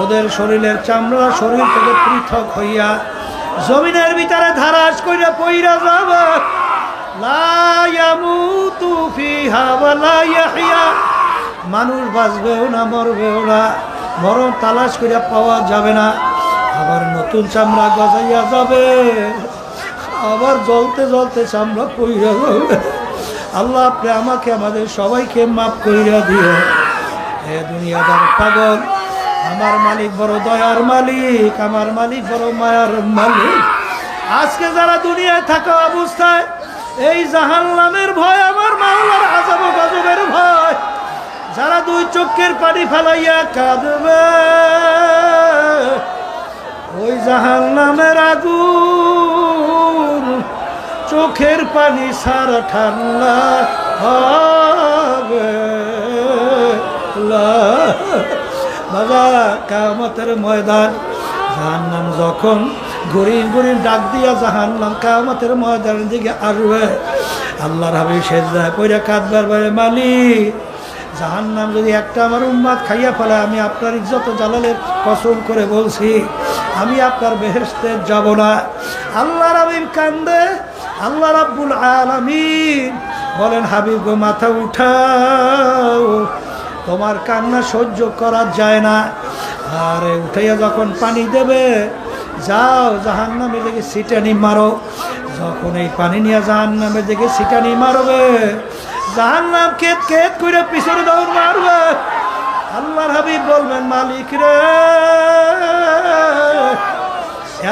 ওদের শরীরের চামড়া শরীর থেকে পৃথক হইয়া জমিনের ভিতরে ধারাস কইরা পইরা যাবে। লা ইয়ামুতু ফিহা ওয়া লা ইয়াহইয়া, মানুষ বাঁচবেও না মরবেও না, মরণ তালাশ কইরা পাওয়া যাবে না। আবার নতুন চামড়া গজাইয়া যাবে, আবার জ্বলতে জ্বলতে চামড়া পইরা যাবে। আল্লাহ আপনি আমাকে আমাদের সবাইকে মাফ কইরা দিও। হে দুনিয়াদার পাগল, আমার মালিক বড় দয়ার মালিক, আমার মালিক বড় মায়ার মালিক। আজকে যারা দুনিয়ায় থাকা অবস্থায় এই জাহান্নামের ভয়, আমার মাওলার আযাব ও গজবের ভয়, যারা দুই চোখের পানি ফেলাইয়া কাঁদবে, ওই জাহান্নামের আগুন চোখের পানি সারা ঠান্ডা হবে। বাবা, কিয়ামতের ময়দান, জাহান্নাম যখন গরিব গরিব ডাক দিয়া জাহান্নাম কিয়ামতের ময়দানের দিকে আসবে, আল্লাহর হাবিব সেজদায় পড়ে কাঁদবার বলে, মালিক, জাহান্নাম যদি একটা আমার উম্মাত খাইয়া ফেলে, আমি আপনার ইজ্জত জালালের কসম করে বলছি, আমি আপনার বেহেশতে যাব না। আল্লাহর হাবিব কান্দে। আল্লাহ রাব্বুল আলামিন বলেন, হাবিব গো, মাথা উঠাও, তোমার কান্না সহ্য করা যায় না। আরে উঠাইয়া যখন পানি দেবে, যাও জাহান্নামের দিকে ছিটানি মারো। যখন এই পানি নিয়ে জাহান্নামের দিকে ছিটানি মারবে, জাহান্নাম কেত কেত করে পিছনে দৌড় মারবে। আল্লাহর হাবিব বলবেন, মালিক রে,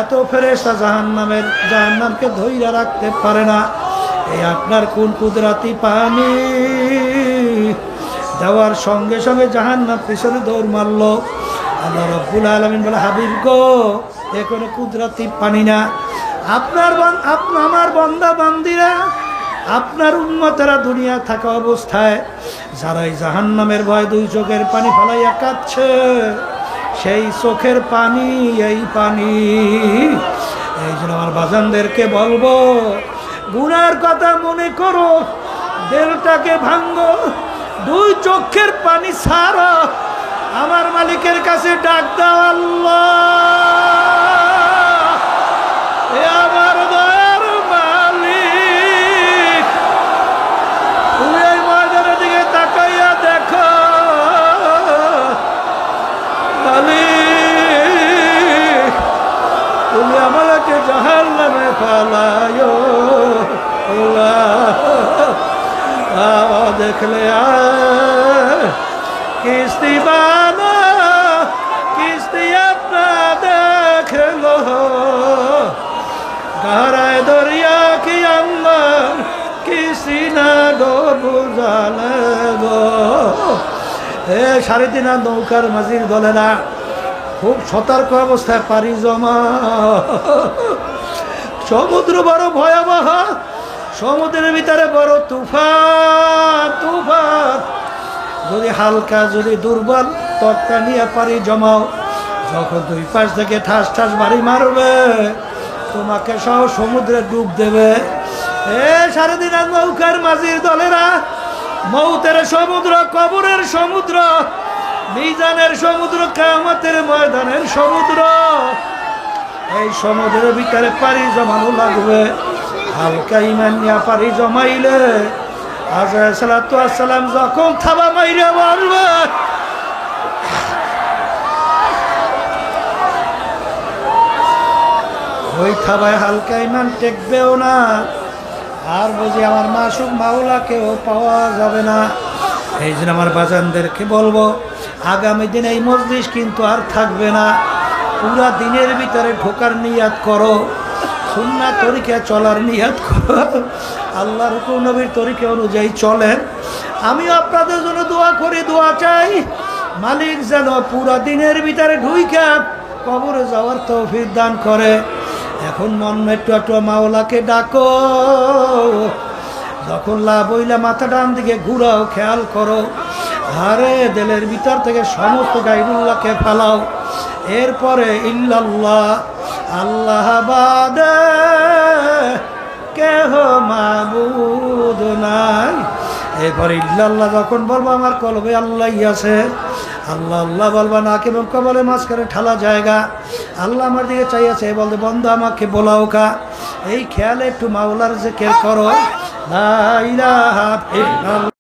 এত ফেরেশতা জাহান্নামকে ধইরা রাখতে পারে না। এই আপনার কোন কুদরতি পানি দেওয়ার সঙ্গে সঙ্গে জাহান্নাম পিছনে দৌড় মারলো। আল্লাহ রাব্বুল আলামিন বলে, হাবিব গো, এ কোনো কুদরতি পানি না। আমার বান্দা বান্দিরা, আপনার উম্মতেরা দুনিয়া থাকা অবস্থায় যারা এই জাহান্নামের ভয় দুই চোখের পানি ফালাইয়া কাঁদছে, সেই চোখের পানি এই পানি। এই জন্য আমার বাজানদেরকে বলবো, গুনার কথা মনে করো, দিলটাকে ভাঙ্গো, দুই চোখের পানি ছাড়ো, আমার মালিকের কাছে ডাক দাও, আল্লাহ, এ আমার দয়ার মালিক, তুমি এই ময়দানের দিকে তাকাইয়া দেখো, মালিক, তুমি আমাকে জাহান্নামে ফালায়ো। দেখলে কিস্তি বানা, কিস্তি আপনা দেখলো, গহরায় দরিয়া কি আল্লাহ কিসি না ডোবু জানে গো। 3.5 নৌকার মাঝির দলেরা খুব সতর্ক অবস্থায় পারি জমা। সমুদ্র বড় ভয়াবহ, সমুদ্রের ভিতরে বড় তুফান তুফান। যদি হালকা, যদি দুর্বল, তক্তা নিয়ে পারি জমাও, যখন দুই পাশ থেকে ঠাস ঠাস বাড়ি মারবে, তোমাকে সহ সমুদ্রে ডুব দেবে। 3.5 নৌকার মাঝির দলেরা, মৌতের সমুদ্র, কবরের সমুদ্র, মিজানের সমুদ্র, কিয়ামতের ময়দানের সমুদ্র, এই সমুদ্রের ভিতরে পারি জমানো লাগবে। হালকা ইমান নিয়ে পারি জমাইলে আযরাইল সালাতু ওয়াস সালাম যখন থাবা মাইরা বলবে, ওই থাবায় হালকা ইমান টেকবেও না, আর বুঝি আমার মাসুক মাওলাকেও পাওয়া যাবে না। এই জন্য আমার বাজানদেরকে বলবো, আগামী দিন এই মজলিস কিন্তু আর থাকবে না। পুরা দিনের ভিতরে ঢোকার নিয়াত করো, সুন্নাহ তরিকা চলার নিয়াত করো, আল্লাহর হুকুম নবীর তরিকা অনুযায়ী চলেন। আমি আপনাদের জন্য দোয়া করি, দোয়া চাই, মালিক যেন পুরা দিনের ভিতরে ঢুইকা কবরে যাওয়ার তৌফিক দান করে। এখন মন একটু একটু মাওলাকে ডাকো, যখন লাভ হইলে মাথা ডান দিকে ঘুরাও, খেয়াল করো, আরে দিলের ভিতর থেকে সমস্ত গায়রুল্লাহকে ফালাও। এরপরে ইল্লাল্লাহ, আল্লাহ বাদে কেহ মাবুদ নাই। এরপরে ইল্লাল্লাহ যখন বলবো আমার কলবে আল্লাহই আছে, আল্লাহ আল্লাহ বলবা নাকি এবং কবলে মাঝখানে ঠালা জায়গা, আল্লাহ আমার দিকে চাইয়াছে, বলতে বন্ধু আমাকে বোলাও কা। এই খেয়ালে একটু মাওলার জিকির করো, লা ইলাহা ইল্লাল্লাহ।